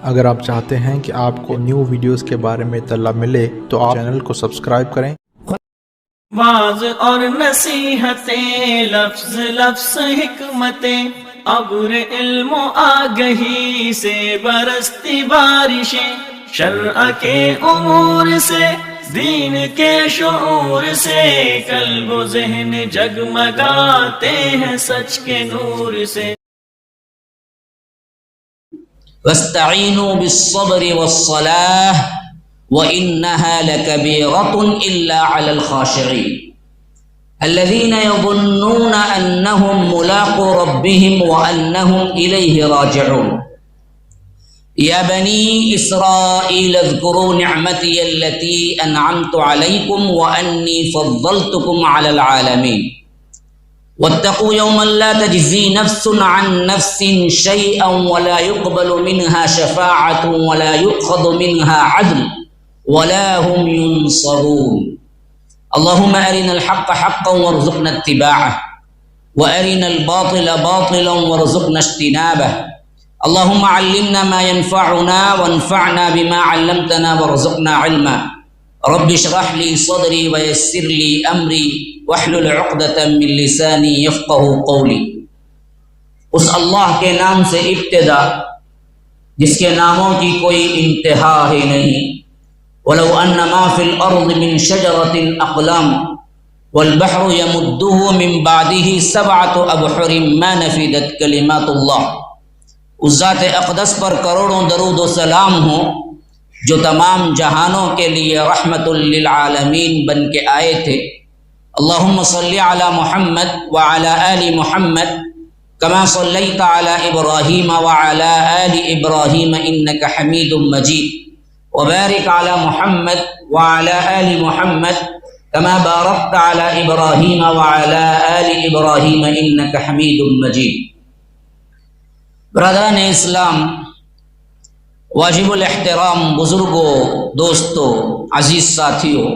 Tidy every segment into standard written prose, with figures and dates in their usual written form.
اگر آپ چاہتے ہیں کہ آپ کو نیو ویڈیوز کے بارے میں اطلاع ملے تو آپ چینل کو سبسکرائب کریں۔ واز اور نصیحتیں، لفظ لفظ حکمتیں، ابر علم و آگہی سے برستی بارشیں، شرع کے امور سے، دین کے شعور سے، قلب و ذہن جگمگاتے ہیں سچ کے نور سے۔ واستعینوا بالصبر والصلاة وإنها لكبيرة إلا على الخاشعين الذين يظنون أنهم ملاقو ربهم وأنهم إليه راجعون يا بني إسرائيل اذكروا نعمتي التي أنعمت عليكم وأني فضلتكم على العالمين واتقوا يوما لا تجزي نفس عن نفس شيئا ولا يقبل منها شفاعة ولا يؤخذ منها عدل ولا هم ينصرون اللهم أرنا الحق حقا وارزقنا اتباعه وأرنا الباطل باطلا وارزقنا اجتنابه اللهم علمنا ما ينفعنا وانفعنا بما علمتنا وارزقنا علما رب اشرح لي صدري ويسر لي أمري واحلل عقدة من لساني يفقهوا قولي۔ اس اللہ کے نام سے ابتدا جس کے ناموں کی کوئی انتہا ہی نہیں۔ ولو ان ما في الارض من شجرة اقلام والبحر يمده من بعده سبعة ابحر ما نفدت كلمات الله۔ اس ذات اقدس پر کروڑوں درود و سلام ہوں جو تمام جہانوں کے لیے رحمت للعالمین بن کے آئے تھے۔ اللہم صلی علی محمد وعلی آل محمد کما صلیت علی ابراہیم وعلی آل ابراہیم انک حمید مجید وبارک علی محمد وعلی آل محمد کما بارکت علی ابراہیم وعلی آل ابراہیم انک حمید مجید۔ برادران اسلام، واجب الاحترام بزرگوں، دوستوں، عزیز ساتھیوں،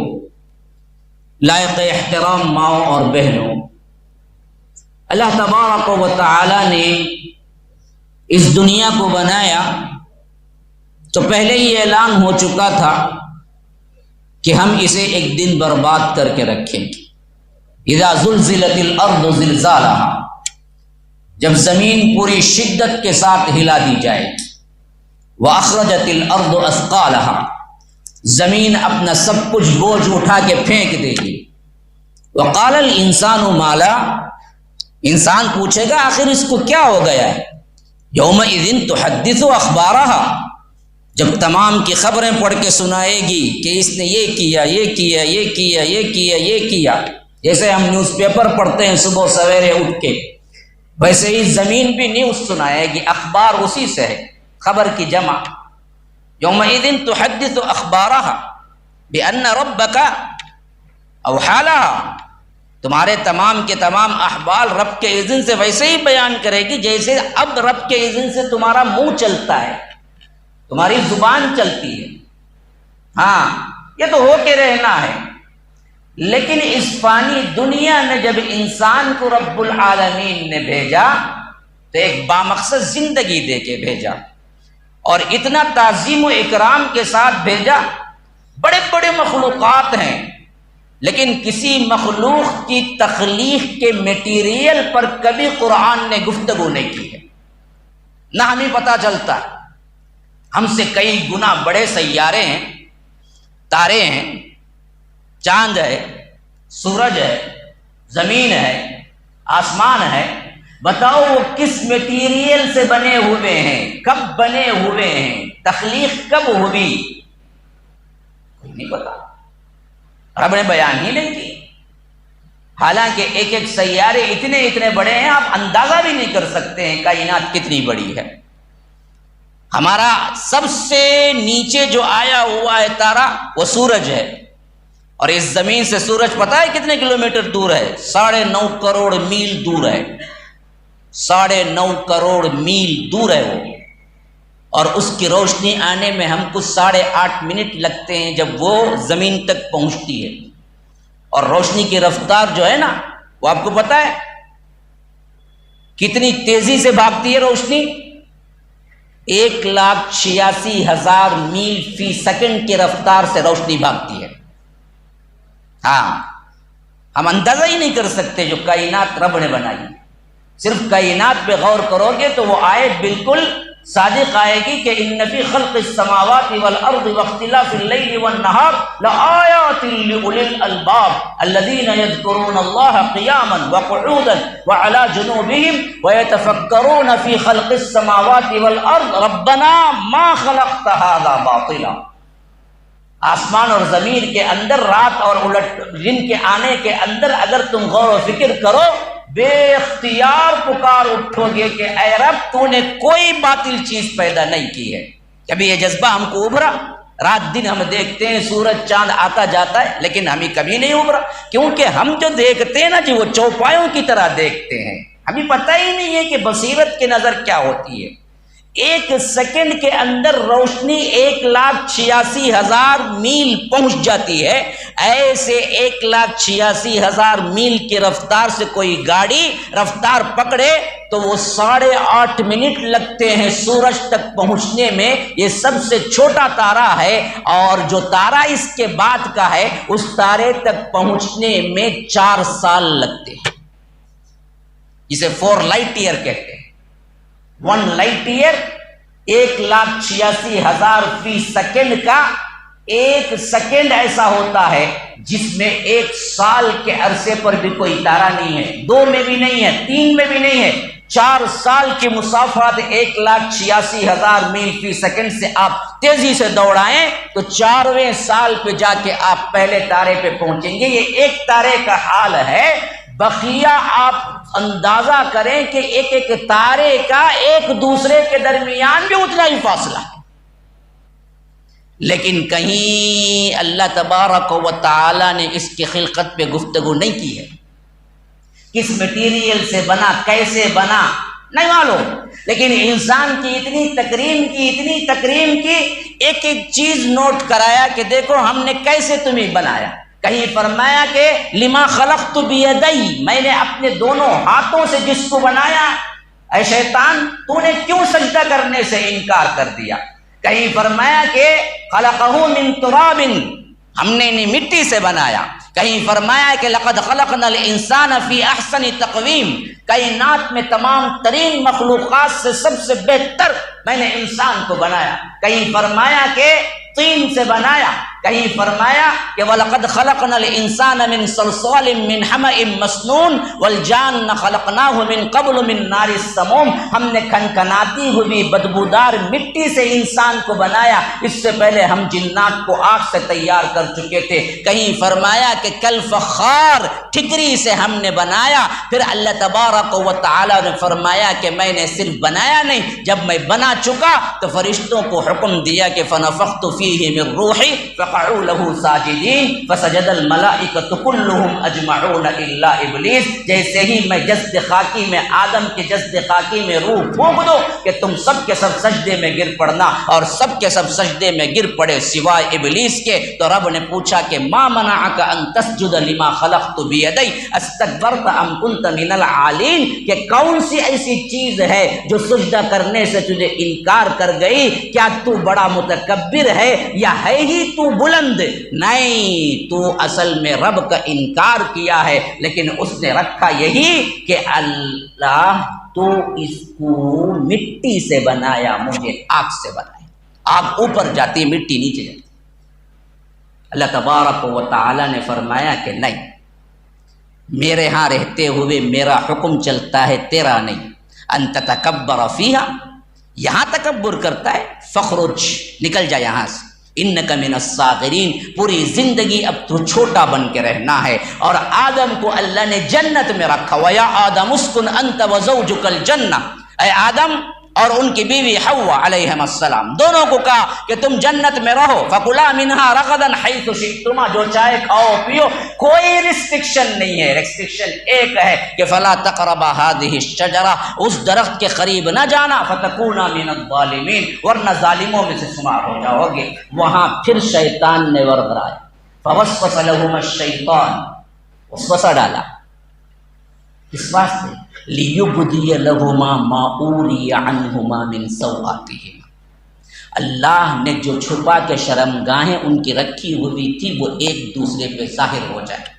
لائق احترام ماؤں اور بہنوں، اللہ تبارک و تعالی نے اس دنیا کو بنایا تو پہلے ہی اعلان ہو چکا تھا کہ ہم اسے ایک دن برباد کر کے رکھیں گے۔ اذا زلزلت الارض زلزالہا، جب زمین پوری شدت کے ساتھ ہلا دی جائے گی۔ وَأَخْرَجَتِ الْأَرْضُ أَثْقَالَهَا، زمین اپنا سب کچھ بوجھ اٹھا کے پھینک دے گی۔ وَقَالَ الْإِنسَانُ مَا لَهَا، انسان پوچھے گا آخر اس کو کیا ہو گیا ہے۔ يَوْمَئِذٍ تُحَدِّثُ أَخْبَارَهَا، جب تمام کی خبریں پڑھ کے سنائے گی کہ اس نے یہ کیا، یہ کیا، یہ کیا، یہ کیا، یہ کیا، جیسے ہم نیوز پیپر پڑھتے ہیں صبح سویرے اٹھ کے، ویسے ہی زمین بھی نیوز سنائے گی۔ اخبار اسی سے ہے، خبر کی جمع۔ یومئذ تحدث اخبارها بان ربک اوحی لها، تمہارے تمام کے تمام احوال رب کے اذن سے ویسے ہی بیان کرے گی جیسے اب رب کے اذن سے تمہارا منہ چلتا ہے، تمہاری زبان چلتی ہے۔ ہاں یہ تو ہو کے رہنا ہے، لیکن اس فانی دنیا میں جب انسان کو رب العالمین نے بھیجا تو ایک بامقصد زندگی دے کے بھیجا اور اتنا تعظیم و اکرام کے ساتھ بھیجا۔ بڑے بڑے مخلوقات ہیں لیکن کسی مخلوق کی تخلیق کے میٹیریل پر کبھی قرآن نے گفتگو نہیں کی ہے، نہ ہمیں پتہ چلتا۔ ہم سے کئی گنا بڑے سیارے ہیں، تارے ہیں، چاند ہے، سورج ہے، زمین ہے، آسمان ہے۔ بتاؤ وہ کس میٹیریل سے بنے ہوئے ہیں، کب بنے ہوئے ہیں، تخلیق کب ہوئی، کوئی نہیں پتا، رب نے بیان ہی نہیں کی۔ حالانکہ ایک ایک سیارے اتنے اتنے بڑے ہیں، آپ اندازہ بھی نہیں کر سکتے ہیں کائنات کتنی بڑی ہے۔ ہمارا سب سے نیچے جو آیا ہوا ہے تارا وہ سورج ہے، اور اس زمین سے سورج پتہ ہے کتنے کلومیٹر دور ہے؟ 9.5 کروڑ میل دور ہے، 9.5 کروڑ میل دور ہے وہ، اور اس کی روشنی آنے میں ہم کو 8.5 منٹ لگتے ہیں جب وہ زمین تک پہنچتی ہے۔ اور روشنی کی رفتار جو ہے نا وہ آپ کو پتہ ہے کتنی تیزی سے بھاگتی ہے روشنی؟ 1,86,000 میل فی سیکنڈ کی رفتار سے روشنی بھاگتی ہے۔ ہاں، ہم اندازہ ہی نہیں کر سکتے جو کائنات رب نے بنائی۔ صرف کائنات پہ غور کرو گے تو وہ آیت بالکل صادق آئے گی کہ ان فی خلق السماوات والارض واختلاف اللیل والنہار لآیات لأولی الالباب الذین یذکرون اللہ قیاما وقعودا وعلی جنوبہم ویتفکرون فی خلق السماوات والارض ربنا ما خلقت هذا باطلا۔ آسمان اور زمین کے اندر، رات اور الٹ دن کے آنے کے اندر اگر تم غور و فکر کرو، بے اختیار پکار اٹھو گے کہ اے رب تو نے کوئی باطل چیز پیدا نہیں کی ہے۔ کبھی یہ جذبہ ہم کو ابھرا؟ رات دن ہم دیکھتے ہیں سورج چاند آتا جاتا ہے، لیکن ہمیں کبھی نہیں ابھرا، کیونکہ ہم جو دیکھتے ہیں نا جی وہ چوپایوں کی طرح دیکھتے ہیں، ہمیں پتہ ہی نہیں ہے کہ بصیرت کی نظر کیا ہوتی ہے۔ 1 سیکنڈ کے اندر روشنی 1,86,000 میل پہنچ جاتی ہے۔ ایسے 1,86,000 میل کی رفتار سے کوئی گاڑی رفتار پکڑے تو وہ 8.5 منٹ لگتے ہیں سورج تک پہنچنے میں۔ یہ سب سے چھوٹا تارا ہے، اور جو تارا اس کے بعد کا ہے اس تارے تک پہنچنے میں 4 سال لگتے ہیں، جسے 4 لائٹ ایئر کہتے ہیں۔ 1 لائٹ ایئر 1,86,000 فی سیکنڈ کا 1 سیکنڈ ایسا ہوتا ہے جس میں 1 سال کے عرصے پر بھی کوئی تارا نہیں ہے، 2 میں بھی نہیں ہے، 3 میں بھی نہیں ہے۔ 4 سال کی مسافت 1,86,000 میل فی سیکنڈ سے آپ تیزی سے دوڑائیں تو 4ویں سال پہ جا کے آپ پہلے تارے پہ پہنچیں گے۔ یہ ایک تارے کا حال ہے، بقیہ آپ اندازہ کریں کہ ایک تارے کا ایک دوسرے کے درمیان بھی اتنا ہی فاصلہ ہے، لیکن کہیں اللہ تبارک و تعالی نے اس کی خلقت پہ گفتگو نہیں کی ہے۔ کس مٹیریل سے بنا، کیسے بنا، نہیں معلوم، لیکن انسان کی اتنی تکریم کی ایک چیز نوٹ کرایا کہ دیکھو ہم نے کیسے تمہیں بنایا۔ کہیں فرمایا کہ لما خلقت بیدی، میں نے اپنے دونوں ہاتھوں سے جس کو بنایا، اے شیطان تو نے کیوں سجدہ کرنے سے انکار کر دیا۔ کہیں فرمایا کہ خلقہ من تراب، ہم نے انہیں مٹی سے بنایا۔ کہیں فرمایا کہ لقد خلقنا الانسان فی احسن تقویم، کائنات میں تمام ترین مخلوقات سے سب سے بہتر میں نے انسان کو بنایا۔ کہیں فرمایا کہ طین سے بنایا۔ کہیں فرمایا کہ وَلَقَدْ خَلَقْنَا الْإِنسَانَ مِنْ صَلْصَالٍ مِّنْ حَمَإٍ مَّسْنُونٍ وَالْجَانَّ خَلَقْنَاهُ مِنْ قَبْلُ مِنْ نَارِ السَّمُومِ، ہم نے کھنکھناتی ہوئی بدبودار مٹی سے انسان کو بنایا، اس سے پہلے ہم جنات کو آگ سے تیار کر چکے تھے۔ کہیں فرمایا کہ کل فخار، ٹھکری سے ہم نے بنایا۔ پھر اللہ تبارک و تعالی نے فرمایا کہ میں نے صرف بنایا نہیں، جب میں بنا چکا تو فرشتوں کو حکم دیا کہ فنفخت فیہ من روحی فقعوا له ساجدین فسجد الملائکۃ کلهم اجمعون الا ابلیس۔ جیسے ہی میں جسد خاکی میں، آدم کے جسد خاکی میں روح پھونک دو کہ تم سب کے سب سجدے میں گر پڑنا، اور سب کے سب سجدے میں گر پڑے سوائے ابلیس کے، تو رب نے پوچھا کہ ما منعک ان تسجد لما خلقت بیدی استکبرت ام کنت من العالین، کہ کون سی ایسی چیز ہے جو سجدہ کرنے سے تجھے انکار کر گئی؟ کیا تو بڑا متکبر ہے یا ہے ہی تو بلند؟ نہیں، تو اصل میں رب کا انکار کیا ہے، لیکن اس نے رکھا یہی کہ اللہ تو اس کو مٹی سے بنایا، مجھے آگ سے بنایا۔ آگ اوپر جاتی، مٹی نیچے جاتی۔ اللہ تبارک و تعالی نے فرمایا کہ نہیں، میرے ہاں رہتے ہوئے میرا حکم چلتا ہے، تیرا نہیں۔ ان تتکبر فیہا، یہاں تکبر کرتا ہے، فخرج، نکل جا یہاں سے، انک من الصاغرین، پوری زندگی اب تو چھوٹا بن کے رہنا ہے۔ اور آدم کو اللہ نے جنت میں رکھا، وَيَا آدَمُ اسْكُنْ أَنْتَ وَزَوْجُكَ الْجَنَّةَ، اے آدم اور ان کی بیوی حوا علیہ السلام دونوں کو کہا کہ تم جنت میں رہو، فَكُلَا مِنْهَا رَغَدًا حَيْثُ شِئْتُمَا، جو چاہے کھاؤ پیو، کوئی ریسٹرکشن نہیں ہے۔ ریسٹرکشن ایک ہے کہ فَلَا تَقْرَبَا هَذِهِ الشَّجَرَةَ، اس درخت کے قریب نہ جانا، فَتَكُونَا مِنَ الظَّالِمِينَ، ورنہ ظالموں میں سے شمار ہو جاؤ گے۔ وہاں پھر شیطان نے ورغرایا، فَوَسْوَسَ لَهُمَا الشَّيْطَانُ، وسوسہ ڈالا، اس واسطے لِيُبْدِيَ لَهُمَا مَا أُورِيَ عَنْهُمَا مِنْ سَوْآتِهِمَا، اللہ نے جو چھپا کے شرمگاہیں ان کی رکھی ہوئی تھی وہ ایک دوسرے پہ ظاہر ہو جائے،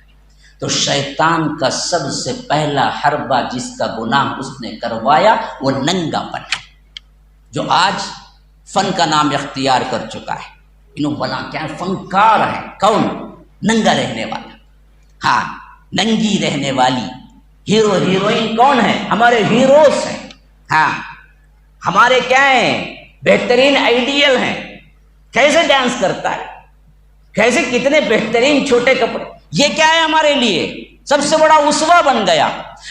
تو شیطان کا سب سے پہلا حربہ جس کا گناہ اس نے کروایا وہ ننگا پن ہے، جو آج فن کا نام اختیار کر چکا ہے۔ انہوں بنا کیا ہے؟ فنکار ہے۔ کون؟ ننگا رہنے والا، ہاں ننگی رہنے والی۔ ہیرو ہیروئن کون ہے؟ ہمارے ہیروز ہیں، ہاں ہمارے کیا ہیں؟ بہترین آئیڈیل ہیں۔ کیسے ڈانس کرتا ہے، کیسے کتنے بہترین چھوٹے کپڑے، یہ کیا ہے ہمارے لیے؟ سب سے بڑا اسوہ بن گیا۔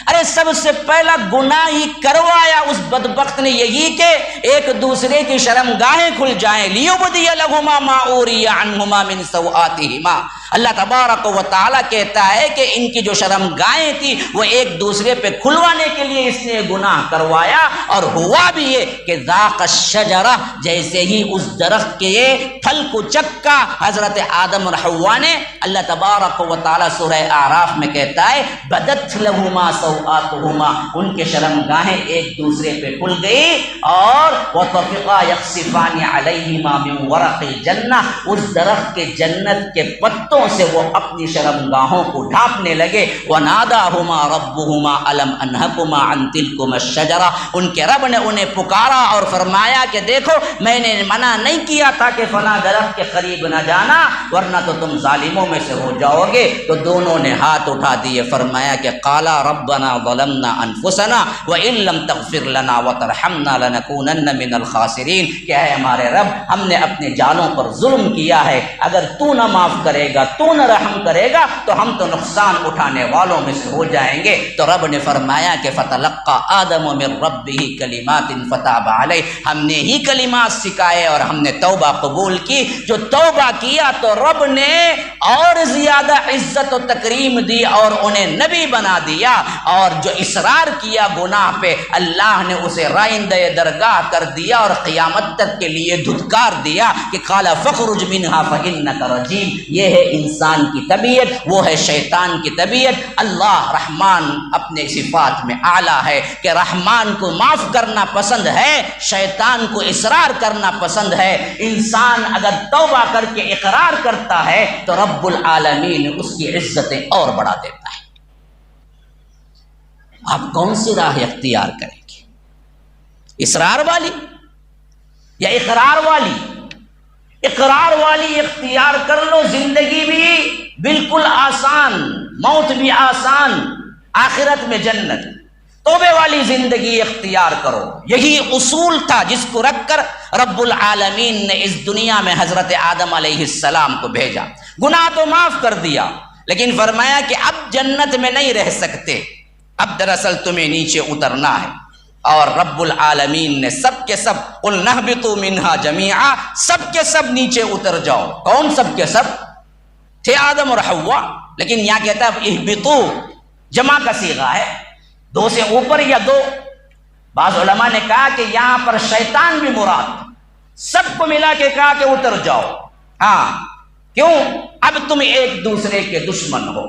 ارے سب سے پہلا گناہ ہی کروایا اس بدبخت نے یہی کہ ایک دوسرے کی شرمگاہیں کھل جائیں۔ لیبدی لہما ما اوری عنہما من سوآتہما، اللہ تبارک و تعالیٰ کہتا ہے کہ ان کی جو شرمگاہیں تھی وہ ایک دوسرے پہ کھلوانے کے لیے اس نے گناہ کروایا، اور ہوا بھی یہ کہ ذاق الشجرہ، جیسے ہی اس درخت کے پھل کو چکا حضرت آدم اور حوا نے، اللہ تبارک و تعالیٰ سورہ اعراف میں کہتا ہے بدت لہما سوآتہما، ان کے شرمگاہیں ایک دوسرے پہ کھل گئی، اور وطفقا یخصفان علیہما من ورق الجنہ، اس درخت کے جنت کے پتوں سے وہ اپنی شرمگاہوں کو ڈھانپنے لگے۔ وَنَادَاهُمَا رَبُّهُمَا أَلَمْ أَنْهَكُمَا عَنْ تِلْكُمَا الشَّجَرَةِ، ان کے رب نے انہیں پکارا اور فرمایا کہ دیکھو میں نے منع نہیں کیا تھا کہ فلاں درخت کے قریب نہ جانا ورنہ تو تم ظالموں میں سے ہو جاؤ گے۔ تو دونوں نے ہاتھ اٹھا دیے، فرمایا کہ قَالَا رَبَّنَا ظَلَمْنَا أَنفُسَنَا وَإِن لَّمْ تَغْفِرْ لَنَا وَتَرْحَمْنَا لَنَكُونَنَّ مِنَ الْخَاسِرِينَ، کہ ہے ہمارے رب ہم نے اپنے جانوں پر ظلم کیا ہے، اگر تو نہ معاف کرے گا، تو نہ رحم کرے گا تو ہم تو نقصان اٹھانے والوں میں سے ہو جائیں گے۔ تو رب نے فرمایا کہ فَتَلَقَّى آدَمُ مِن رَّبِّهِ كَلِمَاتٍ فَتَابَ عَلَيْهِ، ہم نے ہی کلمات سکھائے اور ہم نے توبہ قبول کی۔ جو توبہ کیا تو رب نے اور زیادہ عزت و تکریم دی اور انہیں نبی بنا دیا، اور جو اصرار کیا گناہ پہ اللہ نے اسے رائندہ درگاہ کر دیا اور قیامت تک کے لیے دھتکار دیا کہ قَالَ فَاخْرُجْ مِنْهَا فَإِنَّكَ رَجِيمٌ۔ یہ ہے انسان کی طبیعت، وہ ہے شیطان کی طبیعت۔ اللہ رحمان اپنے صفات میں اعلیٰ ہے کہ رحمان کو معاف کرنا پسند ہے، شیطان کو اصرار کرنا پسند ہے۔ انسان اگر توبہ کر کے اقرار کرتا ہے تو رب العالمین اس کی عزتیں اور بڑھا دیتا ہے۔ آپ کون سی راہ اختیار کریں گے؟ اصرار والی یا اقرار والی؟ اقرار والی اختیار کر لو، زندگی بھی بالکل آسان، موت بھی آسان، آخرت میں جنت۔ توبے والی زندگی اختیار کرو، یہی اصول تھا جس کو رکھ کر رب العالمین نے اس دنیا میں حضرت آدم علیہ السلام کو بھیجا۔ گناہ تو معاف کر دیا، لیکن فرمایا کہ اب جنت میں نہیں رہ سکتے، اب دراصل تمہیں نیچے اترنا ہے۔ اور رب العالمین نے سب کے سب قُلْ نَهْبِطُوا مِنْهَا جَمِيعًا، سب کے سب نیچے اتر جاؤ۔ کون سب کے سب؟ تھے آدم اور حوا، لیکن یہاں کہتا ہے اہبطوا، جمع کا صیغہ ہے، دو سے اوپر یا دو۔ بعض علماء نے کہا کہ یہاں پر شیطان بھی مراد، سب کو ملا کے کہا کہ اتر جاؤ۔ ہاں کیوں؟ اب تم ایک دوسرے کے دشمن ہو،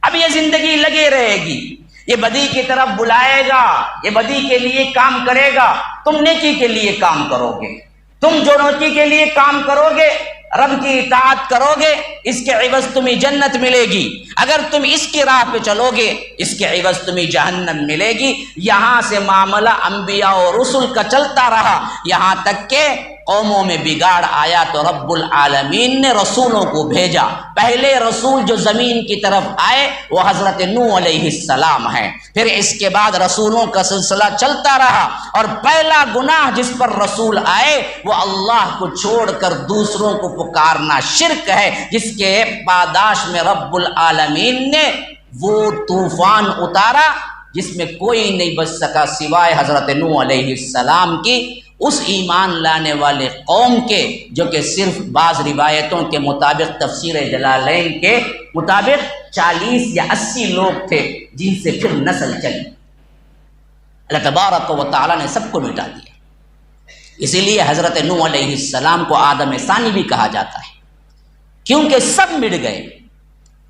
اب یہ زندگی لگے رہے گی، یہ بدی کی طرف بلائے گا، یہ بدی کے لیے کام کرے گا، تم نیکی کے لیے کام کرو گے۔ تم جو نیکی کے لیے کام کرو گے، رب کی اطاعت کرو گے، اس کے عوض تمہیں جنت ملے گی۔ اگر تم اس کی راہ پہ چلو گے، اس کے عوض تمہیں جہنم ملے گی۔ یہاں سے معاملہ انبیاء اور رسل کا چلتا رہا، یہاں تک کہ قوموں میں بگاڑ آیا تو رب العالمین نے رسولوں کو بھیجا۔ پہلے رسول جو زمین کی طرف آئے وہ حضرت نوح علیہ السلام ہیں، پھر اس کے بعد رسولوں کا سلسلہ چلتا رہا، اور پہلا گناہ جس پر رسول آئے وہ اللہ کو چھوڑ کر دوسروں کو پکارنا شرک ہے، جس کے پاداش میں رب العالمین نے وہ طوفان اتارا جس میں کوئی نہیں بچ سکا سوائے حضرت نوح علیہ السلام کی، اس ایمان لانے والے قوم کے، جو کہ صرف بعض روایتوں کے مطابق تفسیر جلالین کے مطابق 40 یا 80 لوگ تھے جن سے پھر نسل چلی۔ اللہ تبارک و تعالیٰ نے سب کو مٹا دیا، اسی لیے حضرت نوح علیہ السلام کو آدم ثانی بھی کہا جاتا ہے، کیونکہ سب مٹ گئے۔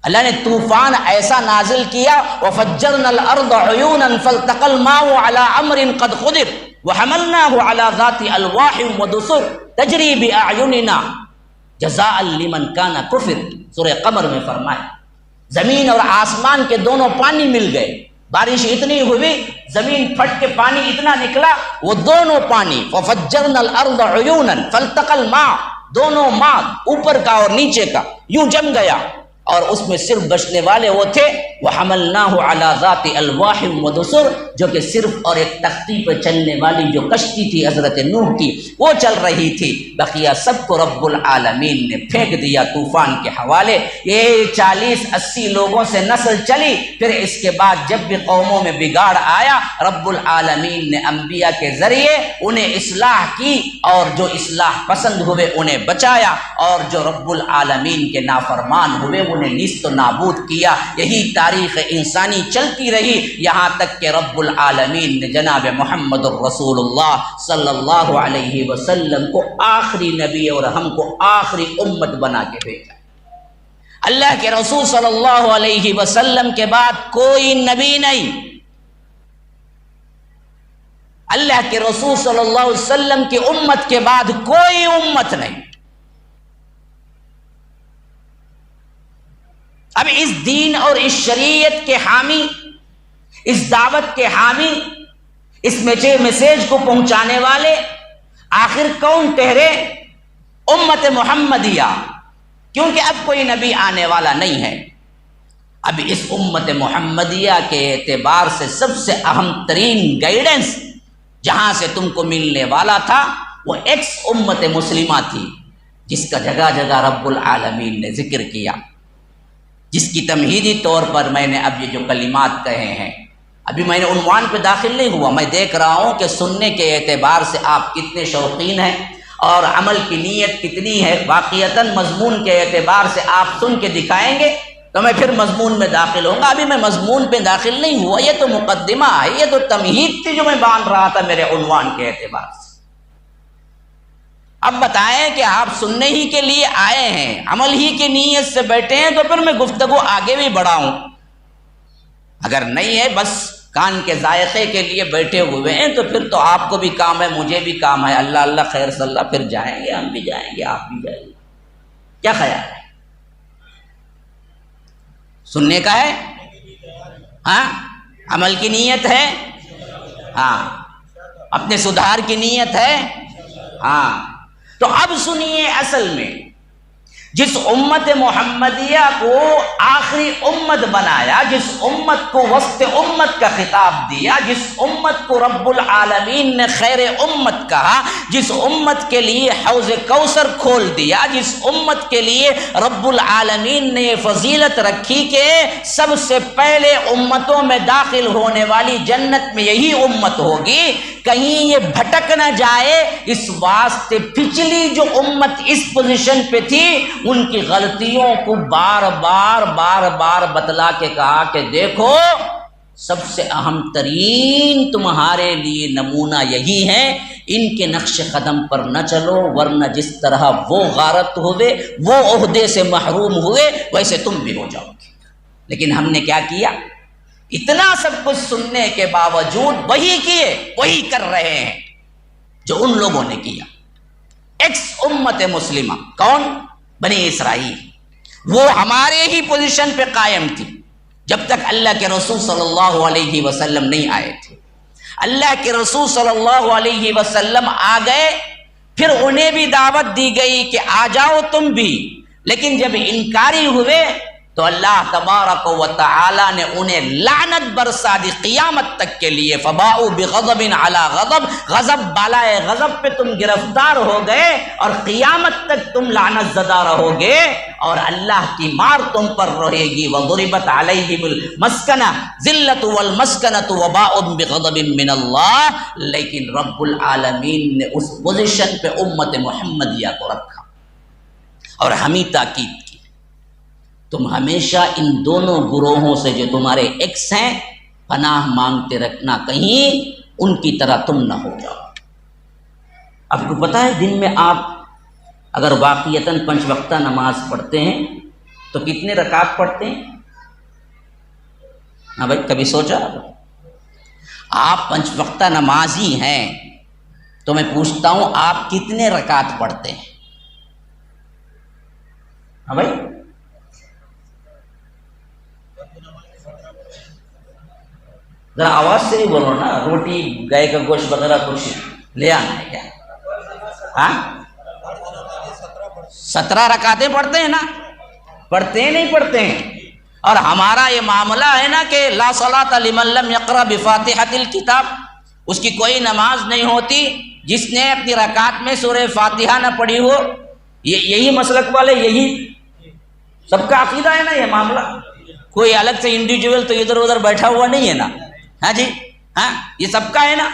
اللہ نے طوفان ایسا نازل کیا، وَفَجَّرْنَا الْأَرْضَ عُيُونًا فَالْتَقَى الْمَاءُ عَلَى أَمْرٍ قَدْ قُدِرَ، وحملناہ علی ذات الواح ودسر تجری باعیننا جزاء لمن کان کفر، سورہ قمر میں فرمایا زمین اور آسمان کے دونوں پانی مل گئے، بارش اتنی ہوئی زمین پھٹ کے پانی اتنا نکلا، وہ دونوں پانی ففجرنا الارض عیونا فالتقى الماء، دونوں ماء اوپر کا اور نیچے کا یوں جم گیا، اور اس میں صرف بچنے والے وہ تھے وحملناہ علی ذات الواح ودسر، جو کہ صرف اور ایک تختی پہ چلنے والی جو کشتی تھی حضرت نوح کی وہ چل رہی تھی، بقیہ سب کو رب العالمین نے پھینک دیا طوفان کے حوالے۔ یہ 40-80 لوگوں سے نسل چلی، پھر اس کے بعد جب بھی قوموں میں بگاڑ آیا رب العالمین نے انبیاء کے ذریعے انہیں اصلاح کی، اور جو اصلاح پسند ہوئے انہیں بچایا، اور جو رب العالمین کے نافرمان ہوئے انہیں نیست و نابود کیا۔ یہی تاریخ انسانی چلتی رہی یہاں تک کہ رب العالمین نے جناب محمد الرسول اللہ صلی اللہ علیہ وسلم کو آخری نبی اور ہم کو آخری امت بنا کے بھیجا۔ اللہ کے رسول صلی اللہ علیہ وسلم کے بعد کوئی نبی نہیں، اللہ کے رسول صلی اللہ علیہ وسلم کی امت کے بعد کوئی امت نہیں۔ اب اس دین اور اس شریعت کے حامی، اس دعوت کے حامی، اس میسیج کو پہنچانے والے آخر کون ٹھہرے؟ امت محمدیہ، کیونکہ اب کوئی نبی آنے والا نہیں ہے۔ اب اس امت محمدیہ کے اعتبار سے سب سے اہم ترین گائیڈنس جہاں سے تم کو ملنے والا تھا وہ ایکس امت مسلمہ تھی، جس کا جگہ جگہ رب العالمین نے ذکر کیا، جس کی تمہیدی طور پر میں نے اب یہ جو کلمات کہے ہیں، ابھی میں نے عنوان پہ داخل نہیں ہوا، میں دیکھ رہا ہوں کہ سننے کے اعتبار سے آپ کتنے شوقین ہیں اور عمل کی نیت کتنی ہے۔ واقعتاً مضمون کے اعتبار سے آپ سن کے دکھائیں گے تو میں پھر مضمون میں داخل ہوں گا۔ ابھی میں مضمون پہ داخل نہیں ہوا، یہ تو مقدمہ ہے، یہ تو تمہید تھی جو میں باندھ رہا تھا میرے عنوان کے اعتبار سے۔ اب بتائیں کہ آپ سننے ہی کے لیے آئے ہیں، عمل ہی کی نیت سے بیٹھے ہیں، تو پھر میں گفتگو آگے بھی بڑھاؤں۔ اگر نہیں ہے بس کان کے ذائقے کے لیے بیٹھے ہوئے ہیں تو پھر تو آپ کو بھی کام ہے، مجھے بھی کام ہے، اللہ اللہ خیر صلی اللہ، پھر جائیں گے، ہم بھی جائیں گے، آپ بھی جائیں گے۔ کیا خیال ہے؟ سننے کا ہے؟ ہاں، عمل کی نیت ہے؟ ہاں، اپنے سدھار کی نیت ہے؟ ہاں۔ تو اب سنیے، اصل میں جس امت محمدیہ کو آخری امت بنایا، جس امت کو وسط امت کا خطاب دیا، جس امت کو رب العالمین نے خیر امت کہا، جس امت کے لیے حوض کوثر کھول دیا، جس امت کے لیے رب العالمین نے یہ فضیلت رکھی کہ سب سے پہلے امتوں میں داخل ہونے والی جنت میں یہی امت ہوگی، کہیں یہ بھٹک نہ جائے، اس واسطے پچھلی جو امت اس پوزیشن پہ تھی ان کی غلطیوں کو بار بار بتلا کے کہا کہ دیکھو سب سے اہم ترین تمہارے لیے نمونہ یہی ہے، ان کے نقش قدم پر نہ چلو، ورنہ جس طرح وہ غارت ہوئے، وہ عہدے سے محروم ہوئے، ویسے تم بھی ہو جاؤ گے۔ لیکن ہم نے کیا کیا؟ اتنا سب کچھ سننے کے باوجود وہی کیے، وہی کر رہے ہیں جو ان لوگوں نے کیا۔ ایکس امت مسلمہ کون؟ بنی اسرائیل، وہ ہمارے ہی پوزیشن پہ قائم تھی جب تک اللہ کے رسول صلی اللہ علیہ وسلم نہیں آئے تھے۔ اللہ کے رسول صلی اللہ علیہ وسلم آ گئے، پھر انہیں بھی دعوت دی گئی کہ آ جاؤ تم بھی، لیکن جب انکاری ہوئے تو اللہ تبارک و تعالی نے انہیں لعنت برسا دی قیامت تک کے لیے۔ فباؤ بغضب علی غضب، غضب بالائے غضب پہ تم گرفتار ہو گئے اور قیامت تک تم لعنت زدہ رہو گے، اور اللہ کی مار تم پر رہے گی۔ وضربت علیہم المسکنہ ذلۃ والمسکنۃ وباؤ بغضب من اللہ۔ لیکن رب العالمین نے اس پوزیشن پہ امت محمدیہ کو رکھا اور ہمیں تاکید کی، تم ہمیشہ ان دونوں گروہوں سے جو تمہارے ایکس ہیں پناہ مانگتے رکھنا، کہیں ان کی طرح تم نہ ہو جاؤ۔ آپ کو پتہ ہے دن میں آپ اگر واقعتاً 5 وقتہ نماز پڑھتے ہیں تو کتنے رکعت پڑھتے ہیں؟ ہاں بھائی، کبھی سوچا؟ آپ 5 وقتہ نمازی ہیں تو میں پوچھتا ہوں آپ کتنے رکعت پڑھتے ہیں؟ ہاں بھائی، ذرا آواز سے ہی بولو نا، روٹی گائے کا گوشت وغیرہ کچھ لے آنا ہے کیا؟ ہاں 17 رکعتیں پڑھتے ہیں نا؟ پڑھتے ہیں نہیں پڑھتے ہیں؟ اور ہمارا یہ معاملہ ہے نا کہ لا صلاۃ لمن لم یقرأ بفاتحۃ الکتاب، اس کی کوئی نماز نہیں ہوتی جس نے اپنی رکعت میں سورہ فاتحہ نہ پڑھی ہو۔ یہی مسلک والے، یہی سب کا عقیدہ ہے نا یہ معاملہ، کوئی الگ سے انڈیویجول تو ادھر ادھر بیٹھا ہوا نہیں ہے نا، ہاں جی، ہاں یہ سب کا ہے نا۔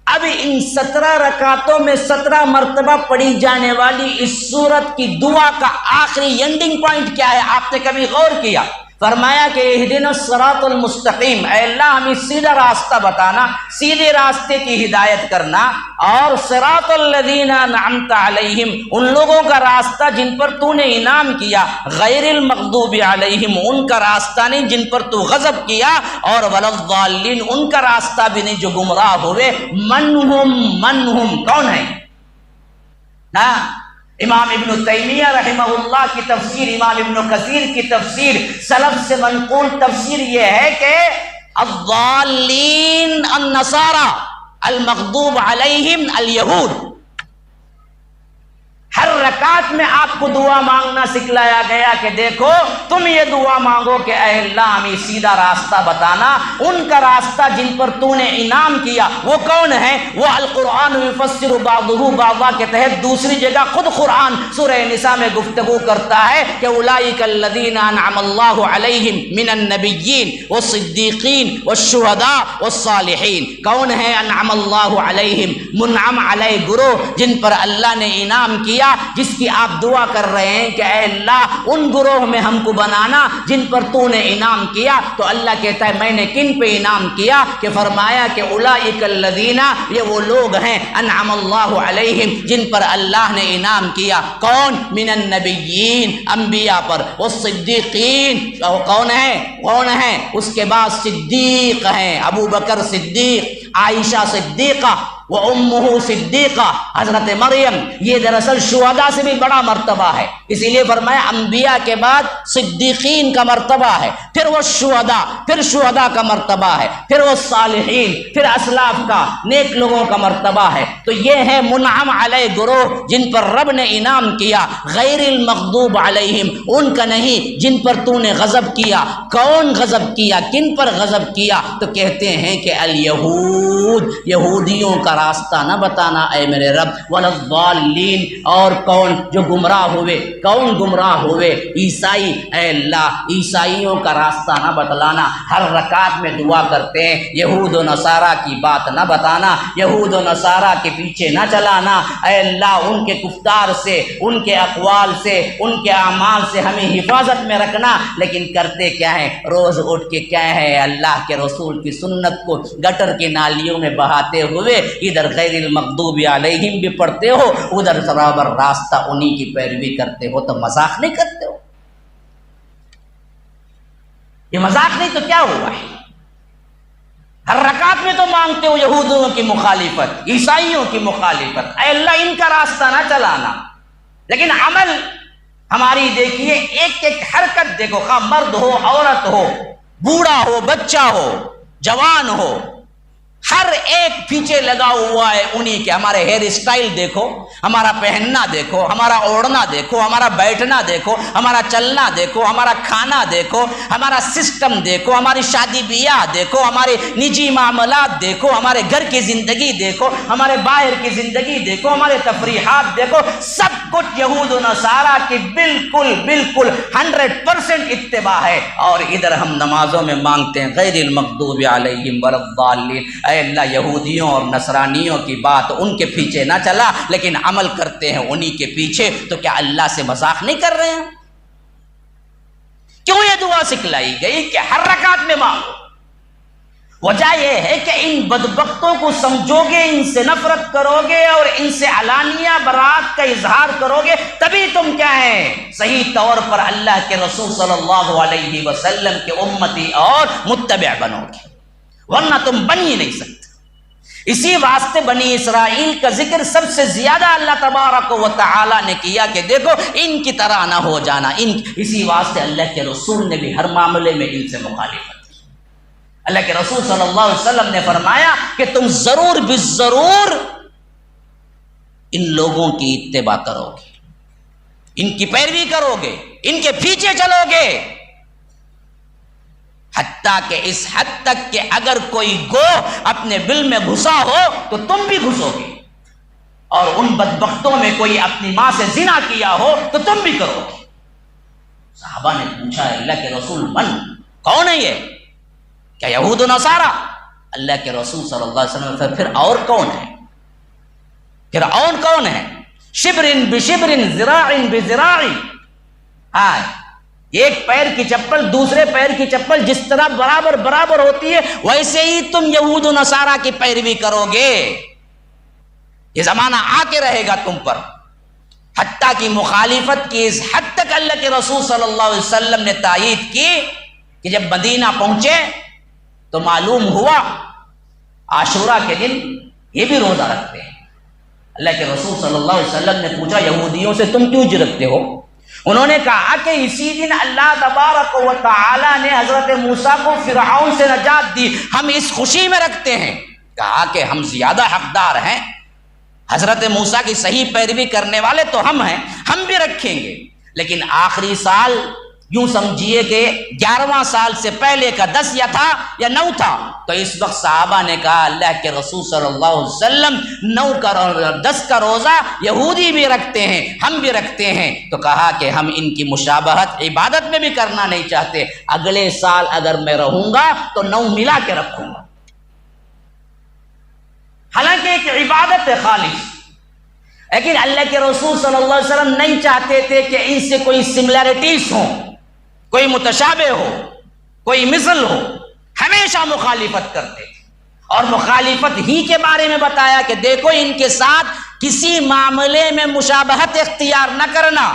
اب ان 17 رکعتوں میں 17 مرتبہ پڑھی جانے والی اس سورت کی دعا کا آخری اینڈنگ پوائنٹ کیا ہے؟ آپ نے کبھی غور کیا؟ فرمایا کہ اہدنا الصراط المستقیم، اے اللہ ہمیں سیدھا راستہ بتانا، سیدھے راستے کی ہدایت کرنا، اور صراط الذین انعمت علیہم، ان لوگوں کا راستہ جن پر تو نے انعام کیا، غیر المغضوب علیہم، ان کا راستہ نہیں جن پر تو غضب کیا، اور ولا الضالین، ان کا راستہ بھی نہیں جو گمراہ ہوئے۔ من ہم کون ہے؟ امام ابن تیمیہ رحمہ اللہ کی تفسیر، امام ابن کثیر کی تفسیر، سلف سے منقول تفسیر یہ ہے کہ الضالین النصارى المغضوب علیہم الیہود۔ ہر رکعت میں آپ کو دعا مانگنا سکھلایا گیا کہ دیکھو تم یہ دعا مانگو کہ اے اللہ ہمیں سیدھا راستہ بتانا، ان کا راستہ جن پر تو نے انعام کیا۔ وہ کون ہے؟ وہ القرآن یفسر بعضہ بعضا کے تحت دوسری جگہ خود قرآن سورہ نساء میں گفتگو کرتا ہے کہ اولئک الذین انعم اللہ علیہم من النبیین والصدیقین والشہداء والصالحین۔ کون ہے انعم اللہ علیہم؟ منعم علیہ گروہ جن پر اللہ نے انعام کیا، جس کی آپ دعا کر رہے ہیں کہ اے اللہ ان گروہ میں ہم کو بنانا جن پر تو نے انعام کیا۔ تو اللہ کہتا ہے میں نے کن پہ انعام کیا؟ کہ فرمایا کہ اولئک الذین، یہ وہ لوگ ہیں انعم اللہ علیہم جن پر اللہ نے انعام کیا۔ کون؟ من النبیین، انبیاء پر، والصدیقین، کون ہے؟ اس کے بعد صدیق ہیں، ابو بکر صدیق، عائشہ صدیقہ، وہ امہ صدیقہ، حضرت مریم۔ یہ دراصل شہداء سے بھی بڑا مرتبہ ہے، اسی لیے فرمایا انبیاء کے بعد صدیقین کا مرتبہ ہے، پھر وہ شہداء، پھر شہداء کا مرتبہ ہے، پھر وہ صالحین، پھر اسلاف کا، نیک لوگوں کا مرتبہ ہے۔ تو یہ ہے منعم علیہ گروہ جن پر رب نے انعام کیا، غیر المغضوب علیہم، ان کا نہیں جن پر تو نے غضب کیا۔ کون غضب کیا؟ کن پر غضب کیا؟ تو کہتے ہیں کہ الیہود، یہودیوں کا راستہ نہ بتانا اے میرے رب، ولا الضالین، اور کون جو گمراہ ہوئے؟ کون گمراہ ہوئے؟ عیسائی، اے اللہ عیسائیوں کا راستہ نہ بتلانا۔ ہر رکعت میں دعا کرتے ہیں یہود و نصارہ کی بات نہ بتانا، یہود و نصارہ کے پیچھے نہ چلانا، اے اللہ ان کے کفار سے، ان کے اقوال سے، ان کے اعمال سے ہمیں حفاظت میں رکھنا۔ لیکن کرتے کیا ہے؟ روز اٹھ کے کیا ہے؟ اللہ کے رسول کی سنت کو گٹر کی نالیوں میں بہاتے ہوئے ادھر غیر المغضوب علیہم بھی پڑھتے ہو، ادھر برابر راستہ انہی کی پیروی کرتے ہو، تو مذاق نہیں کرتے ہو؟ یہ مذاق نہیں تو کیا ہوا ہے؟ ہر رکعت میں تو مانگتے ہو یہودیوں کی مخالفت، عیسائیوں کی مخالفت، اے اللہ ان کا راستہ نہ چلانا، لیکن عمل ہماری دیکھیے، ایک ایک حرکت دیکھو، خواہ مرد ہو، عورت ہو، بوڑھا ہو، بچہ ہو، جوان ہو، ہر ایک پیچھے لگا ہوا ہے انہی کے۔ ہمارے ہیئر اسٹائل دیکھو، ہمارا پہننا دیکھو، ہمارا اوڑھنا دیکھو، ہمارا بیٹھنا دیکھو، ہمارا چلنا دیکھو، ہمارا کھانا دیکھو، ہمارا سسٹم دیکھو، ہماری شادی بیاہ دیکھو، ہمارے نجی معاملات دیکھو، ہمارے گھر کی زندگی دیکھو، ہمارے باہر کی زندگی دیکھو، ہمارے تفریحات دیکھو، سب کچھ یہود و نصارہ کی بالکل 100% اتباع ہے۔ اور ادھر ہم نمازوں میں مانگتے ہیں غیر المغضوب علیہم ولا الضالین، اے اللہ یہودیوں اور نصرانیوں کی بات ان کے پیچھے نہ چلا، لیکن عمل کرتے ہیں انہی کے پیچھے۔ تو کیا اللہ سے مذاق نہیں کر رہے ہیں؟ کیوں یہ دعا سکھلائی گئی کہ ہر رکعت میں مانگو؟ وجہ یہ ہے کہ ان بدبختوں کو سمجھو گے، ان سے نفرت کرو گے اور ان سے علانیہ برات کا اظہار کرو گے، تبھی تم کیا ہیں؟ صحیح طور پر اللہ کے رسول صلی اللہ علیہ وسلم کے امتی اور متبع بنو گے، ورنہ تم بن ہی نہیں سکتے۔ اسی واسطے بنی اسرائیل کا ذکر سب سے زیادہ اللہ تبارک و تعالی نے کیا کہ دیکھو ان کی طرح نہ ہو جانا. اسی واسطے اللہ کے رسول نے بھی ہر معاملے میں ان سے مخالفت کی. اللہ کے رسول صلی اللہ علیہ وسلم نے فرمایا کہ تم ضرور بالضرور ان لوگوں کی اتباع کرو گے، ان کی پیروی کرو گے، ان کے پیچھے چلو گے، حتیٰ کہ اس حد تک کہ اگر کوئی گو اپنے بل میں گھسا ہو تو تم بھی گھسو گے، اور ان بدبختوں میں کوئی اپنی ماں سے زنا کیا ہو تو تم بھی کرو گے. صحابہ نے پوچھا اللہ کے رسول من کون ہے یہ؟ کیا یہود و نصارہ؟ اللہ کے رسول صلی اللہ علیہ وسلم پھر اور کون ہے؟ پھر اور کون ہے؟ شبرن بشبرن ذراعن بذراع. ہاں، ایک پیر کی چپل دوسرے پیر کی چپل جس طرح برابر برابر ہوتی ہے ویسے ہی تم یہود و نصارہ کی پیروی کرو گے. یہ زمانہ آ کے رہے گا تم پر. حتیٰ کی مخالفت کی اس حد تک اللہ کے رسول صلی اللہ علیہ وسلم نے تائید کی کہ جب مدینہ پہنچے تو معلوم ہوا عاشورہ کے دن یہ بھی روزہ رکھتے ہیں. اللہ کے رسول صلی اللہ علیہ وسلم نے پوچھا یہودیوں سے تم کیوں رکھتے ہو؟ انہوں نے کہا کہ اسی دن اللہ تبارک و تعالی نے حضرت موسیٰ کو فرعون سے نجات دی، ہم اس خوشی میں رکھتے ہیں. کہا کہ ہم زیادہ حقدار ہیں، حضرت موسیٰ کی صحیح پیروی کرنے والے تو ہم ہیں، ہم بھی رکھیں گے. لیکن آخری سال یوں سمجھیے کہ 11واں سال سے پہلے کا 10 یا تھا یا 9 تھا، تو اس وقت صحابہ نے کہا اللہ کے رسول صلی اللہ علیہ وسلم 10 کا روزہ یہودی بھی رکھتے ہیں، ہم بھی رکھتے ہیں. تو کہا کہ ہم ان کی مشابہت عبادت میں بھی کرنا نہیں چاہتے، اگلے سال اگر میں رہوں گا تو 9 ملا کے رکھوں گا. حالانکہ ایک عبادت ہے خالص، لیکن اللہ کے رسول صلی اللہ علیہ وسلم نہیں چاہتے تھے کہ ان سے کوئی سملیرٹیز ہوں، کوئی متشابہ ہو، کوئی مثل ہو. ہمیشہ مخالفت کرتے تھے، اور مخالفت ہی کے بارے میں بتایا کہ دیکھو ان کے ساتھ کسی معاملے میں مشابہت اختیار نہ کرنا.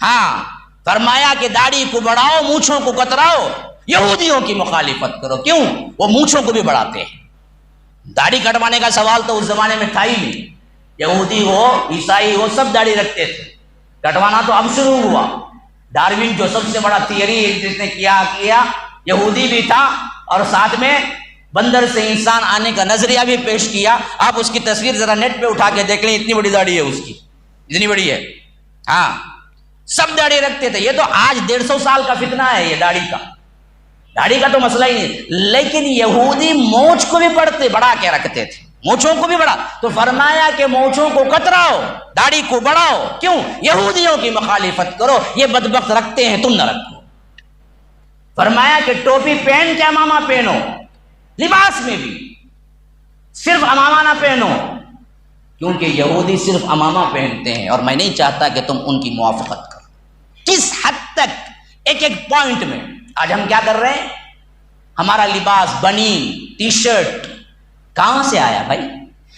ہاں، فرمایا کہ داڑھی کو بڑھاؤ مونچھوں کو کتراؤ. یہودیوں کی مخالفت کرو، کیوں؟ وہ مونچھوں کو بھی بڑھاتے ہیں. داڑھی کٹوانے کا سوال تو اس زمانے میں تھا ہی نہیں. یہودی ہو عیسائی ہو سب داڑھی رکھتے تھے، کٹوانا تو اب شروع ہوا. ڈاروین جو سب سے بڑا تھیوری جس نے کیا یہودی بھی تھا، اور ساتھ میں بندر سے انسان آنے کا نظریہ بھی پیش کیا. آپ اس کی تصویر ذرا نیٹ پہ اٹھا کے دیکھ لیں، اتنی بڑی داڑھی ہے اس کی، اتنی بڑی ہے. ہاں، سب داڑھی رکھتے تھے. یہ تو آج 150 سال کا فتنہ ہے یہ داڑھی کا تو مسئلہ ہی نہیں. لیکن یہودی مونچھ کو بھی بڑھا کے رکھتے تھے، مونچھوں کو بھی بڑھا. تو فرمایا کہ مونچھوں کو کتراؤ، داڑھی کو بڑھاؤ. کیوں؟ یہودیوں کی مخالفت کرو، یہ بدبخت رکھتے ہیں تم نہ رکھو. فرمایا کہ ٹوپی پہن کے امامہ پہنو، لباس میں بھی صرف امامہ نہ پہنو، کیونکہ یہودی صرف امامہ پہنتے ہیں اور میں نہیں چاہتا کہ تم ان کی موافقت کرو. کس حد تک ایک پوائنٹ میں آج ہم کیا کر رہے ہیں؟ ہمارا لباس بنین ٹی شرٹ کہاں سے آیا بھائی؟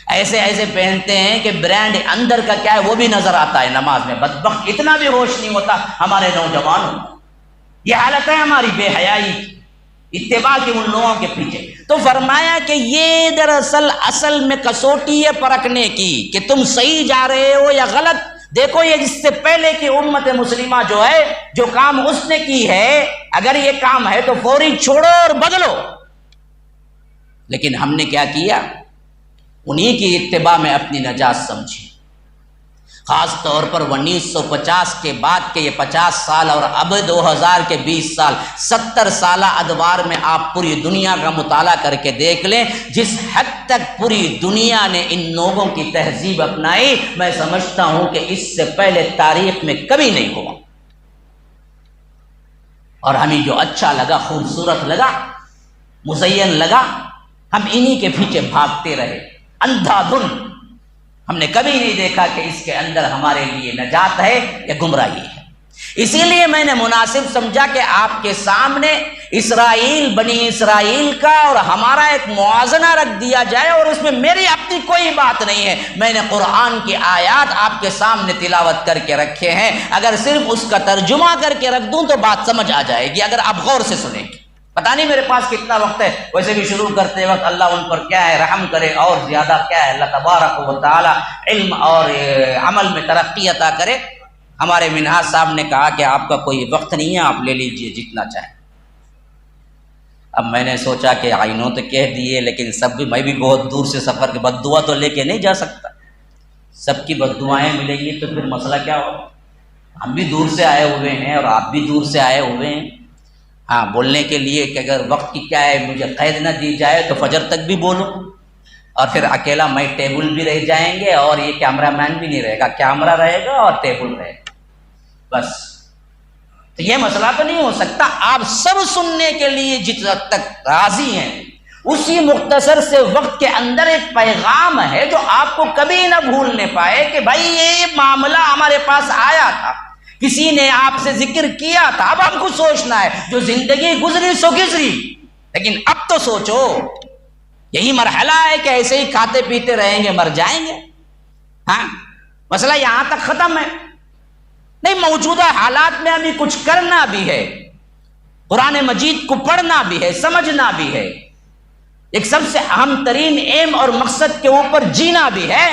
ایسے پہنتے ہیں کہ برانڈ اندر کا کیا ہے وہ بھی نظر آتا ہے نماز میں. بدبخت اتنا بھی ہوش نہیں ہوتا ہمارے نوجوانوں. یہ حالت ہے ہماری بے حیائی کی، اتباع کی ان لوگوں کے پیچھے. تو فرمایا کہ یہ دراصل اصل میں کسوٹی ہے پرکھنے کی کہ تم صحیح جا رہے ہو یا غلط. دیکھو یہ جس سے پہلے کی امت مسلمہ جو ہے، جو کام اس نے کی ہے، اگر یہ کام ہے تو فوری چھوڑو اور بدلو. لیکن ہم نے کیا کیا؟ انہی کی اتباع میں اپنی نجات سمجھی. خاص طور پر 1950 کے بعد کے یہ 50 سال اور اب 2000 کے 20 سال 70 سالہ ادوار میں آپ پوری دنیا کا مطالعہ کر کے دیکھ لیں. جس حد تک پوری دنیا نے ان لوگوں کی تہذیب اپنائی، میں سمجھتا ہوں کہ اس سے پہلے تاریخ میں کبھی نہیں ہوا. اور ہمیں جو اچھا لگا، خوبصورت لگا، مزین لگا، ہم انہی کے پیچھے بھاگتے رہے اندھا دھن. ہم نے کبھی نہیں دیکھا کہ اس کے اندر ہمارے لیے نجات ہے یا گمراہی ہے. اسی لیے میں نے مناسب سمجھا کہ آپ کے سامنے بنی اسرائیل کا اور ہمارا ایک موازنہ رکھ دیا جائے. اور اس میں میری اپنی کوئی بات نہیں ہے، میں نے قرآن کی آیات آپ کے سامنے تلاوت کر کے رکھے ہیں. اگر صرف اس کا ترجمہ کر کے رکھ دوں تو بات سمجھ آ جائے گی اگر آپ غور سے سنیں گے. پتہ نہیں میرے پاس کتنا وقت ہے. ویسے بھی شروع کرتے وقت اللہ ان پر کیا ہے رحم کرے اور زیادہ کیا ہے اللہ تبارک و تعالی علم اور عمل میں ترقی عطا کرے. ہمارے منہاج صاحب نے کہا کہ آپ کا کوئی وقت نہیں ہے، آپ لے لیجئے جتنا چاہیں. اب میں نے سوچا کہ آئینوں تو کہہ دیے، لیکن میں بھی بہت دور سے سفر کے بد دعا تو لے کے نہیں جا سکتا. سب کی بد دعائیں ملیں گی تو پھر مسئلہ کیا ہوگا؟ ہم بھی دور سے آئے ہوئے ہیں اور آپ بھی دور سے آئے ہوئے ہیں. ہاں، بولنے کے لیے کہ اگر وقت کی کیا ہے مجھے قید نہ دی جائے تو فجر تک بھی بولوں، اور پھر اکیلا میں ٹیبل بھی رہ جائیں گے اور یہ کیمرہ مین بھی نہیں رہے گا، کیمرہ رہے گا اور ٹیبل رہے گا بس. تو یہ مسئلہ تو نہیں ہو سکتا. آپ سب سننے کے لیے جس حد تک راضی ہیں، اسی مختصر سے وقت کے اندر ایک پیغام ہے جو آپ کو کبھی نہ بھولنے پائے کہ بھائی یہ معاملہ ہمارے پاس آیا تھا، کسی نے آپ سے ذکر کیا تھا. اب ہم کو سوچنا ہے جو زندگی گزری سو گزری، لیکن اب تو سوچو. یہی مرحلہ ہے کہ ایسے ہی کھاتے پیتے رہیں گے، مر جائیں گے. ہاں، مسئلہ یہاں تک ختم ہے نہیں. موجودہ حالات میں ابھی کچھ کرنا بھی ہے، قرآن مجید کو پڑھنا بھی ہے، سمجھنا بھی ہے. ایک سب سے اہم ترین ایم اور مقصد کے اوپر جینا بھی ہے.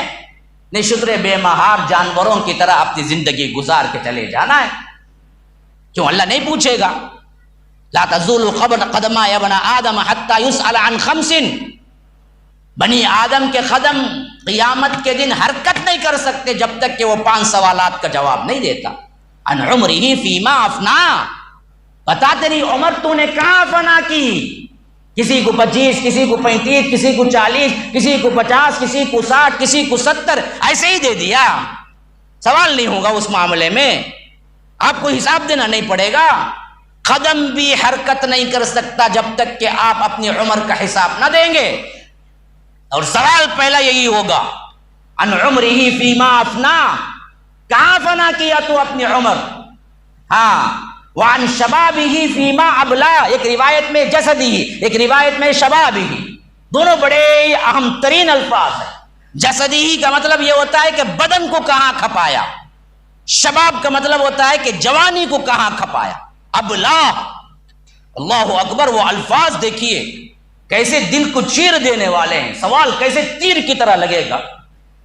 نشتر بے مہار جانوروں کی طرح اپنی زندگی گزار کے چلے جانا ہے. کیوں اللہ نہیں پوچھے گا؟ لا تزول قدم ابن آدم حتی یسأل عن خمس. بنی آدم کے قدم قیامت کے دن حرکت نہیں کر سکتے جب تک کہ وہ 5 سوالات کا جواب نہیں دیتا. عن عمرہ فیما افنا. بتا تیری عمر تو نے کہاں فنا کی؟ کسی کو 25، کسی کو 35، کسی کو 40، کسی کو 50، کسی کو 60، کسی کو 70، ایسے ہی دے دیا. سوال نہیں ہوگا اس معاملے میں، آپ کو حساب دینا نہیں پڑے گا. قدم بھی حرکت نہیں کر سکتا جب تک کہ آپ اپنی عمر کا حساب نہ دیں گے. اور سوال پہلا یہی ہوگا، ان عمرہ فیما افنا. کہاں فنا کیا تو اپنی عمر؟ ہاں، وعن شبابہ فیما ابلا. ایک روایت میں جسدی، ایک روایت میں شبابہ. دونوں بڑے اہم ترین الفاظ ہیں. جسدی کا مطلب یہ ہوتا ہے کہ بدن کو کہاں کھپایا، شباب کا مطلب ہوتا ہے کہ جوانی کو کہاں کھپایا. ابلا، اللہ اکبر. وہ الفاظ دیکھیے کیسے دل کو چیر دینے والے ہیں. سوال کیسے تیر کی طرح لگے گا.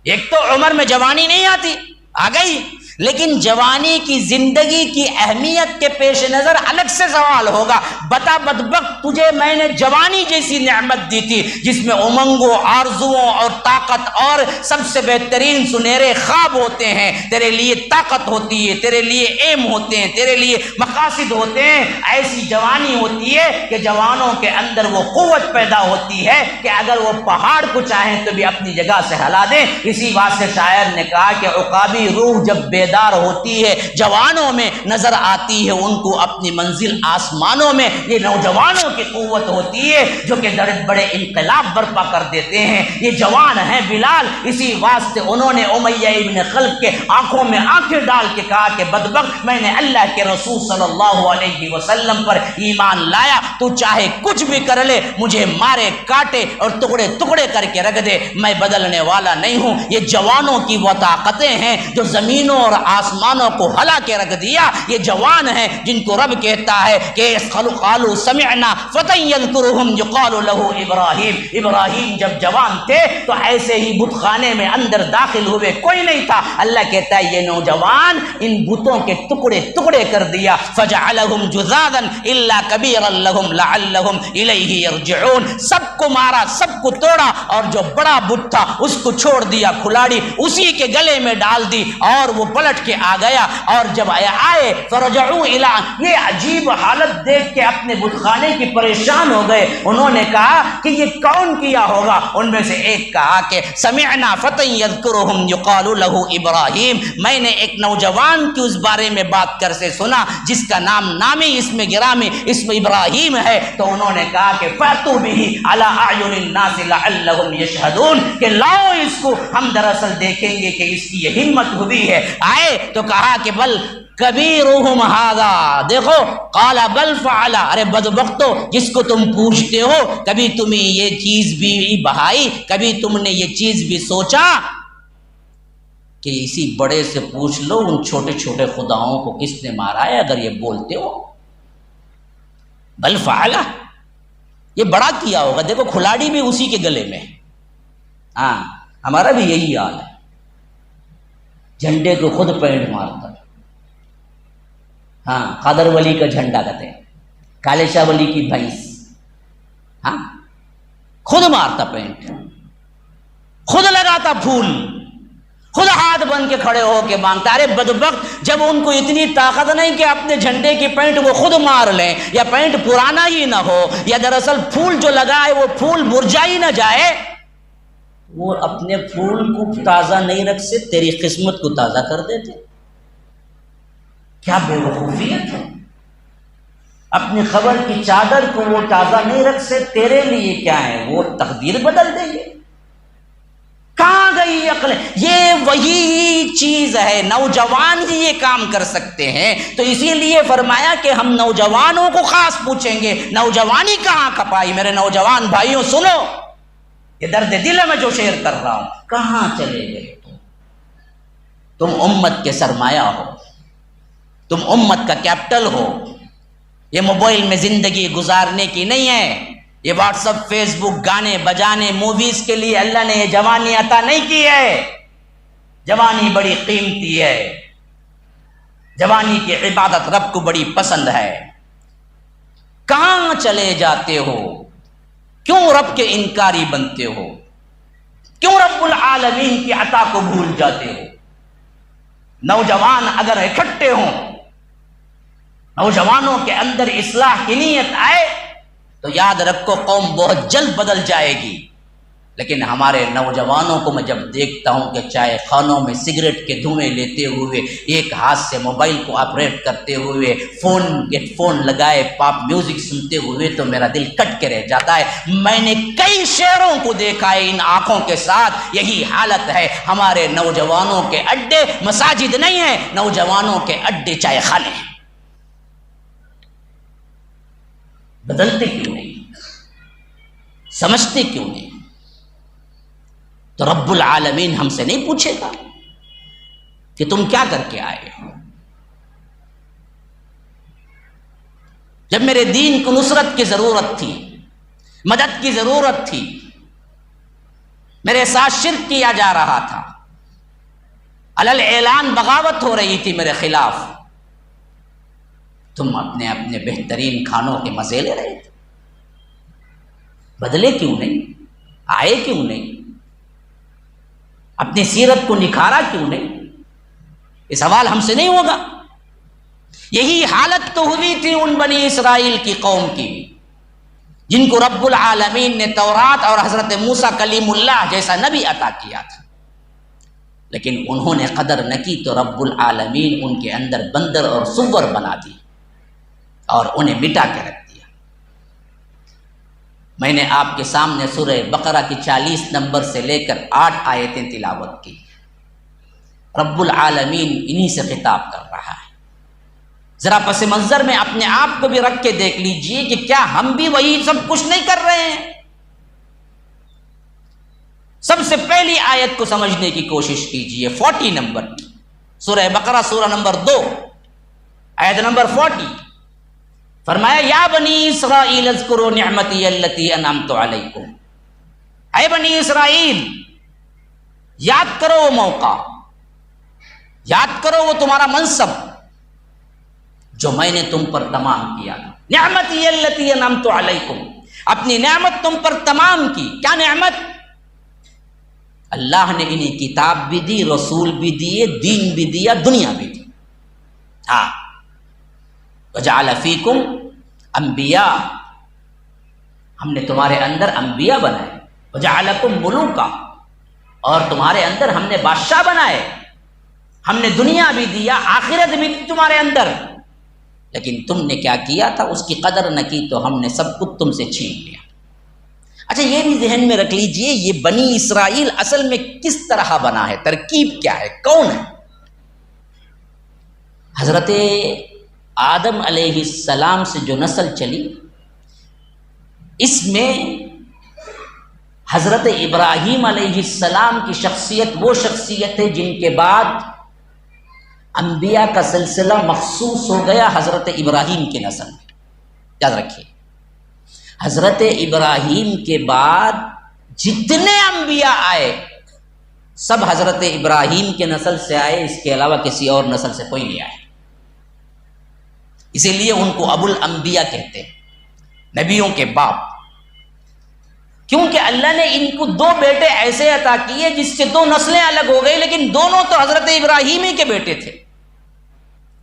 ایک تو عمر میں جوانی نہیں آتی، آ گئی، لیکن جوانی کی زندگی کی اہمیت کے پیش نظر الگ سے سوال ہوگا. بتا بدبخت، تجھے میں نے جوانی جیسی نعمت دی تھی جس میں امنگوں، آرزوؤں اور طاقت اور سب سے بہترین سنہرے خواب ہوتے ہیں. تیرے لیے طاقت ہوتی ہے، تیرے لیے ایم ہوتے ہیں، تیرے لیے مقاصد ہوتے ہیں. ایسی جوانی ہوتی ہے کہ جوانوں کے اندر وہ قوت پیدا ہوتی ہے کہ اگر وہ پہاڑ کو چاہیں تو بھی اپنی جگہ سے ہلا دیں. اسی بات سے شاعر نے کہا کہ عقابی روح جب بیدار ہوتی ہے جوانوں میں نظر آتی ہے ان کو اپنی منزل آسمانوں میں. یہ نوجوانوں کی قوت ہوتی ہے جو کہ بڑے انقلاب برپا کر دیتے ہیں. یہ جوان ہیں بلال. اسی واسطے انہوں نے امیہ ابن خلف کے آنکھوں میں آنکھیں ڈال کے کہا کہ بدبخت، میں نے اللہ کے رسول صلی اللہ علیہ وسلم پر ایمان لایا، تو چاہے کچھ بھی کر لے، مجھے مارے کاٹے اور ٹکڑے ٹکڑے کر کے رکھ دے، میں بدلنے والا نہیں ہوں. یہ جوانوں کی وہ طاقتیں ہیں جو زمینوں اور آسمانوں کو ہلا کے رکھ دیا. یہ جوان ہیں جن کو رب کہتا ہے کہ قالوا سمعنا فتى يذكرهم يقال له ابراہیم. ابراہیم جب جوان تھے تو ایسے ہی بت خانے میں اندر داخل ہوئے، کوئی نہیں تھا. اللہ کہتا ہے یہ نوجوان ان بتوں کے ٹکڑے ٹکڑے کر دیا. فجعلهم جذاذا الا كبيرا لهم لعلهم اليه يرجعون. سب کو مارا، سب کو توڑا، اور جو بڑا بت تھا اس کو چھوڑ دیا، کھلاڑی اسی کے گلے میں ڈال دی اور وہ پلٹ کے آ گیا. اور جب آئے فرجعوا الى، یہ عجیب حالت دیکھ کے اپنے بت خانے کی پریشان ہو گئے. انہوں نے کہا کہ یہ کون کیا ہوگا؟ ان میں سے ایک کہا کہ سمعنا فتى يذكرهم يقال له ابراہیم. میں نے ایک نوجوان کی اس بارے میں بات کر سے سنا جس کا نام نامی اسم گرامی اسم ابراہیم ہے. تو انہوں نے کہا کہ فاتوا به على اعین الناس لعلهم يشهدون، کہ لاؤ اس کو، ہم دراصل دیکھیں گے کہ اس کی یہ ہمت ہوئی ہے. آئے تو کہا کہ بل کبیرہم ھذا، دیکھو قال بل فعل. ارے بدبختو، جس کو تم پوچھتے ہو کبھی تمہیں یہ چیز بھی بہائی، کبھی تم نے یہ چیز بھی سوچا کہ اسی بڑے سے پوچھ لو ان چھوٹے چھوٹے خداؤں کو کس نے مارا ہے اگر یہ بولتے ہو. بل فعل، یہ بڑا کیا ہوگا، دیکھو کھلاڑی بھی اسی کے گلے میں ہے۔ ہاں ہمارا بھی یہی حال ہے، جھنڈے کو خود پینٹ مارتا ہے۔ ہاں قادر ولی کا جھنڈا کہتے ہیں، کالے شاہ ولی کی بھینس، ہاں خود مارتا پینٹ، خود لگاتا پھول، خود ہاتھ بن کے کھڑے ہو کے مانگتا۔ ارے بدبخت، جب ان کو اتنی طاقت نہیں کہ اپنے جھنڈے کی پینٹ وہ خود مار لیں، یا پینٹ پرانا ہی نہ ہو، یا دراصل پھول جو لگا ہے وہ پھول مرجھا ہی نہ جائے، وہ اپنے پھول کو تازہ نہیں رکھ سے تیری قسمت کو تازہ کر دیتے۔ کیا بے وقوفیت ہے! اپنی خبر کی چادر کو وہ تازہ نہیں رکھ سے تیرے لیے کیا ہے، وہ تقدیر بدل دیں گے۔ کہاں گئی عقل؟ یہ وہی چیز ہے، نوجوان ہی یہ کام کر سکتے ہیں۔ تو اسی لیے فرمایا کہ ہم نوجوانوں کو خاص پوچھیں گے، نوجوانی کہاں کھپائی؟ میرے نوجوان بھائیوں سنو، یہ درد دل ہے میں جو شیئر کر رہا ہوں۔ کہاں چلے گئے تم امت کے سرمایہ ہو، تم امت کا کیپٹل ہو۔ یہ موبائل میں زندگی گزارنے کی نہیں ہے، یہ واٹس اپ، فیس بک، گانے بجانے، موویز کے لیے اللہ نے یہ جوانی عطا نہیں کی ہے۔ جوانی بڑی قیمتی ہے، جوانی کی عبادت رب کو بڑی پسند ہے۔ کہاں چلے جاتے ہو؟ کیوں رب کے انکاری بنتے ہو؟ کیوں رب العالمین کی عطا کو بھول جاتے ہو؟ نوجوان اگر اکٹھے ہوں، نوجوانوں کے اندر اصلاح کی نیت آئے تو یاد رکھو قوم بہت جلد بدل جائے گی۔ لیکن ہمارے نوجوانوں کو میں جب دیکھتا ہوں کہ چائے خانوں میں سگریٹ کے دھوئیں لیتے ہوئے، ایک ہاتھ سے موبائل کو آپریٹ کرتے ہوئے، ہیڈ فون لگائے پاپ میوزک سنتے ہوئے، تو میرا دل کٹ کے رہ جاتا ہے۔ میں نے کئی شہروں کو دیکھا ہے ان آنکھوں کے ساتھ، یہی حالت ہے۔ ہمارے نوجوانوں کے اڈے مساجد نہیں ہیں، نوجوانوں کے اڈے چائے خانے ہیں۔ بدلتے کیوں نہیں؟ سمجھتے کیوں نہیں؟ تو رب العالمین ہم سے نہیں پوچھے گا کہ تم کیا کر کے آئے ہو؟ جب میرے دین کو نصرت کی ضرورت تھی، مدد کی ضرورت تھی، میرے ساتھ شرک کیا جا رہا تھا، علل اعلان بغاوت ہو رہی تھی میرے خلاف، تم اپنے اپنے بہترین کھانوں کے مزے لے رہے تھے۔ بدلے کیوں نہیں؟ آئے کیوں نہیں؟ اپنی سیرت کو نکھارا کیوں نہیں؟ یہ سوال ہم سے نہیں ہوگا۔ یہی حالت تو ہوئی تھی ان بنی اسرائیل کی قوم کی، جن کو رب العالمین نے تورات اور حضرت موسیٰ کلیم اللہ جیسا نبی عطا کیا تھا، لیکن انہوں نے قدر نہ کی تو رب العالمین ان کے اندر بندر اور سور بنا دی اور انہیں مٹا کے رکھ دیا۔ میں نے آپ کے سامنے سورہ بقرہ کی 40 نمبر سے لے کر 8 آیتیں تلاوت کی۔ رب العالمین انہی سے خطاب کر رہا ہے۔ ذرا پس منظر میں اپنے آپ کو بھی رکھ کے دیکھ لیجئے کہ کیا ہم بھی وہی سب کچھ نہیں کر رہے ہیں؟ سب سے پہلی آیت کو سمجھنے کی کوشش کیجئے، 40 نمبر کی، سورہ بقرہ سورہ نمبر 2 آیت نمبر 40۔ فرمایا یا بنی اسرائیل اذکروا نعمتی التی انعمت علیکم، اے بنی اسرائیل یاد کرو وہ موقع، یاد کرو وہ تمہارا منصب جو میں نے تم پر تمام کیا۔ نعمتی التی انعمت علیکم، اپنی نعمت تم پر تمام کی۔ کیا نعمت؟ اللہ نے انہیں کتاب بھی دی، رسول بھی دیے، دین بھی دیا، دنیا بھی دی۔ ہاں وجعل فیکم انبیاء، ہم نے تمہارے اندر انبیاء بنائے، وجعلکم ملوکا، اور تمہارے اندر ہم نے بادشاہ بنائے، ہم نے دنیا بھی دیا، آخرت بھی دی تمہارے اندر، لیکن تم نے کیا کیا تھا؟ اس کی قدر نہ کی تو ہم نے سب کچھ تم سے چھین لیا۔ اچھا یہ بھی ذہن میں رکھ لیجئے، یہ بنی اسرائیل اصل میں کس طرح بنا ہے، ترکیب کیا ہے، کون ہے؟ حضرت آدم علیہ السلام سے جو نسل چلی، اس میں حضرت ابراہیم علیہ السلام کی شخصیت وہ شخصیت ہے جن کے بعد انبیاء کا سلسلہ مخصوص ہو گیا حضرت ابراہیم کے نسل میں۔ یاد رکھیے، حضرت ابراہیم کے بعد جتنے انبیاء آئے سب حضرت ابراہیم کے نسل سے آئے، اس کے علاوہ کسی اور نسل سے کوئی نہیں آئے. اسی لیے ان کو ابو الانبیاء کہتے ہیں، نبیوں کے باپ، کیونکہ اللہ نے ان کو دو بیٹے ایسے عطا کیے جس سے دو نسلیں الگ ہو گئی، لیکن دونوں تو حضرت ابراہیم ہی کے بیٹے تھے.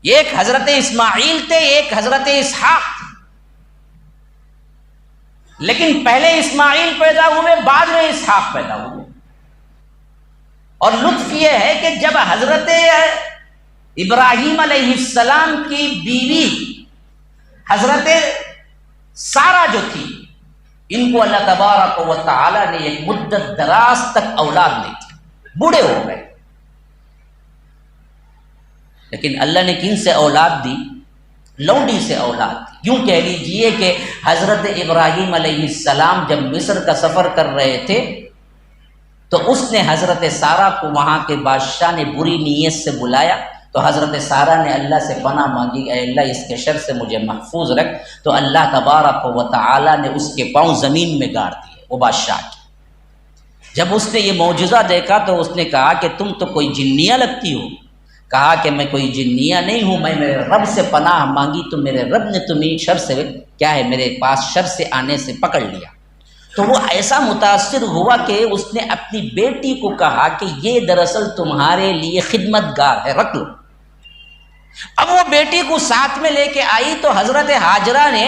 ایک حضرت اسماعیل تھے، ایک حضرت اسحاق تھے. لیکن پہلے اسماعیل پیدا ہوئے، بعد میں اسحاق پیدا ہوئے. اور لطف یہ ہے کہ جب حضرت ابراہیم علیہ السلام کی بیوی حضرت سارہ جو تھی، ان کو اللہ تبارک و تعالی نے ایک مدت دراز تک اولاد نہیں دی، بوڑھے ہو گئے. لیکن اللہ نے کن سے اولاد دی؟ لونڈی سے اولاد دی. یوں کہہ لیجئے کہ حضرت ابراہیم علیہ السلام جب مصر کا سفر کر رہے تھے تو اس نے حضرت سارہ کو وہاں کے بادشاہ نے بری نیت سے بلایا، تو حضرت سارہ نے اللہ سے پناہ مانگی، اے اللہ اس کے شر سے مجھے محفوظ رکھ. تو اللہ تبارک و تعالی نے اس کے پاؤں زمین میں گاڑ دیے، وہ بادشاہ کی. جب اس نے یہ معجزہ دیکھا تو اس نے کہا کہ تم تو کوئی جنیہ لگتی ہو. کہا کہ میں کوئی جنیہ نہیں ہوں، میں میرے رب سے پناہ مانگی تو میرے رب نے تمہیں شر سے کیا ہے میرے پاس شر سے آنے سے پکڑ لیا. تو وہ ایسا متاثر ہوا کہ اس نے اپنی بیٹی کو کہا کہ یہ دراصل تمہارے لیے خدمت گار ہے، رکھ لو. اب وہ بیٹی کو ساتھ میں لے کے آئی تو حضرت ہاجرہ نے،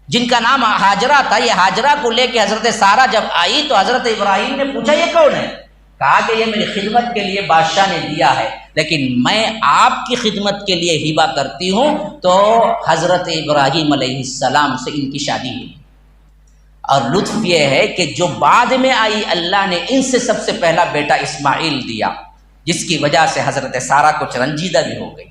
جن کا نام ہاجرہ تھا، یہ ہاجرہ کو لے کے حضرت سارہ جب آئی تو حضرت ابراہیم نے پوچھا یہ کون ہے؟ کہا کہ یہ میری خدمت کے لیے بادشاہ نے دیا ہے، لیکن میں آپ کی خدمت کے لیے ہبہ کرتی ہوں. تو حضرت ابراہیم علیہ السلام سے ان کی شادی ہوئی. اور لطف یہ ہے کہ جو بعد میں آئی اللہ نے ان سے سب سے پہلا بیٹا اسماعیل دیا، جس کی وجہ سے حضرت سارہ کچھ رنجیدہ بھی ہو گئی.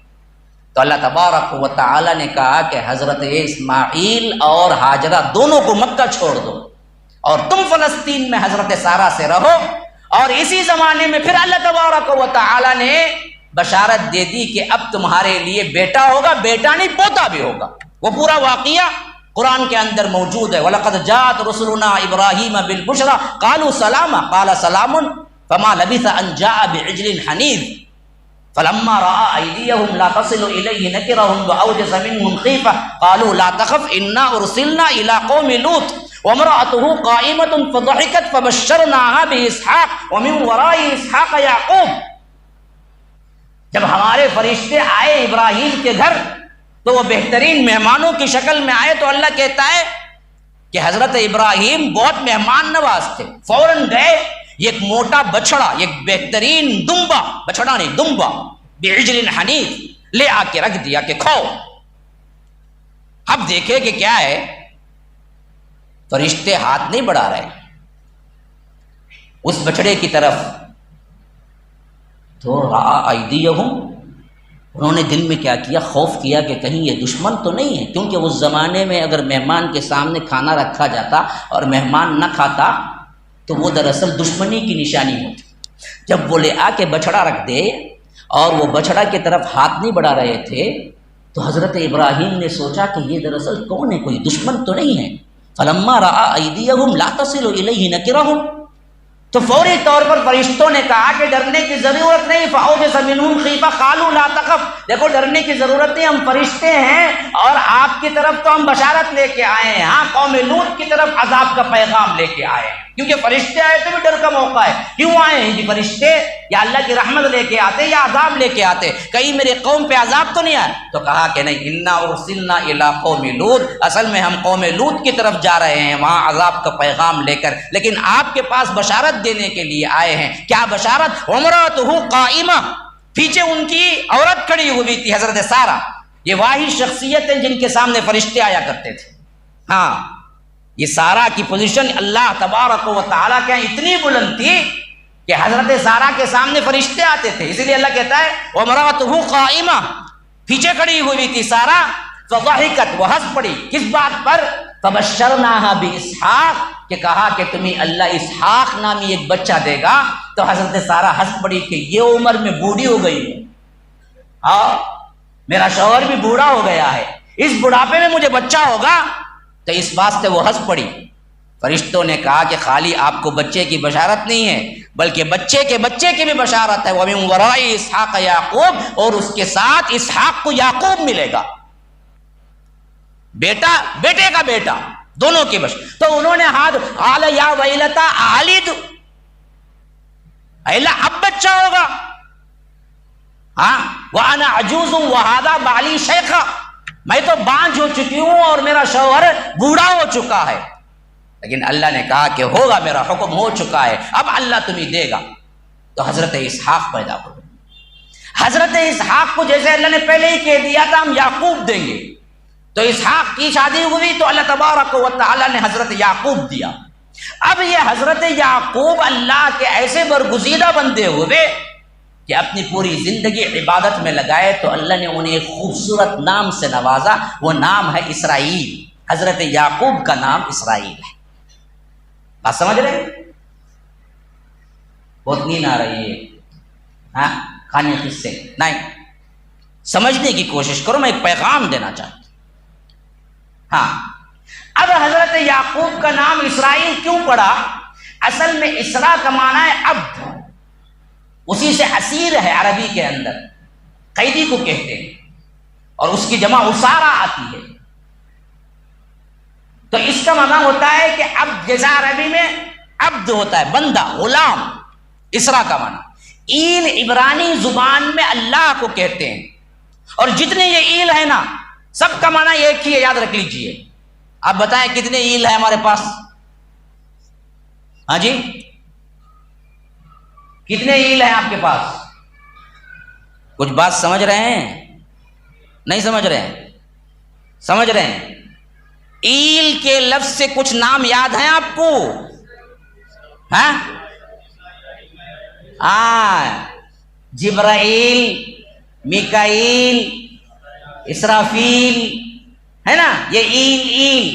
تو اللہ تبارک و تعالی نے کہا کہ حضرت اسماعیل اور ہاجرہ دونوں کو مکہ چھوڑ دو اور تم فلسطین میں حضرت سارہ سے رہو. اور اسی زمانے میں پھر اللہ تبارک و تعالی نے بشارت دے دی کہ اب تمہارے لیے بیٹا ہوگا، بیٹا نہیں پوتا بھی ہوگا. وہ پورا واقعہ قرآن کے اندر موجود ہے. وَلَقَدْ جَاءَتْ رُسُلُنَا إِبْرَاهِيمَ بِالْبُشْرَىٰ قَالُوا سَلَامًا قَالَ سَلَامٌ فَمَا لَبِثَ أَن جَاءَ بِعِجْلٍ حَنِيذٍ فَلَمَّا رَأَىٰ أَيْدِيَهُمْ لَا تَصِلُ إِلَيْهِ نَكِرَهُمْ وَأَوْجَسَ مِنْهُمْ خِيفَةً قَالُوا لَا تَخَفْ إِنَّا أُرْسِلْنَا إِلَىٰ قَوْمِ لُوطٍ وَامْرَأَتُهُ قَائِمَةٌ فَضَحِكَتْ فَبَشَّرْنَاهَا بِإِسْحَاقَ وَمِن وَرَاءِ إِسْحَاقَ يَعْقُوبَ. جب ہمارے فرشتے آئے ابراہیم کے گھر تو وہ بہترین مہمانوں کی شکل میں آئے تو اللہ کہتا ہے کہ حضرت ابراہیم بہت مہمان نواز تھے. فوراً گئے ایک موٹا بچڑا، ایک بہترین دمبا، بچڑا نہیں دمبا، بعجل حنیذ لے آ کے رکھ دیا کہ کھاؤ. اب دیکھے کہ کیا ہے، فرشتے ہاتھ نہیں بڑھا رہے اس بچڑے کی طرف. تو ایدیہم، انہوں نے دل میں کیا کیا، خوف کیا کہ کہیں یہ دشمن تو نہیں ہے، کیونکہ اس زمانے میں اگر مہمان کے سامنے کھانا رکھا جاتا اور مہمان نہ کھاتا تو وہ دراصل دشمنی کی نشانی ہوتی. جب وہ لے آ کے بچڑا رکھ دے اور وہ بچڑا کی طرف ہاتھ نہیں بڑھا رہے تھے تو حضرت ابراہیم نے سوچا کہ یہ دراصل کون ہے، کوئی دشمن تو نہیں ہے. فلما رأى أيديهم لا تصل إليه نكرهم، تو فوری طور پر فرشتوں نے کہا کہ ڈرنے کی ضرورت نہیں. فأوجس منهم خیفة قالوا لا تخف، دیکھو ڈرنے کی ضرورت نہیں، ہم فرشتے ہیں اور آپ کی طرف تو ہم بشارت لے کے آئے ہیں. ہاں قوم لوط کی طرف عذاب کا پیغام لے کے آئے ہیں، کیونکہ فرشتے آئے تو بھی ڈر کا موقع ہے. کیوں آئے ہیں جی فرشتے؟ یا اللہ کی رحمت لے کے آتے یا عذاب لے کے آتے، کہیں میرے قوم پہ عذاب تو نہیں آئے؟ تو کہا کہ نہیں، انا ارسلنا الی قوم لوط، اصل میں ہم قوم لوط کی طرف جا رہے ہیں وہاں عذاب کا پیغام لے کر، لیکن آپ کے پاس بشارت دینے کے لیے آئے ہیں. کیا بشارت؟ وامرأتہ قائمہ، پیچھے ان کی عورت کھڑی ہوئی تھی حضرت سارہ. یہ واحد شخصیت ہیں جن کے سامنے فرشتے آیا کرتے تھے. ہاں یہ سارہ کی پوزیشن اللہ تبارک و تعالیٰ کے اتنی بلند تھی کہ حضرت سارہ کے سامنے فرشتے آتے تھے. اسی لیے اللہ کہتا ہے وامرأتہ قائمہ، پیچھے کھڑی ہوئی تھی سارہ. فضحکت، وہ ہنس پڑی. کس بات پر؟ فبشرناہا باسحاق، کہ کہا کہ تمہیں اللہ اسحاق نامی ایک بچہ دے گا. تو حضرت سارہ ہنس پڑی کہ یہ عمر میں بوڑھی ہو گئی ہے، ہاں میرا شوہر بھی بوڑھا ہو گیا ہے، اس بڑھاپے میں مجھے بچہ ہوگا؟ تو اس واسطے وہ ہنس پڑی۔ فرشتوں نے کہا کہ خالی آپ کو بچے کی بشارت نہیں ہے بلکہ بچے کے بچے کی بھی بشارت ہے، وَمِن وَرَاءِ إِسْحَاقَ يَعْقُوبَ، اور اس کے ساتھ اسحاق کو یعقوب ملے گا، بیٹا بیٹے کا بیٹا، دونوں کی بشارت۔ تو انہوں نے ہاتھ قال یا ویلتا آلد، اللہ اب بچہ ہوگا، ہاں وَأَنَا عَجُوزٌ وَهَذَا بَعْلِي شَيْخًا، میں تو بانجھ ہو چکی ہوں اور میرا شوہر بوڑھا ہو چکا ہے۔ لیکن اللہ نے کہا کہ ہوگا، میرا حکم ہو چکا ہے، اب اللہ تمہیں دے گا۔ تو حضرت اسحاق پیدا ہوئے۔ حضرت اسحاق کو جیسے اللہ نے پہلے ہی کہہ دیا تھا ہم یعقوب دیں گے، تو اسحاق کی شادی ہوئی تو اللہ تبارک و تعالی نے حضرت یعقوب دیا۔ اب یہ حضرت یعقوب اللہ کے ایسے برگزیدہ بندے ہوئے کہ اپنی پوری زندگی عبادت میں لگائے، تو اللہ نے انہیں ایک خوبصورت نام سے نوازا، وہ نام ہے اسرائیل۔ حضرت یعقوب کا نام اسرائیل ہے۔ بات سمجھ رہے ہیں؟ بہت نیند آ رہی ہے، ہاں کھانے قصے نہیں، سمجھنے کی کوشش کرو، میں ایک پیغام دینا چاہتا ہوں۔ ہاں اب حضرت یعقوب کا نام اسرائیل کیوں پڑا؟ اصل میں اسرا کا معنی ہے عبد، اسی سے اسیر ہے عربی کے اندر، قیدی کو کہتے ہیں، اور اس کی جمع اسارہ آتی ہے۔ تو اس کا معنی ہوتا ہے کہ عبد، جیسا عربی میں عبد ہوتا ہے بندہ، غلام، اسرا کا معنی۔ ایل عبرانی زبان میں اللہ کو کہتے ہیں، اور جتنے یہ ایل ہے نا سب کا معنی ایک ہی ہے، یاد رکھ لیجئے۔ آپ بتائیں کتنے ایل ہیں ہمارے پاس؟ ہاں جی کتنے ایل ہیں آپ کے پاس؟ کچھ بات سمجھ رہے ہیں؟ نہیں سمجھ رہے ہیں؟ سمجھ رہے ہیں؟ ایل کے لفظ سے کچھ نام یاد ہیں آپ کو؟ ہاں جبرائیل، میکائیل، اسرافیل، ہے نا، یہ ایل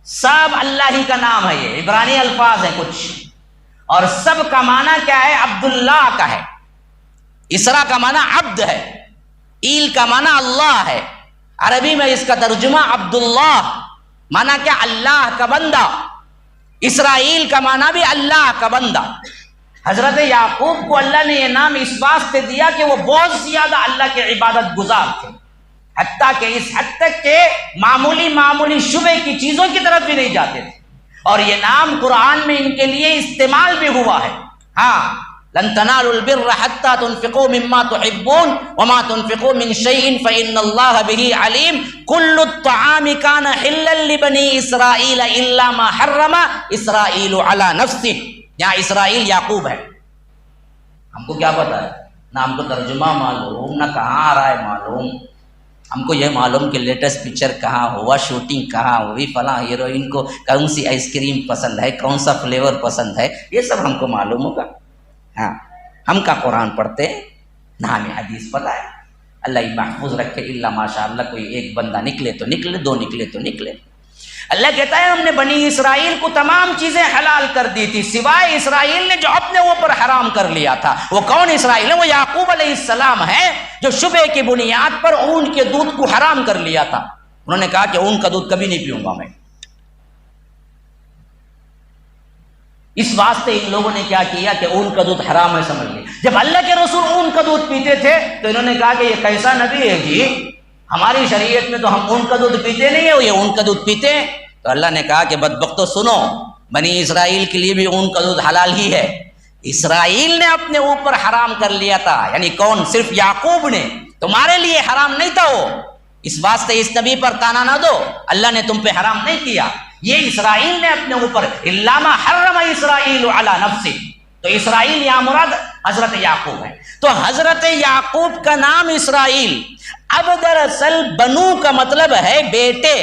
سب اللہ ہی کا نام ہے، یہ عبرانی الفاظ ہیں کچھ، اور سب کا معنی کیا ہے؟ عبداللہ کا ہے۔ اسرا کا معنی عبد ہے، ایل کا معنی اللہ ہے۔ عربی میں اس کا ترجمہ عبداللہ معنی کیا؟ اللہ کا بندہ۔ اسرائیل کا معنی بھی اللہ کا بندہ۔ حضرت یعقوب کو اللہ نے یہ نام اس واسطے دیا کہ وہ بہت زیادہ اللہ کے عبادت گزار تھے، حتیٰ کہ اس حد تک کہ معمولی شبے کی چیزوں کی طرف بھی نہیں جاتے تھے، اور یہ نام قرآن میں ان کے لیے استعمال بھی ہوا ہے۔ ہاں لن تنالوا البر حتى تنفقوا مما تحبون وما تنفقوا من شيء فإن الله به عليم كل الطعام كان حلا لبني إسرائيل إلا ما حرم إسرائيل على نفسه۔ یہاں اسرائیل یعقوب ہے، ہم کو کیا پتا ہے؟ نہ ہم کو ترجمہ معلوم، نہ کہاں آ رہا ہے معلوم، ہم کو یہ معلوم کہ لیٹسٹ پکچر کہاں ہوا، شوٹنگ کہاں ہوئی، فلاں ہیروئن کو کون سی آئس کریم پسند ہے، کون سا فلیور پسند ہے، یہ سب ہم کو معلوم ہوگا۔ ہاں ہم کا قرآن پڑھتے ہیں، نہ ہمیں حدیث پتہ ہے۔ اللہ ہی محفوظ رکھے، الا ماشاء اللہ کوئی ایک بندہ نکلے تو نکلے، دو نکلے تو نکلے۔ اللہ کہتا ہے ہم نے بنی اسرائیل کو تمام چیزیں حلال کر دی تھی سوائے اسرائیل نے جو اپنے اوپر حرام کر لیا تھا۔ وہ کون اسرائیل ہے؟ وہ یعقوب علیہ السلام ہے، جو شبہ کی بنیاد پر اون کے دودھ کو حرام کر لیا تھا۔ انہوں نے کہا کہ اون کا دودھ کبھی نہیں پیوں گا میں۔ اس واسطے ان لوگوں نے کیا کیا کہ اون کا دودھ حرام ہے سمجھ لیا۔ جب اللہ کے رسول اون کا دودھ پیتے تھے تو انہوں نے کہا کہ یہ کیسا نبی ہے جی، ہماری شریعت میں تو ہم اون کا دودھ پیتے نہیں ہیں، یہ اون کا دودھ پیتے ہیں۔ تو اللہ نے کہا کہ بدبختو سنو، بنی اسرائیل کے لیے بھی اون کا دودھ حلال ہی ہے، اسرائیل نے اپنے اوپر حرام کر لیا تھا، یعنی کون؟ صرف یعقوب نے، تمہارے لیے حرام نہیں تھا وہ، اس واسطے اس نبی پر تانا نہ دو، اللہ نے تم پہ حرام نہیں کیا، یہ اسرائیل نے اپنے اوپر، الا ما حرم اسرائیل علی نفسہ۔ تو اسرائیل یہاں مراد حضرت یعقوب ہے۔ تو حضرت یعقوب کا نام اسرائیل، اب دراصل بنو کا مطلب ہے بیٹے،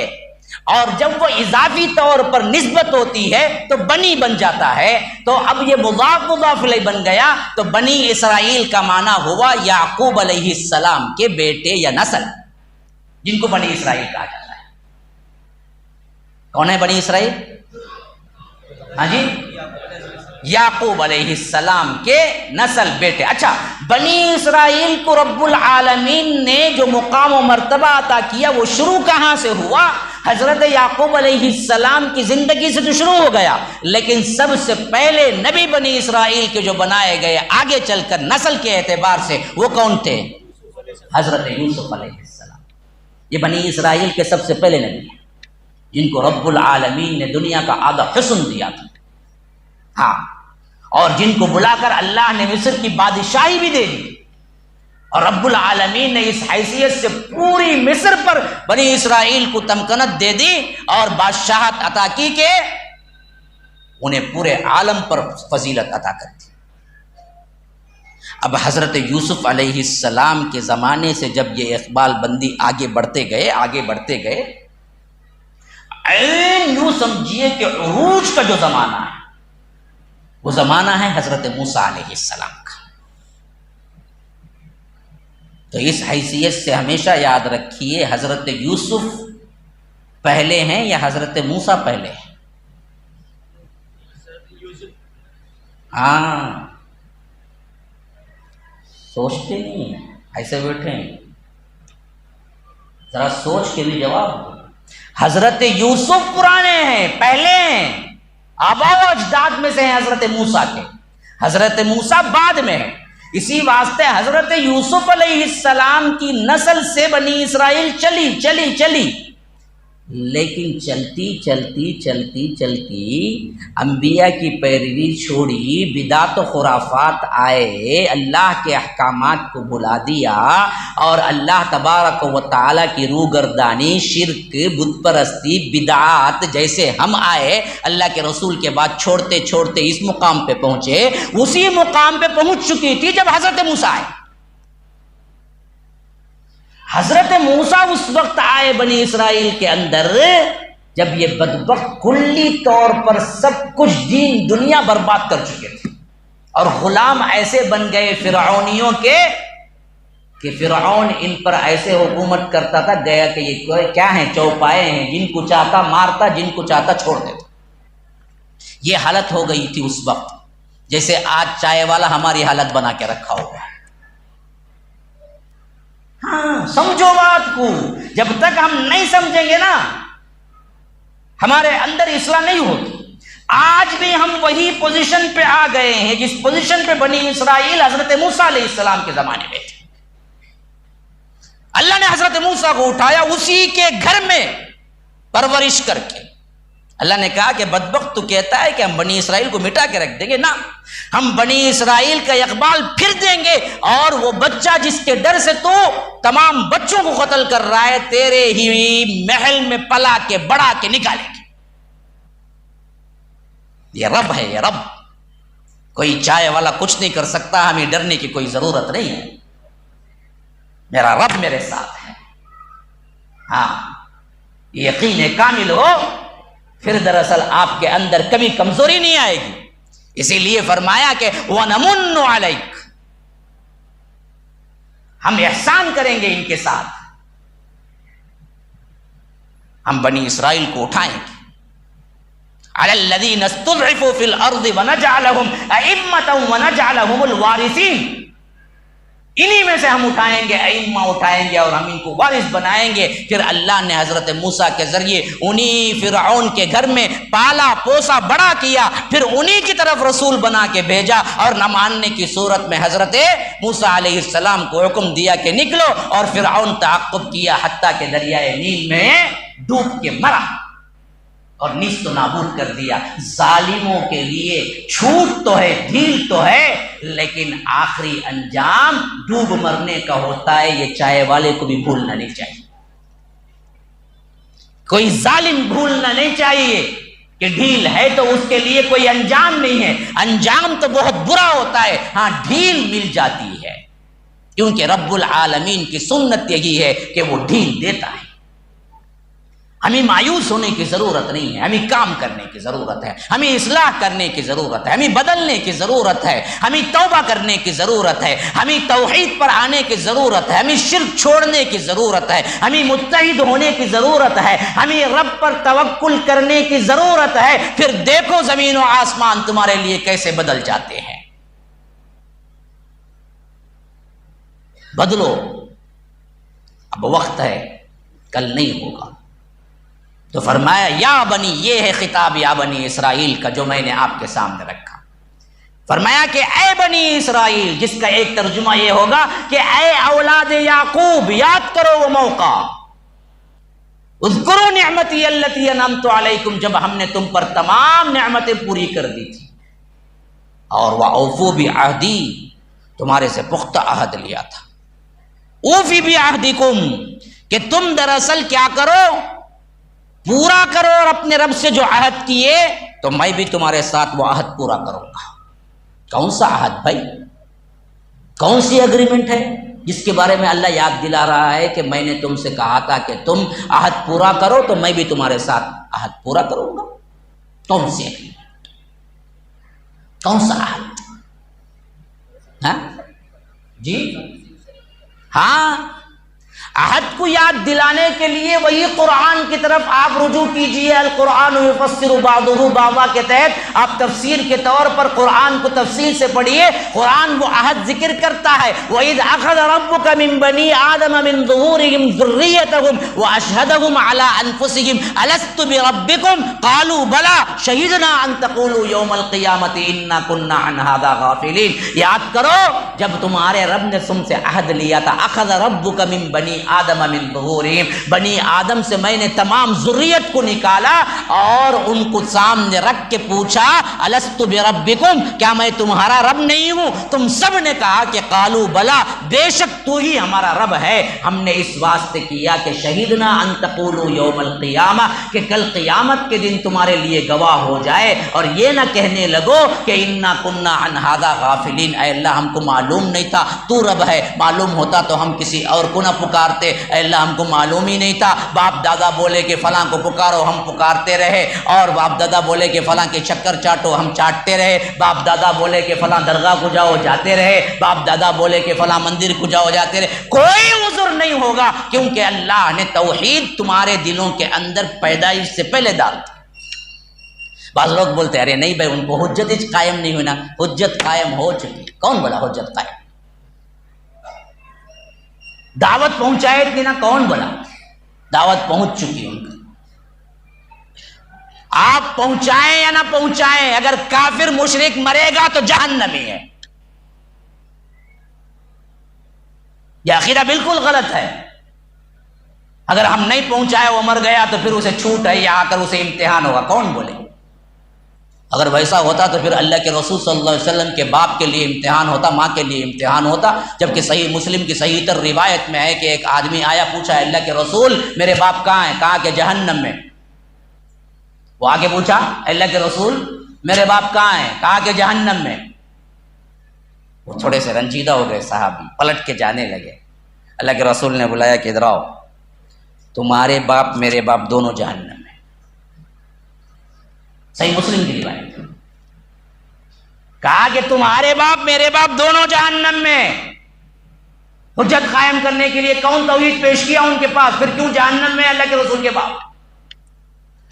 اور جب وہ اضافی طور پر نسبت ہوتی ہے تو بنی بن جاتا ہے، تو اب یہ مضاف الیہ بن گیا، تو بنی اسرائیل کا معنی ہوا یعقوب علیہ السلام کے بیٹے یا نسل، جن کو بنی اسرائیل کہا جاتا ہے۔ کون ہے بنی اسرائیل؟ ہاں جی، یعقوب علیہ السلام کے نسل، بیٹے۔ اچھا، بنی اسرائیل کو رب العالمین نے جو مقام و مرتبہ عطا کیا وہ شروع کہاں سے ہوا؟ حضرت یعقوب علیہ السلام کی زندگی سے تو شروع ہو گیا، لیکن سب سے پہلے نبی بنی اسرائیل کے جو بنائے گئے آگے چل کر نسل کے اعتبار سے، وہ کون تھے؟ حضرت یوسف علیہ السلام۔ یہ بنی اسرائیل کے سب سے پہلے نبی ہیں جن کو رب العالمین نے دنیا کا آدھا حسن دیا تھا، ہاں، اور جن کو بلا کر اللہ نے مصر کی بادشاہی بھی دے دی، اور رب العالمین نے اس حیثیت سے پوری مصر پر بنی اسرائیل کو تمکنت دے دی اور بادشاہت عطا کی کہ انہیں پورے عالم پر فضیلت عطا کر دی۔ اب حضرت یوسف علیہ السلام کے زمانے سے جب یہ اقبال بندی آگے بڑھتے گئے، یوں سمجھیے کہ عروج کا جو زمانہ ہے وہ زمانہ ہے حضرت موسیٰ علیہ السلام کا۔ تو اس حیثیت سے ہمیشہ یاد رکھیے، حضرت یوسف پہلے ہیں یا حضرت موسیٰ پہلے ہیں؟ ہاں، سوچتے نہیں ہیں، ایسے بیٹھے ہیں، ذرا سوچ کے بھی جواب دو۔ حضرت یوسف پرانے ہیں، پہلے ہیں، آباء و اجداد میں سے ہیں حضرت موسیٰ کے، حضرت موسیٰ بعد میں ہے۔ اسی واسطے حضرت یوسف علیہ السلام کی نسل سے بنی اسرائیل چلی، لیکن چلتی انبیاء کی پیروی چھوڑی، بدعت و خرافات آئے، اللہ کے احکامات کو بھلا دیا، اور اللہ تبارک و تعالیٰ کی روگردانی، شرک، بت پرستی، بدعات جیسے ہم آئے، اللہ کے رسول کے بعد چھوڑتے اس مقام پہ پہنچے، اسی مقام پہ پہنچ چکی تھی جب حضرت موسیٰ آئے۔ حضرت موسیٰ اس وقت آئے بنی اسرائیل کے اندر جب یہ بدبخت کلی طور پر سب کچھ دین دنیا برباد کر چکے تھے، اور غلام ایسے بن گئے فرعونیوں کے کہ فرعون ان پر ایسے حکومت کرتا تھا گیا کہ یہ کیا ہیں، چوپائے ہیں، جن کو چاہتا مارتا، جن کو چاہتا چھوڑ دیتا۔ یہ حالت ہو گئی تھی اس وقت، جیسے آج چائے والا ہماری حالت بنا کے رکھا ہوا ہے۔ ہاں، سمجھو بات کو، جب تک ہم نہیں سمجھیں گے نا ہمارے اندر اصلاح نہیں ہوتی۔ آج بھی ہم وہی پوزیشن پہ آ گئے ہیں جس پوزیشن پہ بنی اسرائیل حضرت موسیٰ علیہ السلام کے زمانے میں تھے۔ اللہ نے حضرت موسیٰ کو اٹھایا، اسی کے گھر میں پرورش کر کے۔ اللہ نے کہا کہ بدبخت تو کہتا ہے کہ ہم بنی اسرائیل کو مٹا کے رکھ دیں گے، نہ، ہم بنی اسرائیل کا اقبال پھر دیں گے، اور وہ بچہ جس کے ڈر سے تو تمام بچوں کو قتل کر رہا ہے، تیرے ہی محل میں پلا کے بڑا کے نکالیں گے۔ یہ رب ہے، یہ رب، کوئی چائے والا کچھ نہیں کر سکتا، ہمیں ڈرنے کی کوئی ضرورت نہیں ہے، میرا رب میرے ساتھ ہے۔ ہاں، یقین کامل ہو پھر دراصل آپ کے اندر کبھی کمزوری نہیں آئے گی۔ اسی لیے فرمایا کہ وَنَمُنُّ عَلَيْكَ، ہم احسان کریں گے ان کے ساتھ، ہم بنی اسرائیل کو اٹھائیں گے۔ عَلَى الَّذِينَ اسْتُضْعِفُوا فِي الْأَرْضِ وَنَجْعَلَهُمْ أَئِمَّةً وَنَجْعَلَهُمُ الْوَارِثِينَ، انہی میں سے ہم اٹھائیں گے، ائمہ اٹھائیں گے اور ہم ان کو وارث بنائیں گے۔ پھر اللہ نے حضرت موسیٰ کے ذریعے انہی فرعون کے گھر میں پالا پوسا بڑا کیا، پھر انہی کی طرف رسول بنا کے بھیجا، اور نہ ماننے کی صورت میں حضرت موسیٰ علیہ السلام کو حکم دیا کہ نکلو، اور فرعون تعاقب کیا حتیٰ کہ دریائے نیل میں ڈوب کے مرا اور نیست و نابود کر دیا۔ ظالموں کے لیے چھوٹ تو ہے، ڈھیل تو ہے، لیکن آخری انجام ڈوب مرنے کا ہوتا ہے۔ یہ چائے والے کو بھی بھولنا نہیں چاہیے، کوئی ظالم بھولنا نہیں چاہیے کہ ڈھیل ہے تو اس کے لیے کوئی انجام نہیں ہے، انجام تو بہت برا ہوتا ہے، ہاں ڈھیل مل جاتی ہے، کیونکہ رب العالمین کی سنت یہی ہے کہ وہ ڈھیل دیتا ہے۔ ہمیں مایوس ہونے کی ضرورت نہیں ہے، ہمیں کام کرنے کی ضرورت ہے، ہمیں اصلاح کرنے کی ضرورت ہے، ہمیں بدلنے کی ضرورت ہے، ہمیں توبہ کرنے کی ضرورت ہے، ہمیں توحید پر آنے کی ضرورت ہے، ہمیں شرک چھوڑنے کی ضرورت ہے، ہمیں متحد ہونے کی ضرورت ہے، ہمیں رب پر توکل کرنے کی ضرورت ہے۔ پھر دیکھو زمین و آسمان تمہارے لیے کیسے بدل جاتے ہیں۔ بدلو، اب وقت ہے، کل نہیں ہوگا۔ تو فرمایا یا بنی، یہ ہے خطاب یا بنی اسرائیل کا جو میں نے آپ کے سامنے رکھا۔ فرمایا کہ اے بنی اسرائیل، جس کا ایک ترجمہ یہ ہوگا کہ اے اولاد یعقوب، یاد کرو وہ موقع، اذکروا نعمتی التی انعمت علیکم، جب ہم نے تم پر تمام نعمتیں پوری کر دی تھی، اور وَأَوْفُوا بِعَهْدِي، تمہارے سے پختہ عہد لیا تھا۔ اوفی بعہدکم، کہ تم دراصل کیا کرو، پورا کرو، اور اپنے رب سے جو عہد کیے تو میں بھی تمہارے ساتھ وہ عہد پورا کروں گا۔ کون سا عہد بھائی؟ کون سی اگریمنٹ ہے جس کے بارے میں اللہ یاد دلا رہا ہے کہ میں نے تم سے کہا تھا کہ تم عہد پورا کرو تو میں بھی تمہارے ساتھ عہد پورا کروں گا؟ کون سی اگریمنٹ؟ کون سا عہد؟ ہاں جی ہاں، عہد کو یاد دلانے کے لیے وہی قرآن کی طرف آپ رجوع کیجئے۔ القرآن یفسر بعضہ بعضا کے تحت آپ تفسیر کے طور پر قرآن کو تفصیل سے پڑھیے۔ قرآن وہ عہد ذکر کرتا ہے، وَإِذْ أَخَذَ رَبُّكَ مِن بَنِي آدَمَ مِن ظُهُورِهِمْ ذُرِّيَّتَهُمْ وَأَشْهَدَهُمْ عَلَىٰ أَنفُسِهِمْ أَلَسْتُ بِرَبِّكُمْ قَالُوا بَلَىٰ شَهِدْنَا أَن تَقُولُوا يَوْمَ الْقِيَامَةِ إِنَّا كُنَّا عَنْ هَٰذَا غَافِلِينَ۔ یاد کرو جب تمہارے رب نے تم سے عہد لیا تھا، أَخَذَ رَبُّكَ مِن بَنِي آدم من ظہورہم، بنی آدم سے میں نے تمام ذریت کو نکالا اور ان کو سامنے رکھ کے پوچھا الست بربکم، کیا میں تمہارا رب نہیں ہوں؟ تم سب نے کہا کہ قالوا بلا، بے شک تو ہی ہمارا رب ہے۔ ہم نے اس واسطے کیا کہ شہیدنا ان تقولوا یوم القیامہ، کہ کل قیامت کے دن تمہارے لیے گواہ ہو جائے اور یہ نہ کہنے لگو کہ انا کنا عن ھذا غافلین، اے اللہ ہم کو معلوم نہیں تھا تو رب ہے، معلوم ہوتا تو ہم کسی اور کو نہ پکارتے، اے اللہ ہم کو معلوم ہی نہیں تھا، باپ دادا بولے کہ فلاں کو پکارو ہم پکارتے رہے، اور باپ دادا بولے کہ فلاں کے چکر چاٹو ہم چاٹتے رہے، باپ دادا بولے کہ فلاں درگاہ کو جاؤ جاتے رہے، باپ دادا بولے کہ فلاں مندر کو جاؤ جاتے رہے، کوئی عذر نہیں ہوگا، کیونکہ اللہ نے توحید تمہارے دلوں کے اندر پیدائش سے پہلے ڈال دی۔ بعض لوگ بولتے ہیں ارے نہیں بھائی ان کو حجت قائم نہیں ہوئی نا، حجت قائم ہو چکی۔ کون بولا حجت قائم؟ دعوت پہنچائے تھی نا، کون بولا؟ دعوت پہنچ چکی ان کی، آپ پہنچائیں یا نہ پہنچائیں، اگر کافر مشرک مرے گا تو جہنمی ہے۔ یہ عقیدہ بالکل غلط ہے۔ اگر ہم نہیں پہنچائے وہ مر گیا تو پھر اسے چھوٹ ہے یا آ کر اسے امتحان ہوگا، کون بولے؟ اگر ویسا ہوتا تو پھر اللہ کے رسول صلی اللہ علیہ وسلم کے باپ کے لیے امتحان ہوتا، ماں کے لیے امتحان ہوتا، جبکہ صحیح مسلم کی صحیح تر روایت میں ہے کہ ایک آدمی آیا، پوچھا اللہ کے رسول میرے باپ کہاں ہیں؟ کہا کہ جہنم میں۔ وہ آگے پوچھا اللہ کے رسول میرے باپ کہاں ہیں؟ کہا کہ جہنم میں۔ وہ تھوڑے سے رنجیدہ ہو گئے صحابی، پلٹ کے جانے لگے۔ اللہ کے رسول نے بلایا کہ ادھر آؤ، تمہارے باپ میرے باپ دونوں جہنم میں۔ صحیح مسلم کی روایت، کہا کہ تمہارے باپ میرے باپ دونوں جہنم میں۔ حجت قائم کرنے کے لیے کون توحید پیش کیا ان کے پاس؟ پھر کیوں جہنم میں اللہ کے رسول کے باپ؟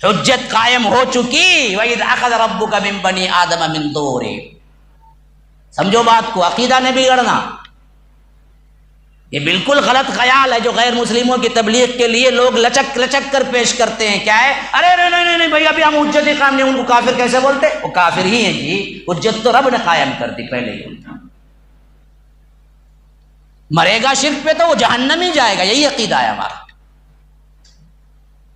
حجت قائم ہو چکی۔ وَإِذْ أَخَذَ رَبُّكَ مِن بَنِي آدَمَ مِن ظُهُورِهِمْ۔ سمجھو بات کو، عقیدہ نے بگڑنا، یہ بالکل غلط خیال ہے جو غیر مسلموں کی تبلیغ کے لیے لوگ لچک لچک کر پیش کرتے ہیں۔ کیا ہے؟ ارے نہیں بھائی ابھی ہم حجت قائم نہیں، ان کو کافر کیسے بولتے؟ وہ کافر ہی ہیں جی، حجت تو رب نے قائم کر دی پہلے ہی۔ مرے گا شرک پہ تو وہ جہنم ہی جائے گا، یہی عقیدہ ہے ہمارا۔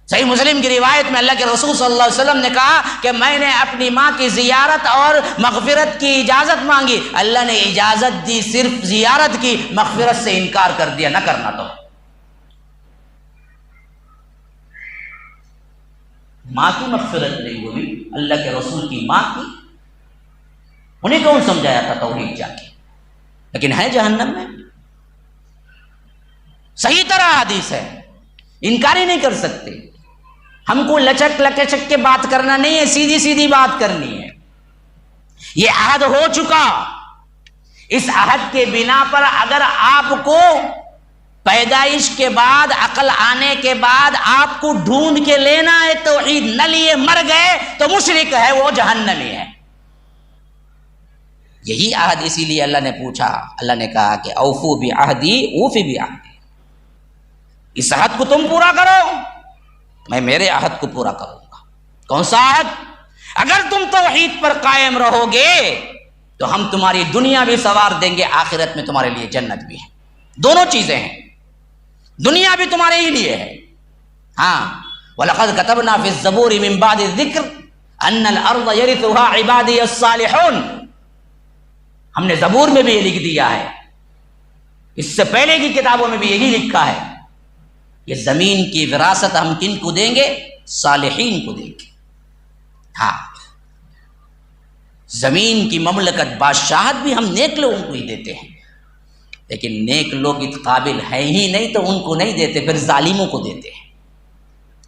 صحیح مسلم کی روایت میں اللہ کے رسول صلی اللہ علیہ وسلم نے کہا کہ میں نے اپنی ماں کی زیارت اور مغفرت کی اجازت مانگی، اللہ نے اجازت دی صرف زیارت کی، مغفرت سے انکار کر دیا، نہ کرنا تو۔ ماں کی مغفرت نہیں ہوئی، اللہ کے رسول کی ماں کی، انہیں کون سمجھایا تھا توحید جا کے؟ لیکن ہے جہنم میں، صحیح طرح حدیث ہے، انکار ہی نہیں کر سکتے۔ ہم کو لچک لچک کے بات کرنا نہیں ہے، سیدھی سیدھی بات کرنی ہے۔ یہ عہد ہو چکا، اس عہد کے بنا پر اگر آپ کو پیدائش کے بعد، عقل آنے کے بعد آپ کو ڈھونڈ کے لینا ہے توحید، نہ لیے مر گئے تو مشرک ہے، وہ جہنمی ہے۔ یہی عہد اسی لیے اللہ نے پوچھا، اللہ نے کہا کہ اوفو بعہدی اوفی بعہدی، اس عہد کو تم پورا کرو۔ میں میرے عہد کو پورا کروں گا۔ کون سا عہد؟ اگر تم توحید پر قائم رہو گے تو ہم تمہاری دنیا بھی سنوار دیں گے، آخرت میں تمہارے لیے جنت بھی ہے۔ دونوں چیزیں ہیں، دنیا بھی تمہارے ہی لیے ہے۔ ہاں، وَلَقَدْ كَتَبْنَا فِي الزَّبُورِ مِن بَعْدِ الذِّكْرِ أَنَّ الْأَرْضَ يَرِثُهَا عِبَادِيَ الصَّالِحُونَ، ہم نے زبور میں بھی یہ لکھ دیا ہے، اس سے پہلے کی کتابوں میں بھی یہی لکھا ہے، یہ زمین کی وراثت ہم کن کو دیں گے؟ صالحین کو دیں گے۔ ہاں، زمین کی مملکت، بادشاہت بھی ہم نیک لوگوں کو ہی دیتے ہیں، لیکن نیک لوگ اس قابل ہیں ہی نہیں تو ان کو نہیں دیتے، پھر ظالموں کو دیتے ہیں۔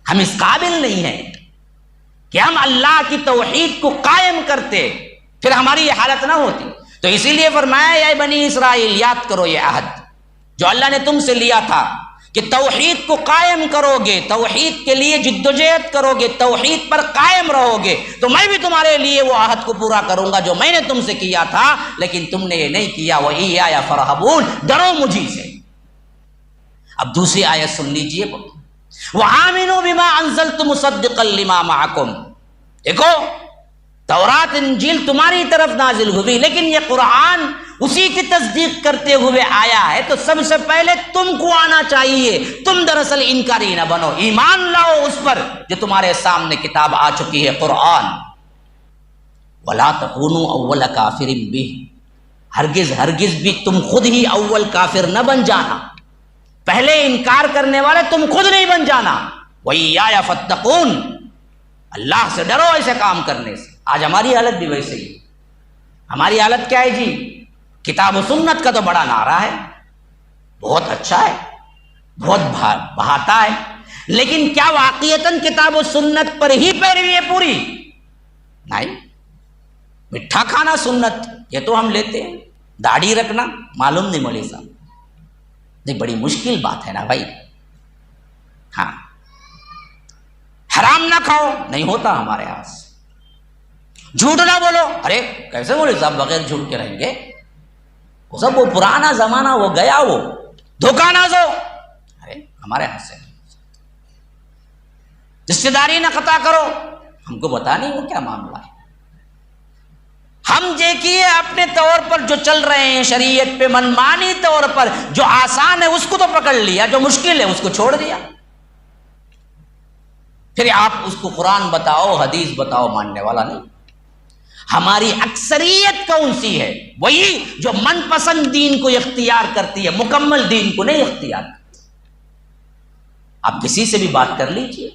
ہم اس قابل نہیں ہیں کہ ہم اللہ کی توحید کو قائم کرتے، پھر ہماری یہ حالت نہ ہوتی۔ تو اسی لیے فرمایا اے بنی اسرائیل، یاد کرو یہ عہد جو اللہ نے تم سے لیا تھا کہ توحید کو قائم کرو گے، توحید کے لیے جدوجہد کرو گے، توحید پر قائم رہو گے تو میں بھی تمہارے لیے وہ عہد کو پورا کروں گا جو میں نے تم سے کیا تھا، لیکن تم نے یہ نہیں کیا۔ وَإِيَّايَ فَارْهَبُونِ، ڈرو مجھی سے۔ اب دوسری آیت سن لیجئے، وَآمِنُوا بِمَا أَنزَلْتُ مُصَدِّقًا لِمَا مَعَكُمْ، دیکھو تورات انجیل تمہاری طرف نازل ہوئی، لیکن یہ قرآن اسی کی تصدیق کرتے ہوئے آیا ہے، تو سب سے پہلے تم کو آنا چاہیے، تم دراصل انکاری نہ بنو، ایمان لاؤ اس پر جو تمہارے سامنے کتاب آ چکی ہے، قرآن۔ وَلَا تَكُونُوا أَوَّلَ كَافِرٍ بِهِ، ہرگز ہرگز بھی تم خود ہی اول کافر نہ بن جانا، پہلے انکار کرنے والے تم خود نہیں بن جانا۔ وَإِيَّايَ فَاتَّقُونِ، اللہ سے ڈرو ایسے کام کرنے سے۔ آج ہماری حالت بھی ویسے ہی، ہماری حالت کیا ہے جی؟ کتاب و سنت کا تو بڑا نعرہ ہے، بہت اچھا ہے، بہت بہاتا ہے، لیکن کیا واقعتاً کتاب و سنت پر ہی پیروی ہے پوری؟ نہیں۔ مٹھا کھانا سنت، یہ تو ہم لیتے ہیں، داڑھی رکھنا معلوم نہیں مولوی صاحب، نہیں، بڑی مشکل بات ہے نا بھائی۔ ہاں، حرام نہ کھاؤ، نہیں ہوتا ہمارے ہاتھ سے۔ جھوٹ نہ بولو، ارے کیسے بولے صاحب بغیر جھوٹ کے رہیں گے؟ وہ سب وہ پرانا زمانہ وہ گیا، وہ دھوکہ نہ دو، ارے ہمارے ہاتھ سے۔ رشتے داری نہ قطع کرو، ہم کو بتا نہیں وہ کیا معاملہ ہے۔ ہم دیکھیے اپنے طور پر جو چل رہے ہیں شریعت پہ، منمانی طور پر، جو آسان ہے اس کو تو پکڑ لیا، جو مشکل ہے اس کو چھوڑ دیا۔ پھر آپ اس کو قرآن بتاؤ، حدیث بتاؤ، ماننے والا نہیں۔ ہماری اکثریت کون سی ہے؟ وہی جو من پسند دین کو اختیار کرتی ہے، مکمل دین کو نہیں اختیار کرتی۔ آپ کسی سے بھی بات کر لیجئے،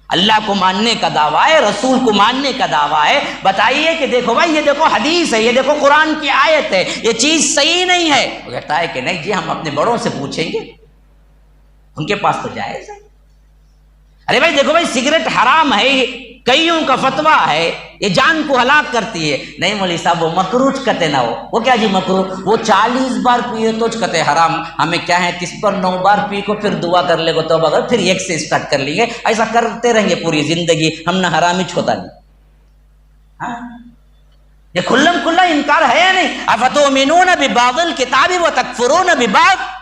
اللہ کو ماننے کا دعویٰ ہے، رسول کو ماننے کا دعویٰ ہے، بتائیے کہ دیکھو بھائی، یہ دیکھو حدیث ہے، یہ دیکھو قرآن کی آیت ہے، یہ چیز صحیح نہیں ہے۔ وہ کہتا ہے کہ نہیں جی، ہم اپنے بڑوں سے پوچھیں گے، ان کے پاس تو جائز ہے۔ ارے بھائی دیکھو بھائی، سگریٹ حرام ہے، کئیوں کا فتویٰ ہے، یہ جان کو ہلاک کرتی ہے۔ نہیں مولوی صاحب، وہ مکروہ کہتے نہ ہو، وہ کیا جی مکروہ؟ وہ 40 بار پیے تو کہتے حرام، ہمیں کیا ہے 30 پر 9 بار پی کو پھر دعا کر لے گا توبہ کر، پھر ایک سے اسٹارٹ کر لیں گے، ایسا کرتے رہیں گے پوری زندگی، ہم نہ حرامی چھوتا نہیں۔ ہاں، یہ کھلم کھلا انکار ہے یا نہیں؟ افتؤمنون ببعض الکتاب وتکفرون ببعض،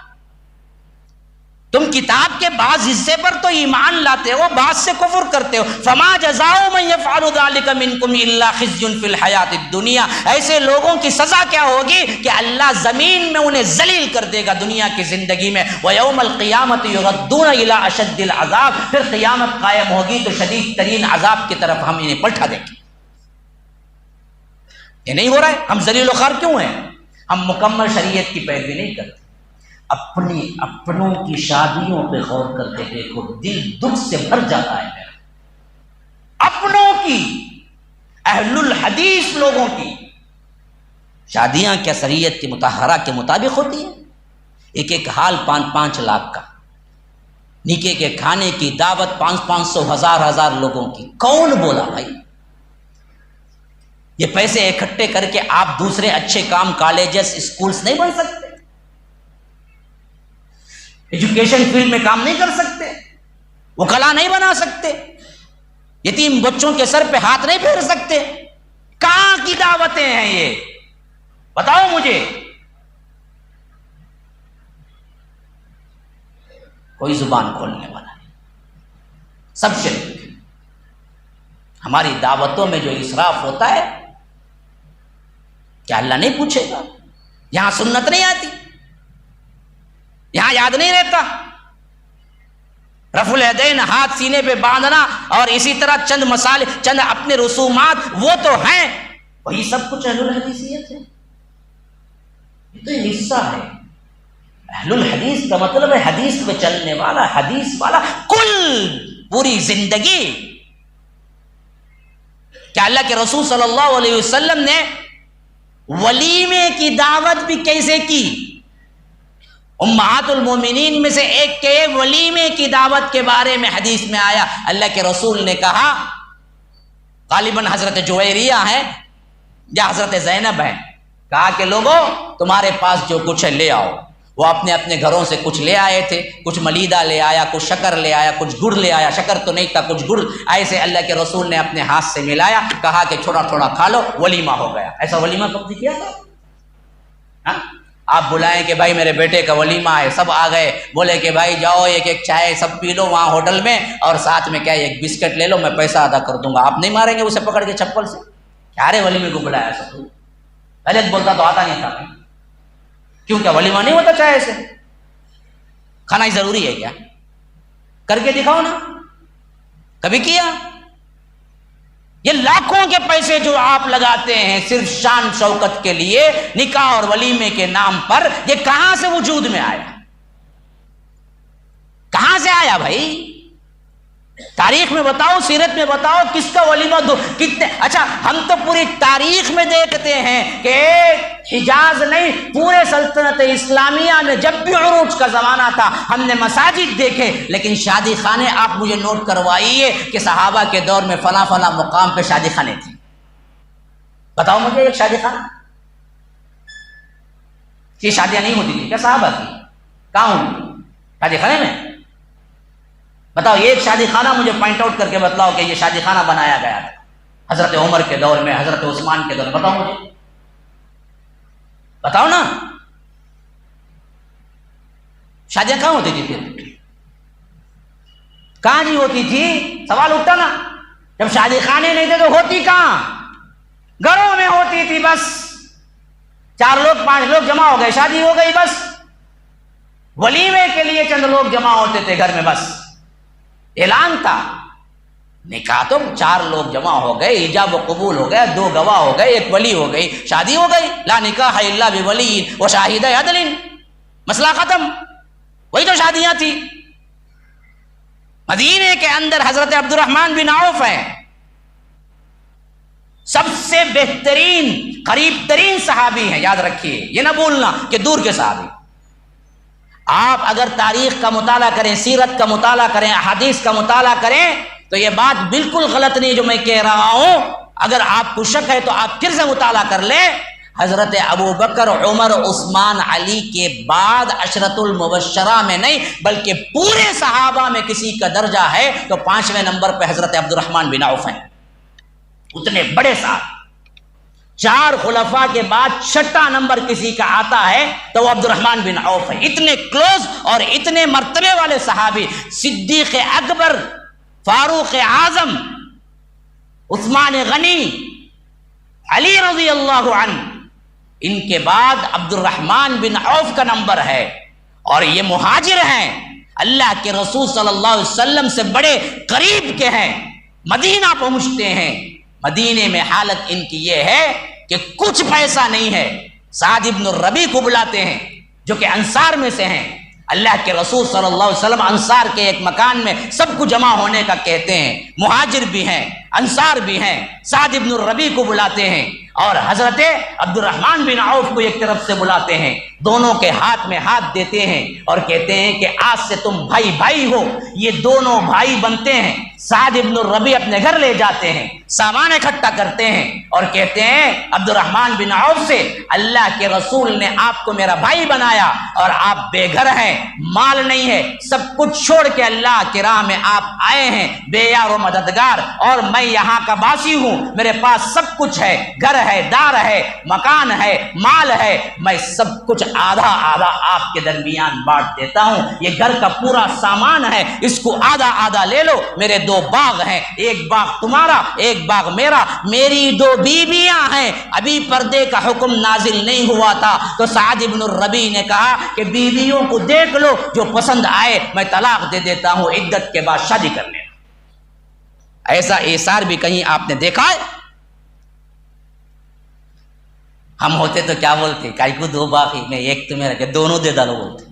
تم کتاب کے بعض حصے پر تو ایمان لاتے ہو، بعض سے کفر کرتے ہو۔ فما جزاء من يفعل ذلك منكم الا خزي في الحیاۃ الدنیا، ایسے لوگوں کی سزا کیا ہوگی کہ اللہ زمین میں انہیں ذلیل کر دے گا دنیا کی زندگی میں۔ ویوم القیامۃ یردون الی اشد العذاب، پھر قیامت قائم ہوگی تو شدید ترین عذاب کی طرف ہم انہیں پلٹا دیں گے۔ یہ نہیں ہو رہا ہے، ہم ذلیل و خوار کیوں ہیں؟ ہم مکمل شریعت کی پیروی نہیں کرتے۔ اپنوں کی شادیوں پہ غور کر کے دیکھو، دل دکھ سے بھر جاتا ہے میرا۔ اپنوں کی، اہل الحدیث لوگوں کی شادیاں کیا شریعت کی مطہرہ کے مطابق ہوتی ہیں؟ ایک ایک حال 5-5 لاکھ کا، نکاح کے کھانے کی دعوت 500-500 ہزار لوگوں کی، کون بولا بھائی؟ یہ پیسے اکٹھے کر کے آپ دوسرے اچھے کام، کالجز، اسکولز نہیں بن سکتے؟ ایجوکیشن فیلڈ میں کام نہیں کر سکتے؟ وکلا نہیں بنا سکتے؟ یتیم بچوں کے سر پہ ہاتھ نہیں پھیر سکتے؟ کہاں کی دعوتیں ہیں یہ؟ بتاؤ مجھے۔ کوئی زبان کھولنے والا نہیں، سب شرک۔ ہماری دعوتوں میں جو اسراف ہوتا ہے کیا اللہ نہیں پوچھے گا؟ یہاں سنت نہیں آتی، یہاں یاد نہیں رہتا، رفع الیدین ہاتھ سینے پہ باندھنا اور اسی طرح چند مسائل، چند اپنے رسومات وہ تو ہیں، وہی سب کچھ اہل الحدیثیت ہے۔ یہ تو ایک حصہ ہے۔ اہل الحدیث کا مطلب ہے حدیث پہ چلنے والا، حدیث والا، کل پوری زندگی۔ کیا اللہ کے رسول صلی اللہ علیہ وسلم نے ولیمے کی دعوت بھی کیسے کی؟ امہات المومنین میں سے ایک کے ولیمے کی دعوت کے بارے میں حدیث میں آیا، اللہ کے رسول نے کہا، غالباً حضرت جویریہ ہے یا حضرت زینب ہے، کہا کہ لوگوں تمہارے پاس جو کچھ ہے لے آؤ۔ وہ اپنے اپنے گھروں سے کچھ لے آئے تھے، کچھ ملیدہ لے آیا، کچھ شکر لے آیا، کچھ گڑ لے آیا، شکر تو نہیں تھا کچھ گڑ، ایسے اللہ کے رسول نے اپنے ہاتھ سے ملایا، کہا کہ تھوڑا تھوڑا کھا لو، ولیمہ ہو گیا۔ ایسا ولیمہ کب کیا تھا؟ آپ بلائیں کہ بھائی میرے بیٹے کا ولیمہ ہے، سب آ گئے، بولے کہ بھائی جاؤ ایک ایک چائے سب پی لو وہاں ہوٹل میں، اور ساتھ میں کیا ایک بسکٹ لے لو، میں پیسہ ادا کر دوں گا۔ آپ نہیں ماریں گے اسے پکڑ کے چپل سے؟ کیا رے ولیمے کو بلایا سب؟ پہلے بولتا تو آتا نہیں تھا، کیوں کیا ولیمہ نہیں ہوتا چائے سے؟ کھانا ہی ضروری ہے کیا؟ کر کے دکھاؤ نا، کبھی کیا؟ یہ لاکھوں کے پیسے جو آپ لگاتے ہیں صرف شان شوکت کے لیے، نکاح اور ولیمے کے نام پر، یہ کہاں سے وجود میں آیا؟ کہاں سے آیا بھائی؟ تاریخ میں بتاؤ، سیرت میں بتاؤ، کس کا ولیمہ دو کتنے؟ اچھا ہم تو پوری تاریخ میں دیکھتے ہیں کہ حجاز نہیں، پورے سلطنت اسلامیہ میں جب بھی عروج کا زمانہ تھا ہم نے مساجد دیکھے، لیکن شادی خانے آپ مجھے نوٹ کروائیے کہ صحابہ کے دور میں فلاں فلاں مقام پہ شادی خانے تھے، بتاؤ مجھے ایک شادی خانہ۔ یہ شادیاں نہیں ہوتی تھی کیا صحابہ کی؟ کہاں ہوئی؟ شادی خانے میں؟ بتاؤ ایک شادی خانہ مجھے پوائنٹ آؤٹ کر کے بتلاؤ کہ یہ شادی خانہ بنایا گیا تھا حضرت عمر کے دور میں، حضرت عثمان کے دور میں، بتاؤ مجھے، بتاؤ نا۔ شادیاں کہاں ہوتی تھی پھر؟ کہاں نہیں ہوتی تھی؟ سوال اٹھتا نا، جب شادی خانے نہیں تھے تو ہوتی کہاں؟ گھروں میں ہوتی تھی، بس 4 لوگ 5 لوگ جمع ہو گئے، شادی ہو گئی، بس ولیمے کے لیے چند لوگ جمع ہوتے تھے گھر میں، بس اعلان تھا۔ نکاح تو 4 لوگ جمع ہو گئے، ایجاب و قبول ہو گیا، 2 گواہ ہو گئے، 1 ولی ہو گئی، شادی ہو گئی۔ لا نکاح الا بولی و شاہد عدل، مسئلہ ختم۔ وہی تو شادیاں تھی۔ مدینے کے اندر حضرت عبد الرحمن بن عوف ہیں، سب سے بہترین قریب ترین صحابی ہیں، یاد رکھیے، یہ نہ بھولنا کہ دور کے صحابی۔ آپ اگر تاریخ کا مطالعہ کریں، سیرت کا مطالعہ کریں، احادیث کا مطالعہ کریں تو یہ بات بالکل غلط نہیں جو میں کہہ رہا ہوں۔ اگر آپ کو شک ہے تو آپ پھر سے مطالعہ کر لیں۔ حضرت ابو بکر، عمر، عثمان، علی کے بعد عشرۃ المبشرہ میں نہیں بلکہ پورے صحابہ میں کسی کا درجہ ہے تو 5ویں نمبر پہ حضرت عبد الرحمن بن عوف ہیں۔ اتنے بڑے صاحب، 4 خلفاء کے بعد 6واں نمبر کسی کا آتا ہے تو وہ عبد الرحمن بن عوف ہے۔ اتنے کلوز اور اتنے مرتبے والے صحابی، صدیق اکبر، فاروق اعظم، عثمان غنی، علی رضی اللہ عنہ، ان کے بعد عبد الرحمن بن عوف کا نمبر ہے، اور یہ مہاجر ہیں، اللہ کے رسول صلی اللہ علیہ وسلم سے بڑے قریب کے ہیں، مدینہ پہنچتے ہیں۔ مدینے میں حالت ان کی یہ ہے کہ کچھ پیسہ نہیں ہے، سعد ابن الربیع کو بلاتے ہیں جو کہ انصار میں سے ہیں۔ اللہ کے رسول صلی اللہ علیہ وسلم انصار کے ایک مکان میں سب کو جمع ہونے کا کہتے ہیں، مہاجر بھی ہیں، انصار بھی ہیں، سعد ابن الربیع کو بلاتے ہیں اور حضرت عبد الرحمن بن عوف کو ایک طرف سے بلاتے ہیں، دونوں کے ہاتھ میں ہاتھ دیتے ہیں اور کہتے ہیں کہ آج سے تم بھائی بھائی ہو۔ یہ دونوں بھائی بنتے ہیں۔ سعد ابن الربیع اپنے گھر لے جاتے ہیں، سامان اکٹھا کرتے ہیں اور کہتے ہیں عبد الرحمن بن عوف سے، اللہ کے رسول نے آپ کو میرا بھائی بنایا اور آپ بے گھر ہیں، مال نہیں ہے، سب کچھ چھوڑ کے اللہ کی راہ میں آپ آئے ہیں، بے یار و مددگار، اور میں یہاں کا باسی ہوں، میرے پاس سب کچھ ہے، گھر ہے، دار ہے، مکان ہے، مال ہے، میں سب کچھ آدھا آدھا آپ کے درمیان بانٹ دیتا ہوں۔ یہ گھر کا پورا سامان ہے، اس کو آدھا آدھا لے لو۔ میرے 2 باغ ہیں، ایک باغ تمہارا، ایک باغ میرا، میری 2 بیویاں ہیں۔ ابھی پردے کا حکم نازل نہیں ہوا تھا تو سعد بن الربیع نے کہا کہ بیویوں کو دیکھ لو، جو پسند آئے میں طلاق دے دیتا ہوں، عدت کے بعد شادی کر لینا۔ ایسا ایثار بھی کہیں آپ نے دیکھا ہے؟ ہم ہوتے تو کیا بولتے؟ کائی کو 2 باغ ہی میں، ایک تمہیں رکھے، دونوں دے ڈالو بولتے۔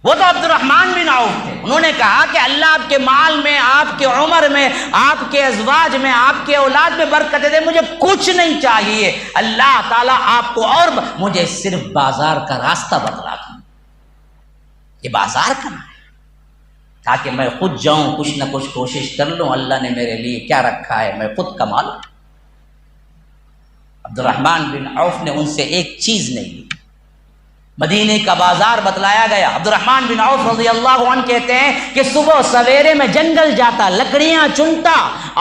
وہ تو عبد الرحمن بن عوف تھے، انہوں نے کہا کہ اللہ آپ کے مال میں، آپ کے عمر میں، آپ کے ازواج میں، آپ کے اولاد میں برکت دے، مجھے کچھ نہیں چاہیے، اللہ تعالیٰ آپ کو اور مجھے صرف بازار کا راستہ بتلا دیں۔ یہ بازار کرنا ہے تاکہ میں خود جاؤں، کچھ نہ کچھ کوشش کر لوں، اللہ نے میرے لیے کیا رکھا ہے میں خود کما لوں۔ عبد الرحمن بن عوف نے ان سے ایک چیز نہیں لی۔ مدینے کا بازار بتلایا گیا۔ عبد الرحمن بن عوف رضی اللہ عنہ کہتے ہیں کہ صبح سویرے میں جنگل جاتا، لکڑیاں چنتا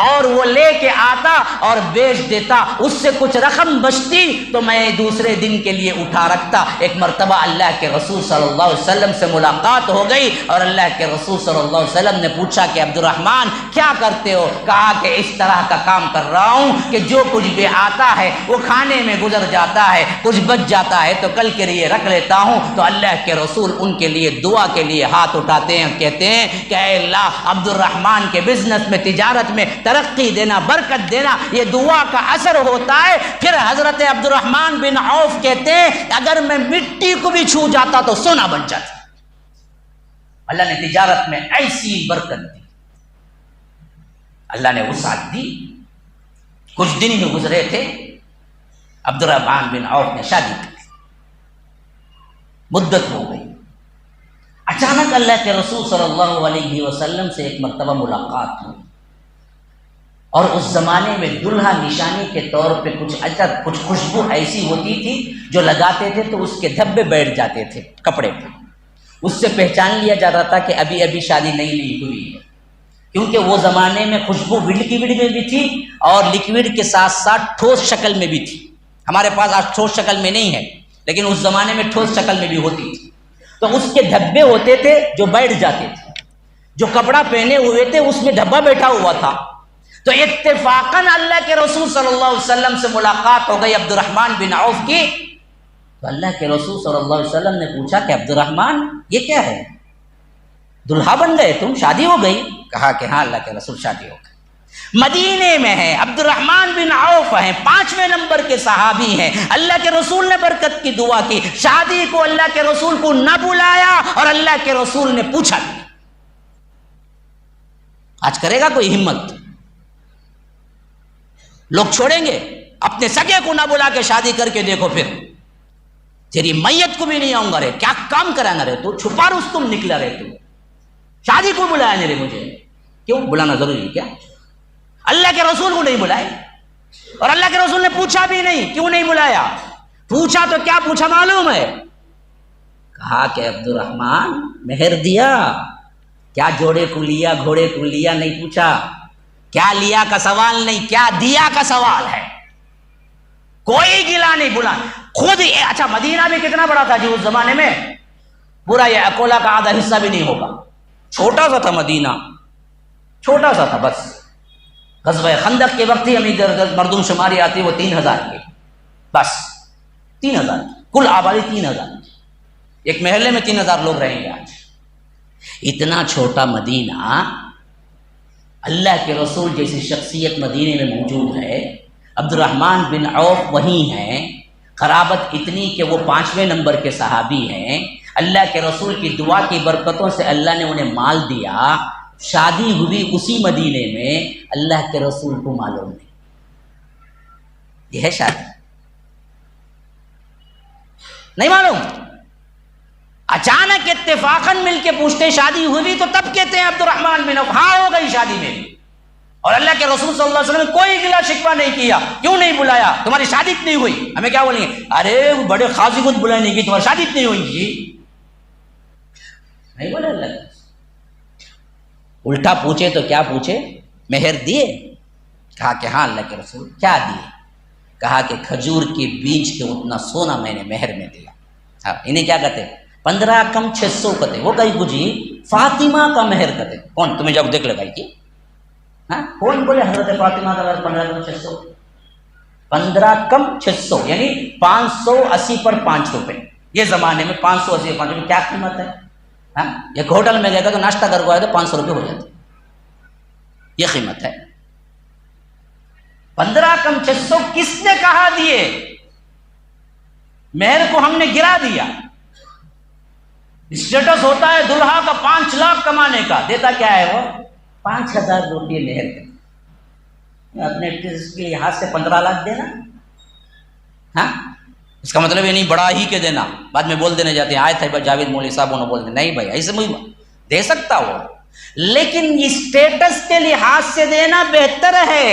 اور وہ لے کے آتا اور بیچ دیتا، اس سے کچھ رقم بچتی تو میں دوسرے دن کے لیے اٹھا رکھتا۔ ایک مرتبہ اللہ کے رسول صلی اللہ علیہ وسلم سے ملاقات ہو گئی اور اللہ کے رسول صلی اللہ علیہ وسلم نے پوچھا کہ عبد الرحمن کیا کرتے ہو؟ کہا کہ اس طرح کا کام کر رہا ہوں کہ جو کچھ بھی آتا ہے وہ کھانے میں گزر جاتا ہے، کچھ بچ جاتا ہے تو کل کے لیے رکھ لیتا ہوں۔ تو اللہ کے رسول ان کے لیے دعا کے لیے ہاتھ اٹھاتے ہیں، کہتے ہیں کہ اے اللہ عبد الرحمن کے بزنس میں، تجارت میں ترقی دینا، برکت دینا، یہ دعا کا اثر ہوتا ہے۔ پھر حضرت عبد الرحمن بن عوف کہتے ہیں اگر میں مٹی کو بھی چھو جاتا تو سونا بن جاتا۔ اللہ نے تجارت میں ایسی برکت دی، اللہ نے وسعت دی۔ کچھ دن ہی گزرے تھے، عبد الرحمن بن عوف نے شادی کی، مدت ہو گئی۔ اچانک اللہ کے رسول صلی اللہ علیہ وسلم سے ایک مرتبہ ملاقات ہوئی اور اس زمانے میں دلہا نشانی کے طور پہ کچھ خوشبو ایسی ہوتی تھی جو لگاتے تھے تو اس کے دھبے بیٹھ جاتے تھے کپڑے پہ، اس سے پہچان لیا جاتا تھا کہ ابھی ابھی شادی نہیں ہوئی ہے، کیونکہ وہ زمانے میں خوشبو لکوڈ میں بھی تھی اور لکوڈ کے ساتھ ساتھ ٹھوس شکل میں بھی تھی۔ ہمارے پاس آج ٹھوس شکل میں نہیں ہے لیکن اس زمانے میں ٹھوس شکل میں بھی ہوتی تھی، تو اس کے دھبے ہوتے تھے جو بیٹھ جاتے تھے، جو کپڑا پہنے ہوئے تھے اس میں دھبا بیٹھا ہوا تھا۔ تو اتفاقاً اللہ کے رسول صلی اللہ علیہ وسلم سے ملاقات ہو گئی عبد الرحمن بن عوف کی، تو اللہ کے رسول صلی اللہ علیہ وسلم نے پوچھا کہ عبد الرحمن یہ کیا ہے، دلہا بن گئے تم، شادی ہو گئی؟ کہا کہ ہاں اللہ کے رسول شادی ہو گئی۔ مدینے میں ہے، عبد الرحمن بن عوف ہیں، 5ویں نمبر کے صحابی ہیں، اللہ کے رسول نے برکت کی دعا کی، شادی کو اللہ کے رسول کو نہ بلایا اور اللہ کے رسول نے پوچھا بھی۔ آج کرے گا کوئی ہمت؟ لوگ چھوڑیں گے؟ اپنے سگے کو نہ بلا کے شادی کر کے دیکھو، پھر تیری میت کو بھی نہیں آؤں گا رے، کیا کام کرانا رے تو، چھپا رستم نکلا رے تو، شادی کو بلایا نہیں رے مجھے، کیوں بلانا ضروری ہے کیا؟ اللہ کے رسول کو نہیں بلائے اور اللہ کے رسول نے پوچھا بھی نہیں، کیوں نہیں بلایا؟ پوچھا تو کیا پوچھا معلوم ہے؟ کہا کہ عبد الرحمن مہر دیا، کیا جوڑے کو لیا گھوڑے کو لیا نہیں پوچھا، کیا لیا کا سوال نہیں، کیا دیا کا سوال ہے۔ کوئی گلا نہیں بلا خود۔ اچھا مدینہ بھی کتنا بڑا تھا جی اس زمانے میں، پورا یہ اکولا کا آدھا حصہ بھی نہیں ہوگا، چھوٹا سا تھا مدینہ، چھوٹا سا تھا بس۔ غزوہ خندق کے وقت ہی ہمیں مردم شماری آتی وہ 3000 کی، بس 3000 کل آبادی 3000، ایک محلے میں 3000 لوگ رہیں گے آج۔ اتنا چھوٹا مدینہ، اللہ کے رسول جیسی شخصیت مدینے میں موجود ہے، عبد الرحمن بن عوف وہی ہیں، قرابت اتنی کہ وہ 5ویں نمبر کے صحابی ہیں، اللہ کے رسول کی دعا کی برکتوں سے اللہ نے انہیں مال دیا، شادی ہوئی اسی مدینے میں، اللہ کے رسول کو معلوم نہیں۔ یہ ہے شادی، نہیں معلوم، اچانک اتفاقاً مل کے پوچھتے شادی ہوئی تو تب کہتے ہیں عبد الرحمن بن عوف ہاں ہو گئی شادی میں، اور اللہ کے رسول صلی اللہ علیہ وسلم نے کوئی گلا شکوہ نہیں کیا، کیوں نہیں بلایا، تمہاری شادی نہیں ہوئی، ہمیں کیا بولیں گے، ارے بڑے خاصی خود بلائے نہیں کی، تمہاری شادی نہیں ہوئی جی، نہیں بولے اللہ کے۔ الٹا پوچھے تو کیا پوچھے، مہر دیے؟ کہا کہ ہاں اللہ کے رسول، کیا دیے؟ کہا کہ کھجور کے بیج کے اتنا سونا میں نے مہر میں دیا۔ ہاں، انہیں کیا کہتے ہیں؟ 15 کم 600 کہتے۔ وہ کہیں کچھ فاطمہ کا مہر کہتے۔ کون تمہیں جب دیکھ لگائی کی؟ ہاں، کون بولے حضرت فاطمہ کا مہر 15 کم 600؟ 15 کم 600 یعنی 580 پر 5 روپے۔ یہ زمانے میں 580 پر 5 روپے کیا قیمت ہے؟ ہاں، ایک ہوٹل میں گیا تھا تو ناشتہ کر کے آیا تو 500 روپے ہو جاتے، یہ قیمت ہے۔ 15 کم 600 کس نے کہا دیے؟ مہر کو ہم نے گرا دیا۔ اسٹیٹس ہوتا ہے دلہا کا 5 لاکھ کمانے کا، دیتا کیا ہے وہ؟ 5000 روپے مہر کا۔ اپنے ٹیسٹ کے لحاظ سے 15 لاکھ دینا، ہاں، اس کا مطلب یہ نہیں بڑا ہی کے دینا۔ بعد میں بول دینے جاتے ہیں آئے تھے جاوید مولوی صاحب انہوں بول دیں، نہیں بھائی ایسے دے سکتا وہ، لیکن اسٹیٹس کے لحاظ سے دینا بہتر ہے۔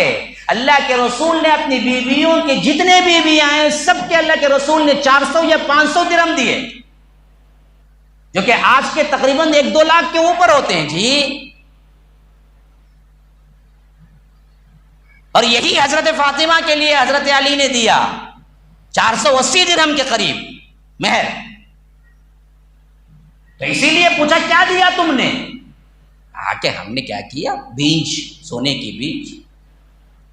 اللہ کے رسول نے اپنی بیویوں کے جتنے بیویاں ہیں سب کے اللہ کے رسول نے 400 یا 500 درہم دیے، جو کہ آج کے تقریباً 1-2 لاکھ کے اوپر ہوتے ہیں جی۔ اور یہی حضرت فاطمہ کے لیے حضرت علی نے دیا 480 درہم کے قریب مہر۔ تو اسی لیے پوچھا کیا دیا تم نے؟ کہا کہ ہم نے کیا کیا؟ بیج، سونے کی بیج،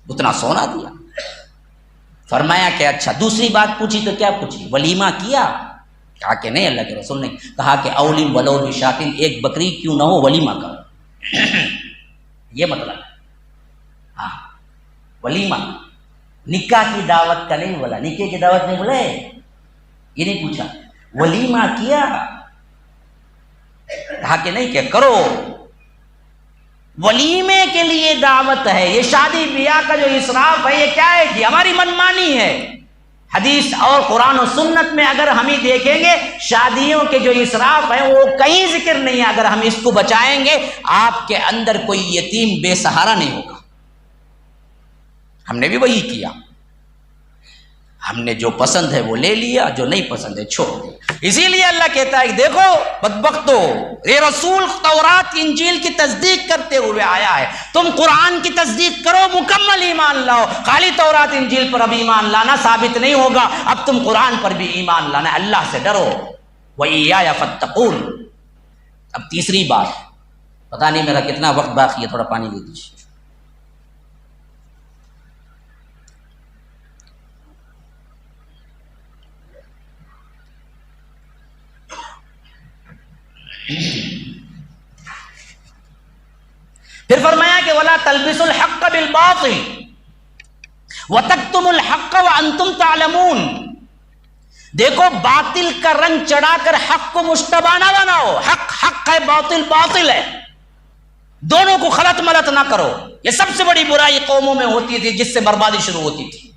اتنا سونا دیا۔ فرمایا کہ اچھا دوسری بات پوچھی تو کیا پوچھی؟ ولیمہ کیا؟ کہا کہ نہیں اللہ کے رسول نے کہا کہ اولم ولو بشاتن، ایک بکری کیوں نہ ہو ولیمہ کرو۔ یہ مطلب ہے، ہاں ولیمہ، نکاح کی دعوت کا نہیں بولا، نکاح کی دعوت نہیں بولے، یہ نہیں پوچھا، ولیمہ کیا؟ کہا کہ نہیں کہ کرو، ولیمے کے لیے دعوت ہے۔ یہ شادی بیاہ کا جو اسراف ہے یہ کیا ہے جی؟ ہماری منمانی ہے۔ حدیث اور قرآن و سنت میں اگر ہم ہی دیکھیں گے شادیوں کے جو اسراف ہیں وہ کہیں ذکر نہیں ہے۔ اگر ہم اس کو بچائیں گے آپ کے اندر کوئی یتیم بے سہارا نہیں ہوگا۔ ہم نے بھی وہی کیا، ہم نے جو پسند ہے وہ لے لیا، جو نہیں پسند ہے چھوڑ دیا۔ اسی لیے اللہ کہتا ہے دیکھو بدبختو، یہ رسول تورات انجیل کی تصدیق کرتے ہوئے آیا ہے، تم قرآن کی تصدیق کرو، مکمل ایمان لاؤ، خالی تورات انجیل پر اب ایمان لانا ثابت نہیں ہوگا، اب تم قرآن پر بھی ایمان لانا۔ اللہ سے ڈرو، وَإِيَّايَ فَاتَّقُونِ۔ اب تیسری بات، پتہ نہیں میرا کتنا وقت باقی ہے، تھوڑا پانی دے دیجیے۔ پھر فرمایا کہ وَلَا تَلْبِسُوا الْحَقَّ بِالْبَاطِلِ وَتَكْتُمُوا الْحَقَّ وَأَنْتُمْ تَعْلَمُونَ۔ دیکھو باطل کا رنگ چڑھا کر حق کو مشتبہ نہ بناؤ، حق حق ہے، باطل باطل ہے، دونوں کو خلط ملط نہ کرو۔ یہ سب سے بڑی برائی قوموں میں ہوتی تھی جس سے بربادی شروع ہوتی تھی۔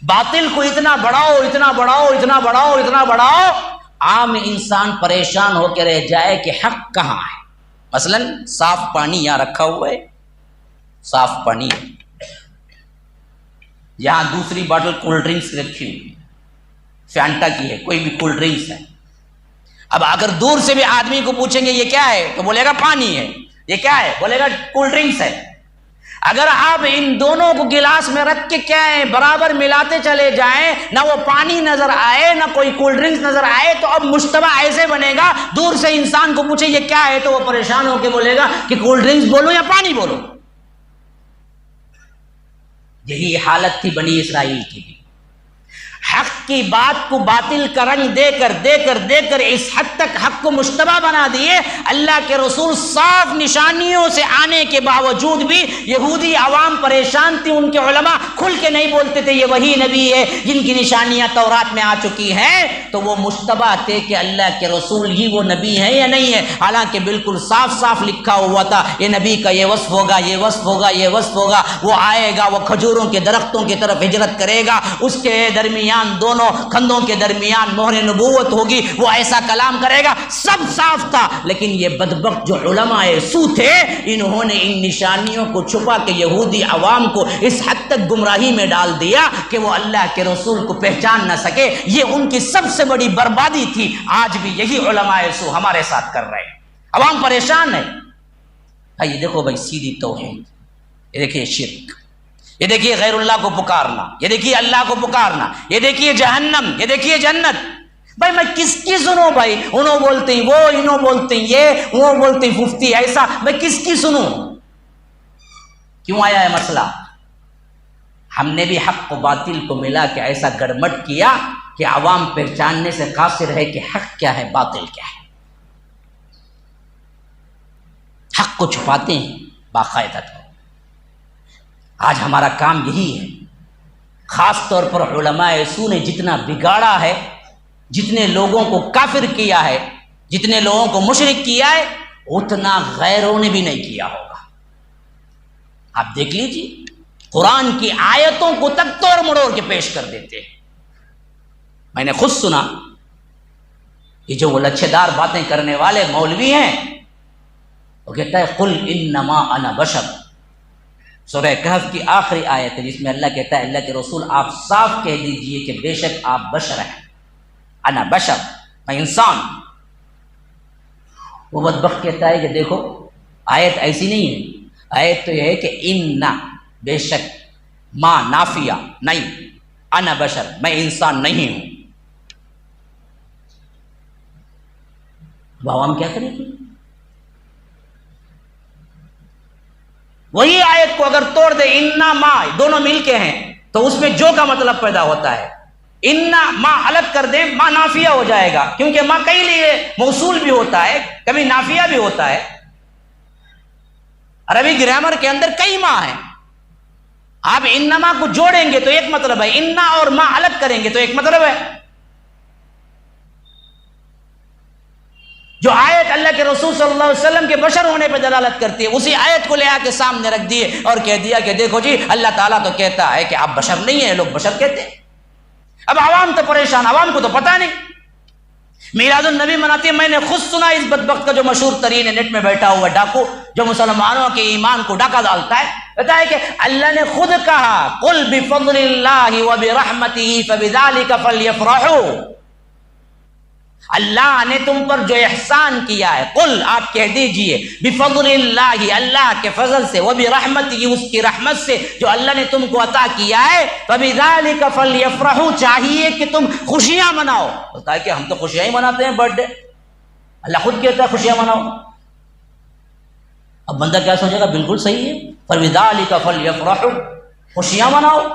باطل کو اتنا بڑھاؤ، اتنا بڑھاؤ، اتنا بڑھاؤ، اتنا بڑھاؤ، عام انسان پریشان ہو کے رہ جائے کہ حق کہاں ہے۔ مثلا صاف پانی یہاں رکھا ہوا ہے، صاف پانی ہے، یہاں دوسری باٹل کولڈ ڈرنکس رکھی ہوئی ہے، فینٹا کی ہے، کوئی بھی کولڈ ڈرنکس ہے۔ اب اگر دور سے بھی آدمی کو پوچھیں گے یہ کیا ہے تو بولے گا پانی ہے، یہ کیا ہے بولے گا کولڈ ڈرنکس ہے۔ اگر آپ ان دونوں کو گلاس میں رکھ کے کیا ہے برابر ملاتے چلے جائیں، نہ وہ پانی نظر آئے نہ کوئی کولڈ ڈرنکس نظر آئے، تو اب مشتبہ ایسے بنے گا، دور سے انسان کو پوچھے یہ کیا ہے تو وہ پریشان ہو کے بولے گا کہ کولڈ ڈرنکس بولو یا پانی بولو۔ یہی حالت تھی بنی اسرائیل کی بھی، حق کی بات کو باطل کا رنگ دے کر اس حد تک حق کو مشتبہ بنا دیے۔ اللہ کے رسول صاف نشانیوں سے آنے کے باوجود بھی یہودی عوام پریشان تھی، ان کے علماء کھل کے نہیں بولتے تھے یہ وہی نبی ہے جن کی نشانیاں تورات میں آ چکی ہیں، تو وہ مشتبہ تھے کہ اللہ کے رسول ہی وہ نبی ہے یا نہیں ہے، حالانکہ بالکل صاف صاف لکھا ہوا تھا یہ نبی کا یہ وصف ہوگا، یہ وصف ہوگا، یہ وصف ہوگا، وہ آئے گا، وہ کھجوروں کے درختوں کی طرف ہجرت کرے گا، اس کے درمیان دونوں کندھوں کے درمیان مہر نبوت ہوگی، وہ ایسا کلام کرے گا، سب صاف تھا۔ لیکن یہ بدبخت جو علماء سو تھے، انہوں نے ان نشانیوں کو چھپا کے یہودی عوام کو اس حد تک گمراہی میں ڈال دیا کہ وہ اللہ کے رسول کو پہچان نہ سکے۔ یہ ان کی سب سے بڑی بربادی تھی۔ آج بھی یہی علماء سو ہمارے ساتھ کر رہے ہیں، عوام پریشان ہے۔ یہ دیکھو بھائی سیدھی توحید، یہ دیکھیے شرک، یہ دیکھیے غیر اللہ کو پکارنا، یہ دیکھیے اللہ کو پکارنا، یہ دیکھیے جہنم، یہ دیکھیے جنت۔ بھائی میں کس کی سنوں؟ بھائی انہوں بولتے ہیں وہ، انہوں بولتے ہیں یہ، وہ بولتے ہیں مفتی ایسا، میں کس کی سنوں؟ کیوں آیا ہے مسئلہ؟ ہم نے بھی حق و باطل کو ملا کے ایسا گڑمٹ کیا کہ عوام پہچاننے سے قاصر ہے کہ حق کیا ہے، باطل کیا ہے۔ حق کو چھپاتے ہیں باقاعدہ۔ آج ہمارا کام یہی ہے، خاص طور پر علماء سو نے جتنا بگاڑا ہے، جتنے لوگوں کو کافر کیا ہے، جتنے لوگوں کو مشرک کیا ہے، اتنا غیروں نے بھی نہیں کیا ہوگا۔ آپ دیکھ لیجیے، قرآن کی آیتوں کو تک توڑ مڑوڑ کے پیش کر دیتے ہیں۔ میں نے خود سنا کہ جو وہ لچھے دار باتیں کرنے والے مولوی ہیں، وہ کہتا ہے قل انما انا بشر۔ سورہ کہف کی آخری آیت ہے جس میں اللہ کہتا ہے اللہ کے رسول آپ صاف کہہ دیجئے کہ بے شک آپ بشر ہیں، انا بشر، میں انسان۔ وہ بدبخت کہتا ہے کہ دیکھو آیت ایسی نہیں ہے، آیت تو یہ ہے کہ اننا بے شک، ما نافیہ نہیں، انا بشر میں انسان نہیں ہوں۔ اب عوام کیا کرے گی؟ وہی آیت کو اگر توڑ دے انا ما دونوں مل کے ہیں تو اس میں جو کا مطلب پیدا ہوتا ہے، انا ما الگ کر دیں ما نافیہ ہو جائے گا، کیونکہ ما کئی لیے موصول بھی ہوتا ہے، کبھی نافیہ بھی ہوتا ہے۔ عربی گرامر کے اندر کئی ما ہیں، آپ انما کو جوڑیں گے تو ایک مطلب ہے، انا اور ما الگ کریں گے تو ایک مطلب ہے۔ جو آیت اللہ کے رسول صلی اللہ علیہ وسلم کے بشر ہونے پہ دلالت کرتی ہے، اسی آیت کو لے آ کے سامنے رکھ دیے اور کہہ دیا کہ دیکھو جی اللہ تعالیٰ تو کہتا ہے کہ آپ بشر نہیں ہیں، لوگ بشر کہتے ہیں۔ اب عوام تو پریشان، عوام کو تو پتہ نہیں۔ میلاد النبی مناتی ہے، میں نے خود سنا اس بدبخت کا جو مشہور ترین ہے نیٹ میں بیٹھا ہوا ڈاکو جو مسلمانوں کے ایمان کو ڈاکہ ڈالتا ہے، کہتا ہے کہ اللہ نے خود کہا قل بفضل اللہ وبرحمتہ فبذلک فلیفرحوا، اللہ نے تم پر جو احسان کیا ہے، قل آپ کہہ دیجئے بفضل اللہ اللہ کے فضل سے، وبرحمتہ اس کی رحمت سے جو اللہ نے تم کو عطا کیا ہے، فبذلک فلیفرحوا چاہیے کہ تم خوشیاں مناؤ۔ بتا ہے کہ ہم تو خوشیاں ہی مناتے ہیں، برتھ ڈے اللہ خود کہتا ہے خوشیاں مناؤ۔ اب بندہ کیا سوچے گا؟ بالکل صحیح ہے، فبذلک فلیفرحوا خوشیاں مناؤ۔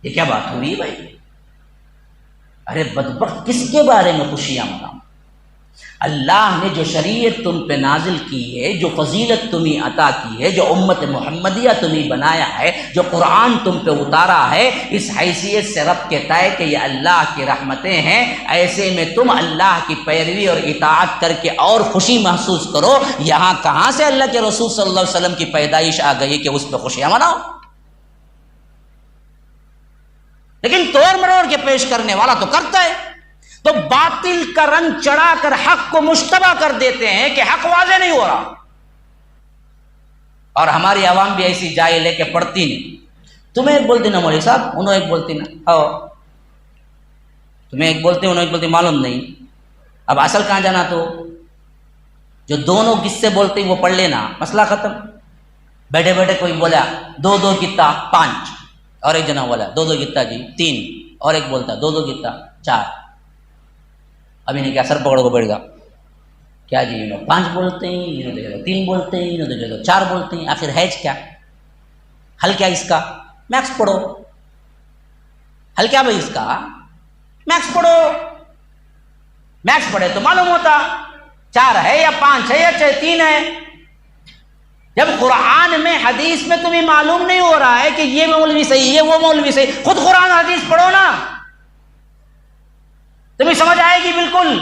یہ کیا بات ہوئی بھائی؟ ارے بدبخت کس کے بارے میں خوشیاں مناؤ؟ اللہ نے جو شریعت تم پہ نازل کی ہے، جو فضیلت تمہیں عطا کی ہے، جو امت محمدیہ تمہیں بنایا ہے، جو قرآن تم پہ اتارا ہے، اس حیثیت سے رب کہتا ہے کہ یہ اللہ کی رحمتیں ہیں، ایسے میں تم اللہ کی پیروی اور اطاعت کر کے اور خوشی محسوس کرو۔ یہاں کہاں سے اللہ کے رسول صلی اللہ علیہ وسلم کی پیدائش آ گئی کہ اس پہ خوشیاں مناؤ؟ لیکن توڑ مروڑ کے پیش کرنے والا تو کرتا ہے، تو باطل کا رنگ چڑھا کر حق کو مشتبہ کر دیتے ہیں کہ حق واضح نہیں ہو رہا۔ اور ہماری عوام بھی ایسی جائے لے کے پڑھتی نہیں، تمہیں ایک بولتی نا مولوی صاحب، انہوں ایک بولتی نا، آؤ تمہیں ایک بولتے انہوں ایک بولتی، معلوم نہیں۔ اب اصل کہاں جانا؟ تو جو دونوں کس سے بولتے ہیں وہ پڑھ لینا، مسئلہ ختم۔ بیٹھے بیٹھے کوئی بولا دو دو کتا 5، اور ایک جنا بولا دو دو کتا جی 3، اور ایک بولتا دو دو کتا 4۔ ابھی نے کیا سر پکڑ کو بیٹھ گا، کیا جی انہوں 5 بولتے ہیں، انہوں دیکھو 3 بولتے ہیں، انہوں دیکھو 4 بولتے ہیں، آخر ہے کیا؟ حل کیا اس کا؟ میکس پڑھو۔ حل کیا بھائی اس کا؟ میکس پڑھو۔ میکس پڑھے تو معلوم ہوتا 4 ہے یا 5 ہے یا 3 ہے۔ جب قرآن میں حدیث میں تمہیں معلوم نہیں ہو رہا ہے کہ یہ مولوی صحیح ہے وہ مولوی صحیح، خود قرآن حدیث پڑھو نا، تمہیں سمجھ آئے گی بالکل۔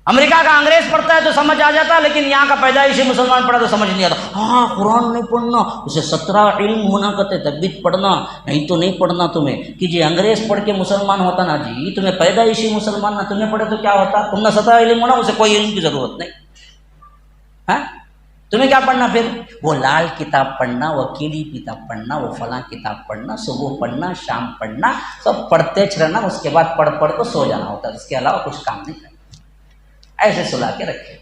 امریکہ کا انگریز پڑھتا ہے تو سمجھ آ جاتا، لیکن یہاں کا پیدائشی مسلمان پڑھا تو سمجھ نہیں آتا۔ ہاں قرآن نہیں پڑھنا، اسے 17 علم ہونا کہتے تب بھی پڑھنا، نہیں تو نہیں پڑھنا تمہیں۔ کہ جی انگریز پڑھ کے مسلمان ہوتا نا جی، تمہیں پیدائشی مسلمان نہ تمہیں پڑھے تو کیا ہوتا؟ تم نے 17 علم ہونا، اسے کوئی علم کی ضرورت نہیں۔ ہاں تمہیں کیا پڑھنا پھر؟ وہ لال کتاب پڑھنا، وہ کیلی کتاب پڑھنا، وہ فلاں کتاب پڑھنا، صبح پڑھنا، شام پڑھنا، سب پڑھتے رہنا، اس کے بعد پڑھ پڑھ کو سو جانا ہوتا ہے، اس کے علاوہ کچھ کام نہیں کرنا۔ ایسے سلا کے رکھے۔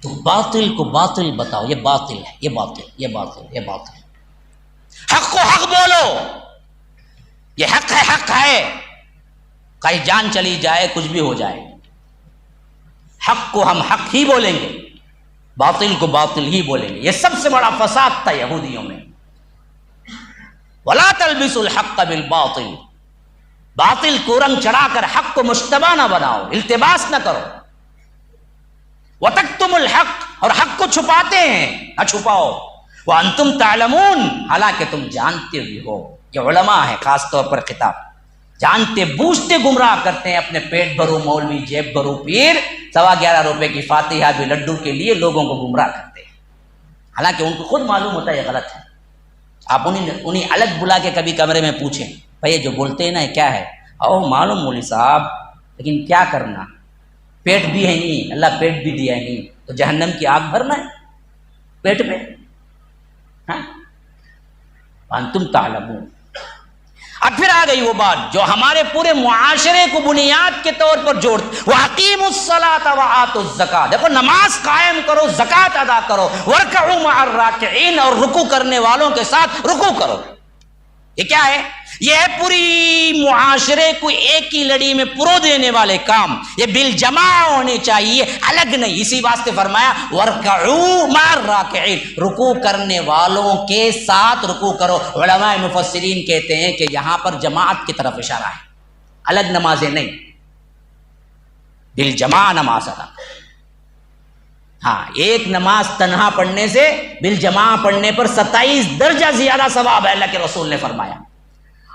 تو باطل کو باطل بتاؤ، یہ باطل ہے، یہ باطل، یہ باطل، یہ باطل۔ حق کو حق بولو، یہ حق ہے، حق ہے، کہیں جان چلی جائے، کچھ بھی ہو جائے، حق کو ہم حق ہی بولیں گے، باطل کو باطل ہی بولیں گے۔ یہ سب سے بڑا فساد تھا یہودیوں میں۔ وَلَا تَلْبِسُوا الْحَقَّ بِالْبَاطِلِ، باطل کو رنگ چڑھا کر حق کو مشتبہ نہ بناؤ، التباس نہ کرو۔ وَتَكْتُمُوا الْحَقَّ، اور حق کو چھپاتے ہیں، نہ چھپاؤ۔ وَأَنْتُمْ تَعْلَمُونَ، حالانکہ تم جانتے بھی ہو۔ یہ علماء ہے خاص طور پر خطاب، جانتے بوجھتے گمراہ کرتے ہیں اپنے پیٹ بھرو مولوی، جیب بھرو پیر، 11.25 روپے کی فاتحہ بھی لڈو کے لیے لوگوں کو گمراہ کرتے ہیں، حالانکہ ان کو خود معلوم ہوتا ہے یہ غلط ہے۔ آپ انہیں الگ بلا کے کبھی کمرے میں پوچھیں، بھائی جو بولتے ہیں نا یہ کیا ہے؟ او معلوم مولوی صاحب، لیکن کیا کرنا، پیٹ بھی ہے نہیں، اللہ پیٹ بھی دیا ہے نہیں، تو جہنم کی آگ بھرنا ہے پیٹ پہ؟ ہاں، انتم تعلمون۔ اب پھر آ گئی وہ بات جو ہمارے پورے معاشرے کو بنیاد کے طور پر جوڑ، وَأَقِيمُوا الصَّلَاةَ وَآتُوا الزَّكَاةَ، دیکھو نماز قائم کرو، زکوٰۃ ادا کرو، وَارْكَعُوا مَعَ الرَّاكِعِينَ، اور رکوع کرنے والوں کے ساتھ رکوع کرو۔ یہ کیا ہے؟ یہ ہے پوری معاشرے کو ایک ہی لڑی میں پرو دینے والے کام، یہ بالجماع ہونے چاہیے، الگ نہیں۔ اسی واسطے فرمایا وَارْكَعُوا مَعَ الرَّاكِعِينَ، رکوع کرنے والوں کے ساتھ رکوع کرو۔ علماء مفسرین کہتے ہیں کہ یہاں پر جماعت کی طرف اشارہ ہے، الگ نمازیں نہیں، بالجماع نماز ادا۔ ہاں، ایک نماز تنہا پڑھنے سے بالجماع پڑھنے پر 27 درجہ زیادہ ثواب ہے، اللہ کے رسول نے فرمایا۔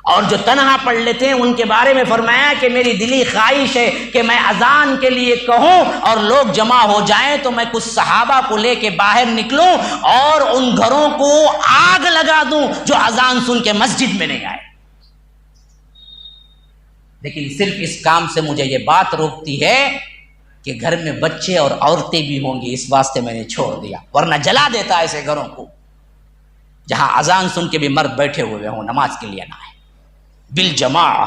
اور جو تنہا پڑھ لیتے ہیں ان کے بارے میں فرمایا کہ میری دلی خواہش ہے کہ میں اذان کے لیے کہوں اور لوگ جمع ہو جائیں تو میں کچھ صحابہ کو لے کے باہر نکلوں اور ان گھروں کو آگ لگا دوں جو اذان سن کے مسجد میں نہیں آئے۔ لیکن صرف اس کام سے مجھے یہ بات روکتی ہے کہ گھر میں بچے اور عورتیں بھی ہوں گی، اس واسطے میں نے چھوڑ دیا، ورنہ جلا دیتا ایسے گھروں کو جہاں اذان سن کے بھی مرد بیٹھے ہوئے ہوں، نماز کے لیے نہ آئے۔ بالجماع،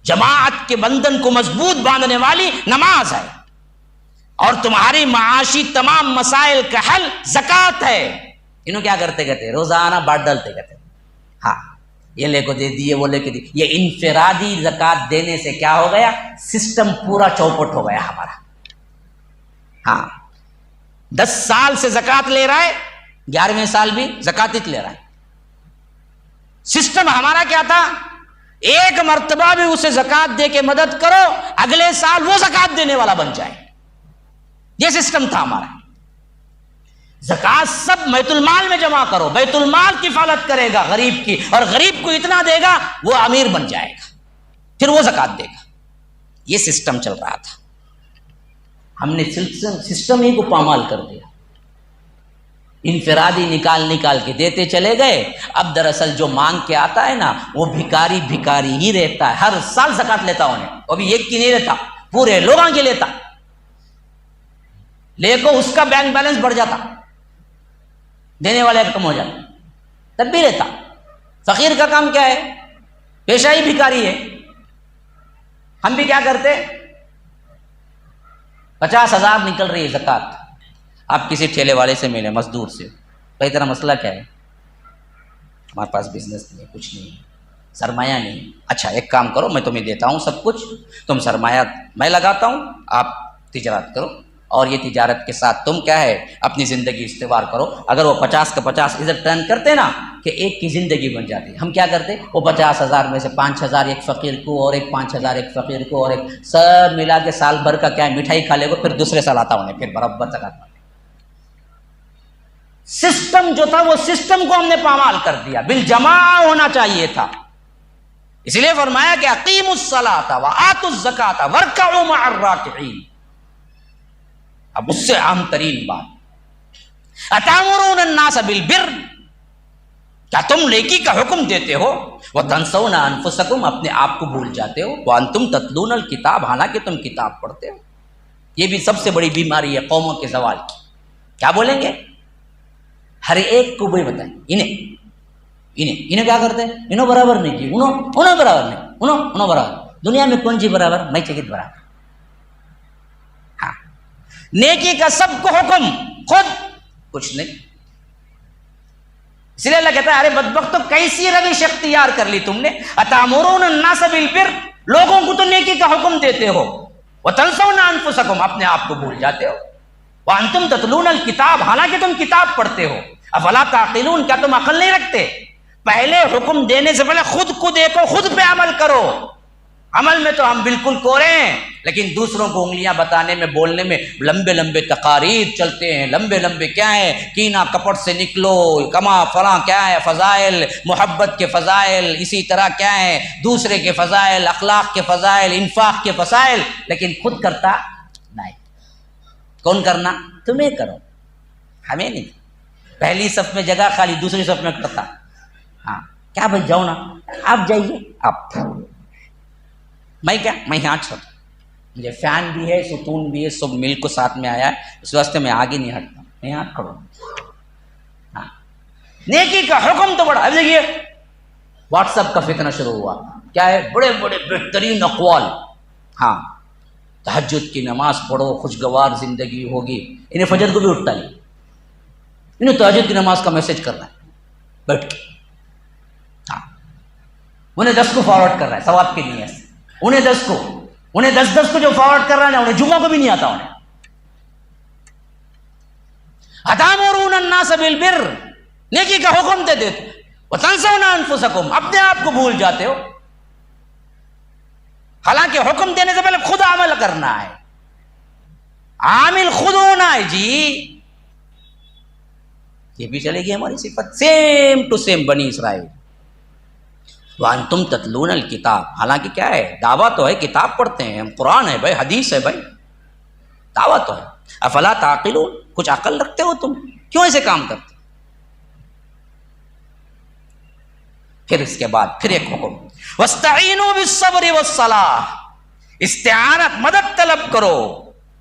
جماعت کے بندھن کو مضبوط باندھنے والی نماز ہے، اور تمہاری معاشی تمام مسائل کا حل زکوٰۃ ہے۔ انہوں کیا کرتے کہتے ہیں؟ روزانہ بانٹ ڈالتے کہتے ہیں، ہاں یہ لے کو دے دیے، وہ لے کے دیے۔ یہ انفرادی زکوٰۃ دینے سے کیا ہو گیا؟ سسٹم پورا چوپٹ ہو گیا ہمارا۔ ہاں، 10 سال سے زکوٰۃ لے رہا ہے، 11ویں سال بھی زکوٰۃ لے رہا ہے۔ سسٹم ہمارا کیا تھا؟ ایک مرتبہ بھی اسے زکوٰۃ دے کے مدد کرو، اگلے سال وہ زکوٰۃ دینے والا بن جائے، یہ سسٹم تھا ہمارا۔ زکوٰۃ سب بیت المال میں جمع کرو، بیت المال کفالت کرے گا غریب کی، اور غریب کو اتنا دے گا وہ امیر بن جائے گا، پھر وہ زکوٰۃ دے گا۔ یہ سسٹم چل رہا تھا، ہم نے سسٹم ہی کو پامال کر دیا، انفرادی نکال کے دیتے چلے گئے۔ اب دراصل جو مانگ کے آتا ہے نا وہ بھکاری ہی رہتا ہے، ہر سال زکوٰۃ لیتا انہیں، ابھی ایک کی نہیں لیتا، پورے لوگوں کی لیتا، لے کو اس کا بینک بیلنس بڑھ جاتا، دینے والے کم ہو جاتا، تب بھی لیتا۔ فقیر کا کام کیا ہے؟ پیشہ ہی بھکاری ہے۔ ہم بھی کیا کرتے؟ 50,000 نکل رہی ہے زکوٰۃ، آپ کسی ٹھیلے والے سے ملے، مزدور سے، کئی طرح مسئلہ کیا ہے؟ ہمارے پاس بزنس نہیں ہے، کچھ نہیں ہے، سرمایہ نہیں۔ اچھا ایک کام کرو، میں تمہیں دیتا ہوں سب کچھ، تم سرمایہ میں لگاتا ہوں، آپ تجارت کرو، اور یہ تجارت کے ساتھ تم کیا ہے اپنی زندگی استوار کرو۔ اگر وہ 50 کا 50 ادھر ٹرن کرتے نا کہ ایک کی زندگی بن جاتی، ہم کیا کرتے؟ وہ 50,000 میں سے 5,000 ایک فقیر کو، اور ایک 5,000 ایک فقیر کو، اور ایک سب ملا کے سال بھر کا کیا ہے مٹھائی کھا لے گا، پھر دوسرے سال آتا انہیں پھر برابر زکوٰۃ۔ سسٹم جو تھا وہ سسٹم کو ہم نے پامال کر دیا، بالجماع ہونا چاہیے تھا۔ اس لیے فرمایا کہ اقیموا الصلاۃ وآتوا الزکاۃ وارکعوا مع الراکعین۔ اب اس سے عام ترین بات، اتامرون الناس بالبر، کیا تم نیکی کا حکم دیتے ہو؟ وتنسون انفسکم، اپنے آپ کو بھول جاتے ہو، وانتم تتلون الکتاب، حالانکہ تم کتاب پڑھتے ہو۔ یہ بھی سب سے بڑی بیماری ہے قوموں کے زوال کی۔ کیا بولیں گے؟ ہر ایک کو وہی بتائیں، انہیں کیا کرتے ہیں؟ انہوں برابر نہیں کی، انہوں برابر نہیں، انہوں برابر۔ دنیا میں کون سی برابر؟ میں چکت برابر۔ ہاں، نیکی کا سب کو حکم، خود کچھ نہیں. اس لیے اللہ کہتا ہے ارے بدبختو کیسی روش اختیار کر لی تم نے، اتامرون الناس بالبر، لوگوں کو تو نیکی کا حکم دیتے ہو، وتنسون انفسکم، اپنے آپ کو بھول جاتے ہو، وانتم تتلون الکتاب، حالانکہ تم کتاب پڑھتے ہو، افلا تعقلون، کیا تم عقل نہیں رکھتے؟ پہلے حکم دینے سے پہلے خود کو دیکھو، خود پہ عمل کرو. عمل میں تو ہم بالکل کورے ہیں، لیکن دوسروں کو انگلیاں بتانے میں، بولنے میں لمبے لمبے تقاریر چلتے ہیں، لمبے لمبے کیا ہے، کینا کپٹ سے نکلو، کما فلاں کیا ہے، فضائل، محبت کے فضائل، اسی طرح کیا ہے دوسرے کے فضائل، اخلاق کے فضائل، انفاق کے فضائل، لیکن خود کرتا نہیں. کون کرنا؟ تمہیں کرو، ہمیں نہیں. پہلی صف میں جگہ خالی، دوسری صف میں کرتا. ہاں کیا بھائی جاؤ نا، آپ جائیے، آپ میں کیا، میں یہاں چھوڑ، مجھے فین بھی ہے، ستون بھی ہے، سب مل کو ساتھ میں آیا ہے، اس واسطے میں آگے نہیں ہٹتا، میں یہاں کھڑوں. ہاں نیکی کا حکم تو بڑا. اب دیکھیے واٹس ایپ کا فتنہ شروع ہوا، کیا ہے، بڑے بڑے بہترین اقوال. ہاں تہجد کی نماز پڑھو، خوشگوار زندگی ہوگی. انہیں فجر کو بھی اٹھتا نہیں، انہیں تہجد کی نماز کا میسج کرنا ہے بیٹھ کے. ہاں انہیں 10 کو فارورڈ کر رہا ہے ثواب کے لیے، انہیں 10 کو جو فارورڈ کر رہا ہے نا، انہیں جمعہ کو بھی نہیں آتا. انہیں اتامرون الناس بالبر، نیکی کا حکم دے دیتے، وتنسون انفسکم، اپنے آپ کو بھول جاتے ہو. حالانکہ حکم دینے سے پہلے خود عمل کرنا ہے، عامل خود ہونا ہے. جی یہ بھی چلے گی ہماری صفت، سیم ٹو سیم بنی اسرائیل. وانتم تتلون الکتاب، حالانکہ کیا ہے، دعویٰ تو ہے کتاب پڑھتے ہیں ہم، قرآن ہے بھائی، حدیث ہے بھائی، دعویٰ تو ہے. افلا تعقلون، کچھ عقل رکھتے ہو تم؟ کیوں ایسے کام کرتے؟ پھر اس کے بعد پھر ایک حکم، واستعینوا بالصبر والصلاۃ، استعانت، مدد طلب کرو.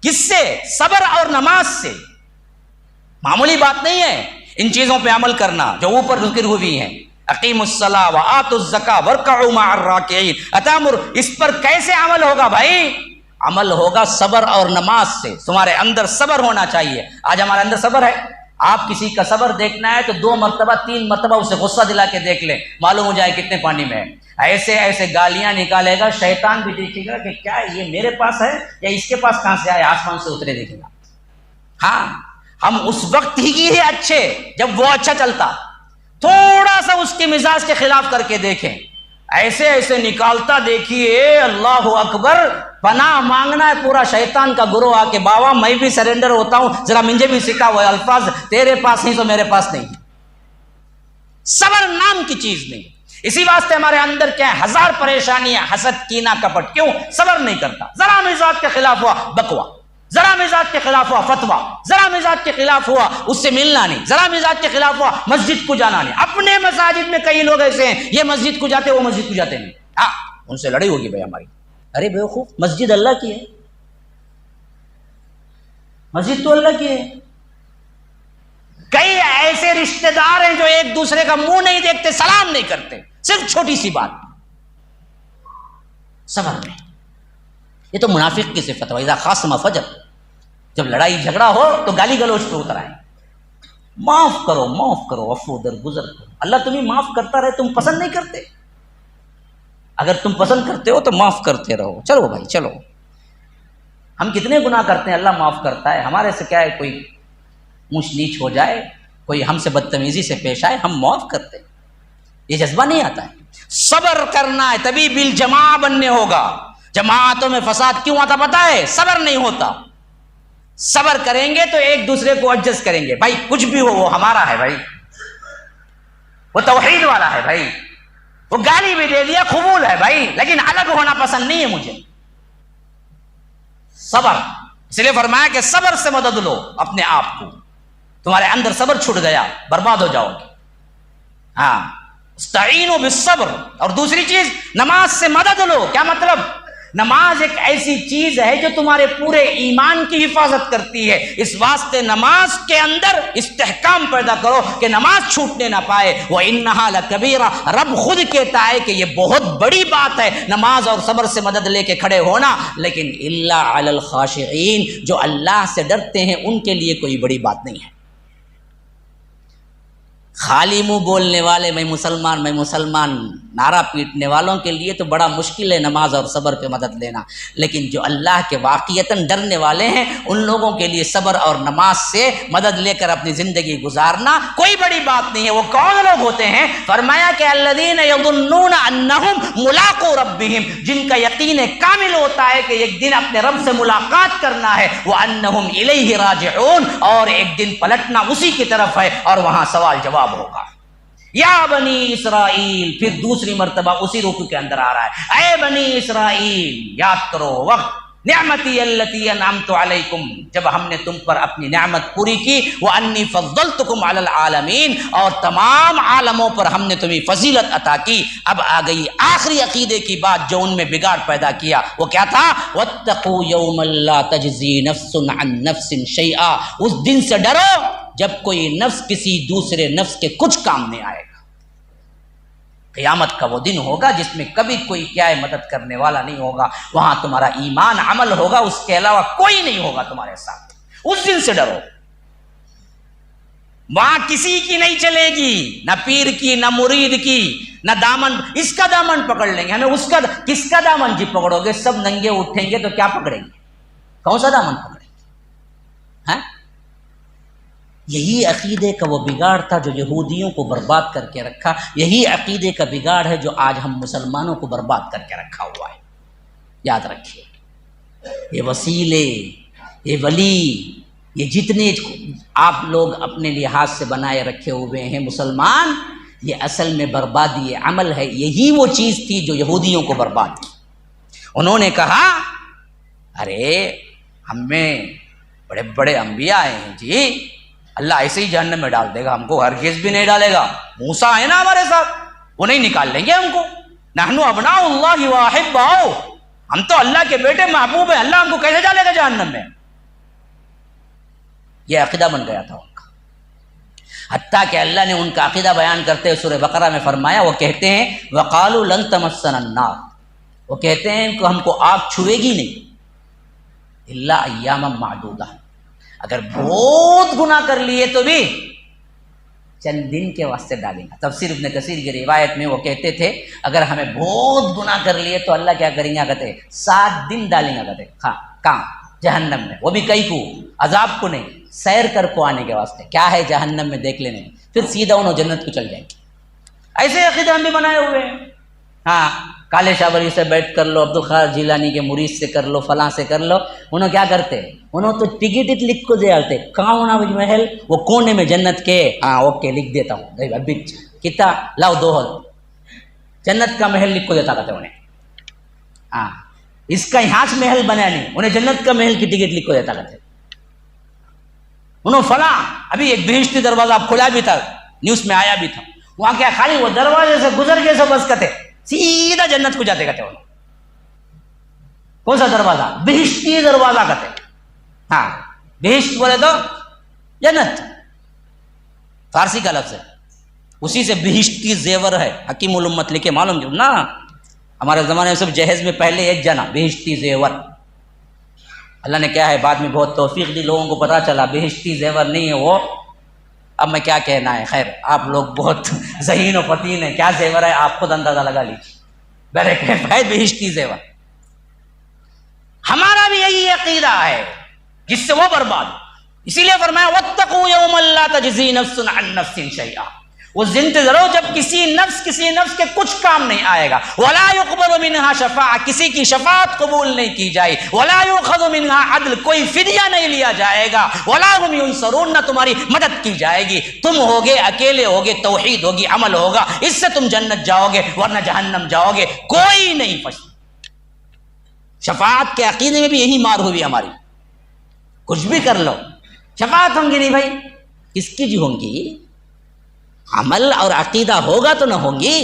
کس سے؟ صبر اور نماز سے. معمولی بات نہیں ہے ان چیزوں پہ عمل کرنا جو اوپر ذکر ہوئی ہیں. اقیموا الصلاۃ وآتوا الزکاۃ وارکعوا مع الراکعین. اتامر، اس پر کیسے عمل ہوگا بھائی؟ عمل ہوگا صبر اور نماز سے. تمہارے اندر صبر ہونا چاہیے. آج ہمارے اندر صبر ہے؟ آپ کسی کا صبر دیکھنا ہے تو 2 مرتبہ 3 مرتبہ اسے غصہ دلا کے دیکھ لیں، معلوم ہو جائے کتنے پانی میں ہے. ایسے ایسے گالیاں نکالے گا، شیطان بھی دیکھے گا کہ کیا یہ میرے پاس ہے یا اس کے پاس کہاں سے آئے، آسمان سے اترے دیکھے گا. ہاں ہم اس وقت ہی ہے اچھے جب وہ اچھا چلتا، تھوڑا سا اس کے مزاج کے خلاف کر کے دیکھیں، ایسے ایسے نکالتا دیکھیے، اللہ اکبر، پناہ مانگنا ہے پورا شیطان کا گروہ آ کے، بابا میں بھی سرنڈر ہوتا ہوں، ذرا مجھے بھی سکھا ہوا الفاظ، تیرے پاس نہیں تو میرے پاس نہیں. صبر نام کی چیز نہیں. اسی واسطے ہمارے اندر کیا ہے، 1000 پریشانیاں، حسد، کینہ، کپٹ. کیوں؟ صبر نہیں کرتا. ذرا مزاج کے خلاف ہوا بکوا، ذرا مزاج کے خلاف ہوا فتوا، ذرا مزاج کے خلاف ہوا اس سے ملنا نہیں، ذرا مزاج کے خلاف ہوا مسجد کو جانا نہیں. اپنے مساجد میں کئی لوگ ایسے ہیں، یہ مسجد کو جاتے، وہ مسجد کو جاتے نہیں. ہاں ان سے لڑائی ہوگی بھائی ہماری. ارے بیوقوف، مسجد اللہ کی ہے، مسجد تو اللہ کی ہے. کئی ایسے رشتہ دار ہیں جو ایک دوسرے کا منہ نہیں دیکھتے، سلام نہیں کرتے، صرف چھوٹی سی بات. صبر نہیں. یہ تو منافق کی صفت ہے. اذا خاصم فجر، جب لڑائی جھگڑا ہو تو گالی گلوچ پہ اتر آئے. معاف کرو، معاف کرو، عفو درگزر کرو. اللہ تمہیں معاف کرتا رہے، تم پسند نہیں کرتے. اگر تم پسند کرتے ہو تو معاف کرتے رہو. چلو بھائی چلو، ہم کتنے گناہ کرتے ہیں، اللہ معاف کرتا ہے. ہمارے سے کیا ہے، کوئی اونچ نیچ ہو جائے، کوئی ہم سے بدتمیزی سے پیش آئے، ہم معاف کرتے ہیں. یہ جذبہ نہیں آتا ہے. صبر کرنا ہے تبھی بالجماع بننے ہوگا. جماعتوں میں فساد کیوں آتا پتہ ہے؟ صبر نہیں ہوتا. صبر کریں گے تو ایک دوسرے کو ایڈجسٹ کریں گے. بھائی کچھ بھی ہو وہ ہمارا ہے بھائی، وہ توحید والا ہے بھائی، وہ گالی بھی دے دیا قبول ہے بھائی، لیکن الگ ہونا پسند نہیں ہے مجھے. صبر، اس لیے فرمایا کہ صبر سے مدد لو اپنے آپ کو. تمہارے اندر صبر چھوٹ گیا، برباد ہو جاؤ گے. ہاں استعینوا بالصبر. اور دوسری چیز، نماز سے مدد لو. کیا مطلب؟ نماز ایک ایسی چیز ہے جو تمہارے پورے ایمان کی حفاظت کرتی ہے، اس واسطے نماز کے اندر استحکام پیدا کرو کہ نماز چھوٹنے نہ پائے۔ وَإِنَّهَا لَكَبِيرَةٌ، رب خود کہتا ہے کہ یہ بہت بڑی بات ہے نماز اور صبر سے مدد لے کے کھڑے ہونا، لیکن إِلَّا عَلَى الْخَاشِعِينَ، جو اللہ سے ڈرتے ہیں ان کے لیے کوئی بڑی بات نہیں ہے۔ خالی منہ بولنے والے میں مسلمان نعرہ پیٹنے والوں کے لیے تو بڑا مشکل ہے نماز اور صبر پہ مدد لینا، لیکن جو اللہ کے واقعتاً ڈرنے والے ہیں ان لوگوں کے لیے صبر اور نماز سے مدد لے کر اپنی زندگی گزارنا کوئی بڑی بات نہیں ہے۔ وہ کون لوگ ہوتے ہیں؟ فرمایا کہ الذین یظنون انہم ملاقو ربہم، جن کا یقین کامل ہوتا ہے کہ ایک دن اپنے رب سے ملاقات کرنا ہے، وانہم الیہ راجعون، اور ایک دن پلٹنا اسی کی طرف ہے اور وہاں سوال جواب ہوگا۔ یا بنی اسرائیل، پھر دوسری مرتبہ اسی رکوع کے اندر آ رہا ہے، اے بنی اسرائیل یاد کرو وقت نعمتی التی انعمت علیکم، جب ہم نے تم پر اپنی نعمت پوری کی، وانی فضلتکم علی العالمین، اور تمام عالموں پر ہم نے تمہیں فضیلت عطا کی۔ اب آ گئی آخری عقیدے کی بات جو ان میں بگاڑ پیدا کیا، وہ کیا تھا؟ واتقوا یوما لا تجزی نفس عن نفس شیئا، اس دن سے ڈرو جب کوئی نفس کسی دوسرے نفس کے کچھ کام نہیں آئے گا۔ قیامت کا وہ دن ہوگا جس میں کبھی کوئی کیا ہے مدد کرنے والا نہیں ہوگا، وہاں تمہارا ایمان عمل ہوگا، اس کے علاوہ کوئی نہیں ہوگا تمہارے ساتھ۔ اس دن سے ڈرو، وہاں کسی کی نہیں چلے گی، نہ پیر کی، نہ مرید کی، نہ دامن، اس کا دامن پکڑ لیں گے ہمیں، اس کا کس کا دامن جی پکڑو گے؟ سب ننگے اٹھیں گے تو کیا پکڑیں گے؟ کون سا دامن پکڑیں گے؟ ہاں، یہی عقیدے کا وہ بگاڑ تھا جو یہودیوں کو برباد کر کے رکھا، یہی عقیدے کا بگاڑ ہے جو آج ہم مسلمانوں کو برباد کر کے رکھا ہوا ہے۔ یاد رکھیے، یہ وسیلے، یہ ولی، یہ جتنے آپ لوگ اپنے لحاظ سے بنائے رکھے ہوئے ہیں مسلمان، یہ اصل میں بربادی عمل ہے۔ یہی وہ چیز تھی جو یہودیوں کو برباد کی۔ انہوں نے کہا ارے ہم میں بڑے بڑے انبیاء آئے ہیں جی، اللہ ایسے ہی جہنم میں ڈال دے گا، ہم کو ہرگز بھی نہیں ڈالے گا۔ موسیٰ ہے نا ہمارے ساتھ، وہ نہیں نکال لیں گے ہم کو۔ نحن ابناء اللہ واحباؤ، ہم تو اللہ کے بیٹے محبوب ہیں، اللہ ہم کو کیسے ڈالے گا جہنم میں؟ یہ عقیدہ بن گیا تھا ان کا، حتیٰ کہ اللہ نے ان کا عقیدہ بیان کرتے ہوئے سورہ بقرہ میں فرمایا، وہ کہتے ہیں وقالوا لن تمسنا النار، وہ کہتے ہیں کہ ہم کو آگ چھوئے گی نہیں الا ایاما معدودہ، اگر بہت گناہ کر لیے تو بھی چند دن کے واسطے ڈالیں گا۔ تفسیر ابن کثیر کی روایت میں وہ کہتے تھے اگر ہمیں بہت گناہ کر لیے تو اللہ کیا کریں گے؟ کہتے 7 دن ڈالیں گا، کہتے کہاں؟ جہنم میں، وہ بھی کئی کو، عذاب کو نہیں، سیر کر کو آنے کے واسطے، کیا ہے جہنم میں دیکھ لینے، پھر سیدھا انہوں جنت کو چل جائیں گے۔ ایسے عقیدے ہم بھی بنائے ہوئے ہیں۔ ہاں، کالے شاہ ولی سے بیٹھ کر لو، عبدالقادر جیلانی کے مرید سے کر لو، فلاں سے کر لو، انہوں کیا کرتے؟ انہوں تو ٹکٹ لکھ کو دے آتے، کہاں ہونا محل، وہ کونے میں جنت کے، ہاں اوکے لکھ دیتا ہوں، ابھی کتنا لاؤ 2 جنت کا محل لکھ کو دیتا کہتے انہیں۔ ہاں، اس کا یہاں سے محل بنا نہیں، انہیں جنت کا محل کی ٹکٹ لکھ کو دیتا کہتے انہوں فلاں۔ ابھی ایک بہشتی دروازہ کھلا بھی تھا، نیوز میں آیا بھی تھا، وہاں کیا خالی وہ دروازے سے گزر کے سب بس کہتے سیدھا جنت کو جاتے کہتے انہوں۔ کون سا دروازہ؟ بہشتی دروازہ کہتے۔ ہاں، بہشت بولے تو جنت، فارسی کا لفظ ہے، اسی سے بہشتی زیور ہے، حکیم الامت لکھے، معلوم کیوں نا، ہمارے زمانے میں سب جہیز میں پہلے ایک جنا بہشتی زیور، اللہ نے کیا ہے بعد میں بہت توفیق دی، لوگوں کو پتا چلا بہشتی زیور نہیں ہے وہ۔ اب میں کیا کہنا ہے، خیر آپ لوگ بہت ذہین و فطین ہیں، کیا زیور ہے آپ خود اندازہ لگا لیجیے، میرے ہے بہشتی زیور۔ ہمارا بھی یہی عقیدہ ہے جس سے وہ برباد، اسی لیے فرمایا واتقوا یوما لا تجزی نفس عن نفس شیئا، اس دن سے ضرو جب کسی نفس کے کچھ کام نہیں آئے گا، ولا يقبل منها شفاعہ، کسی کی شفاعت قبول نہیں کی جائے، ولا يؤخذ منها عدل، کوئی فدیہ نہیں لیا جائے گا، ولا هم ينصرون، نہ تمہاری مدد کی جائے گی، تم ہوگے اکیلے ہوگے، توحید ہوگی، عمل ہوگا، اس سے تم جنت جاؤ گے ورنہ جہنم جاؤ گے، کوئی نہیں پھنس۔ شفاعت کے عقیدے میں بھی یہی مار ہوئی ہماری، کچھ بھی کر لو شفاعت ہوں گی نہیں بھائی، کس کی جی ہوں گی؟ عمل اور عقیدہ ہوگا تو نہ ہوں گی۔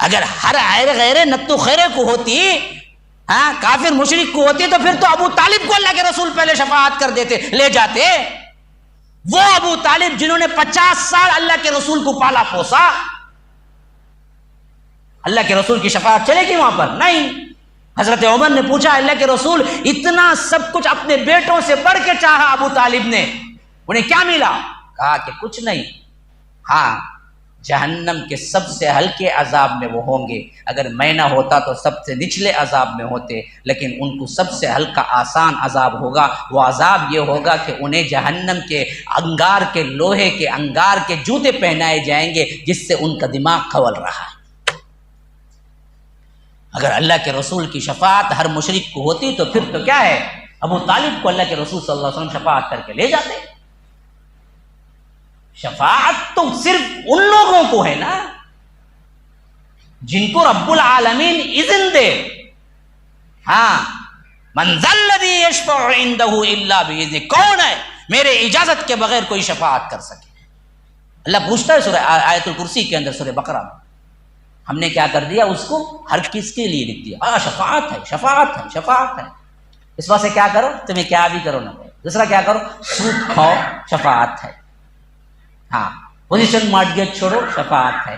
اگر ہر غیر نتو خیرے کو ہوتی، ہاں کافر مشرک کو ہوتی، تو پھر تو ابو طالب کو اللہ کے رسول پہلے شفاعت کر دیتے، لے جاتے۔ وہ ابو طالب جنہوں نے 50 سال اللہ کے رسول کو پالا پوسا، اللہ کے رسول کی شفاعت چلے گی وہاں پر؟ نہیں۔ حضرت عمر نے پوچھا اللہ کے رسول اتنا سب کچھ اپنے بیٹوں سے بڑھ کے چاہا ابو طالب نے، انہیں کیا ملا؟ کہا کہ کچھ نہیں، ہاں جہنم کے سب سے ہلکے عذاب میں وہ ہوں گے، اگر میں نہ ہوتا تو سب سے نچلے عذاب میں ہوتے، لیکن ان کو سب سے ہلکا آسان عذاب ہوگا۔ وہ عذاب یہ ہوگا کہ انہیں جہنم کے انگار کے لوہے کے انگار کے جوتے پہنائے جائیں گے جس سے ان کا دماغ کھول رہا ہے۔ اگر اللہ کے رسول کی شفاعت ہر مشرک کو ہوتی تو پھر تو کیا ہے، ابو طالب کو اللہ کے رسول صلی اللہ علیہ وسلم شفاعت کر کے لے جاتے۔ شفاعت تو صرف ان لوگوں کو ہے نا جن کو رب العالمین اذن دے۔ ہاں من ذا الذی یشفع عندہ الا باذنہ، کون ہے میرے اجازت کے بغیر کوئی شفاعت کر سکے؟ اللہ پوچھتا ہے سورہ آیت الکرسی کے اندر، سورہ بقرہ میں۔ ہم نے کیا کر دیا، اس کو ہر کس کے لیے لکھ دیا، شفاعت ہے شفاعت ہے شفاعت ہے۔ اس واسطے کیا کرو، تمہیں کیا بھی کرو نہ کرو، دوسرا کیا کرو، سود کھاؤ شفاعت ہے، ہاں پوزیشن مارٹگیج چھوڑو شفاعت ہے،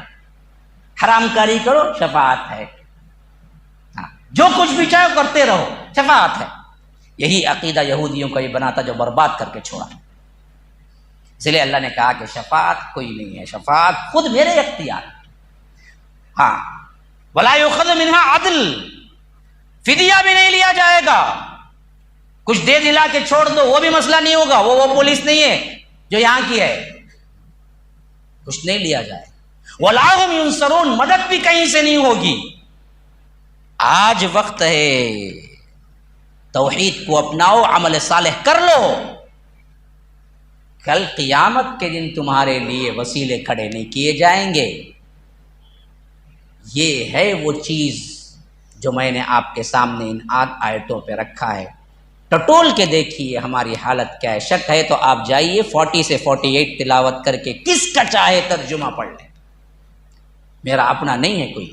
حرام کاری کرو شفاعت ہے، ہاں جو کچھ بھی چاہو کرتے رہو شفاعت ہے۔ یہی عقیدہ یہودیوں کا یہ بنا تھا جو برباد کر کے چھوڑا۔ اس لیے اللہ نے کہا کہ شفاعت کوئی نہیں ہے، شفاعت خود میرے اختیار، ہاں ولا یؤخذ منها عدل، فدیہ بھی نہیں لیا جائے گا، کچھ دے دلا کے چھوڑ دو وہ بھی مسئلہ نہیں ہوگا، وہ پولیس نہیں ہے جو یہاں کی ہے، کچھ نہیں لیا جائے، ولا هم ينصرون، مدد بھی کہیں سے نہیں ہوگی۔ آج وقت ہے توحید کو اپناؤ، عمل صالح کر لو، کل قیامت کے دن تمہارے لیے وسیلے کھڑے نہیں کیے جائیں گے۔ یہ ہے وہ چیز جو میں نے آپ کے سامنے ان آیتوں پہ رکھا ہے۔ ٹٹول کے دیکھیے ہماری حالت کیا ہے، شک ہے تو آپ جائیے 40 سے 48 تلاوت کر کے کس کا چاہے ترجمہ پڑھ لیں، میرا اپنا نہیں ہے کوئی،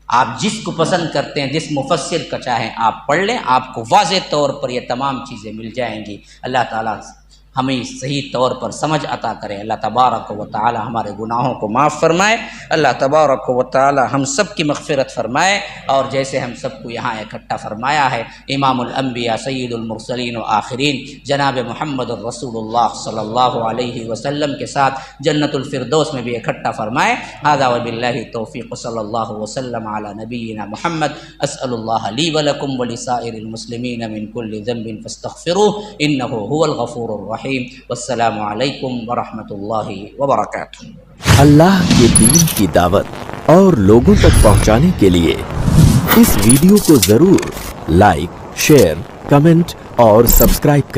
آپ جس کو پسند کرتے ہیں، جس مفسر کا چاہیں آپ پڑھ لیں، آپ کو واضح طور پر یہ تمام چیزیں مل جائیں گی۔ اللہ تعالیٰ ہمیں صحیح طور پر سمجھ عطا کرے، اللہ تبارک و تعالی ہمارے گناہوں کو معاف فرمائے، اللہ تبارک و تعالی ہم سب کی مغفرت فرمائے، اور جیسے ہم سب کو یہاں اکٹھا فرمایا ہے امام الانبیاء سید المرسلین و آخرین جناب محمد الرسول اللہ صلی اللہ علیہ وسلم کے ساتھ جنت الفردوس میں بھی اکٹھا فرمائے۔ ھذا وباللہ توفیق، صلی اللہ وسلم علی نبینا محمد۔ اسأل اللہ لی ولکم ولسائر المسلمین من کل ذنب فاستغفروہ انہ هو الغفور الرحیم۔ والسلام علیکم ورحمۃ اللہ وبرکاتہ۔ اللہ کے دین کی دعوت اور لوگوں تک پہنچانے کے لیے اس ویڈیو کو ضرور لائک، شیئر، کمنٹ اور سبسکرائب کریں۔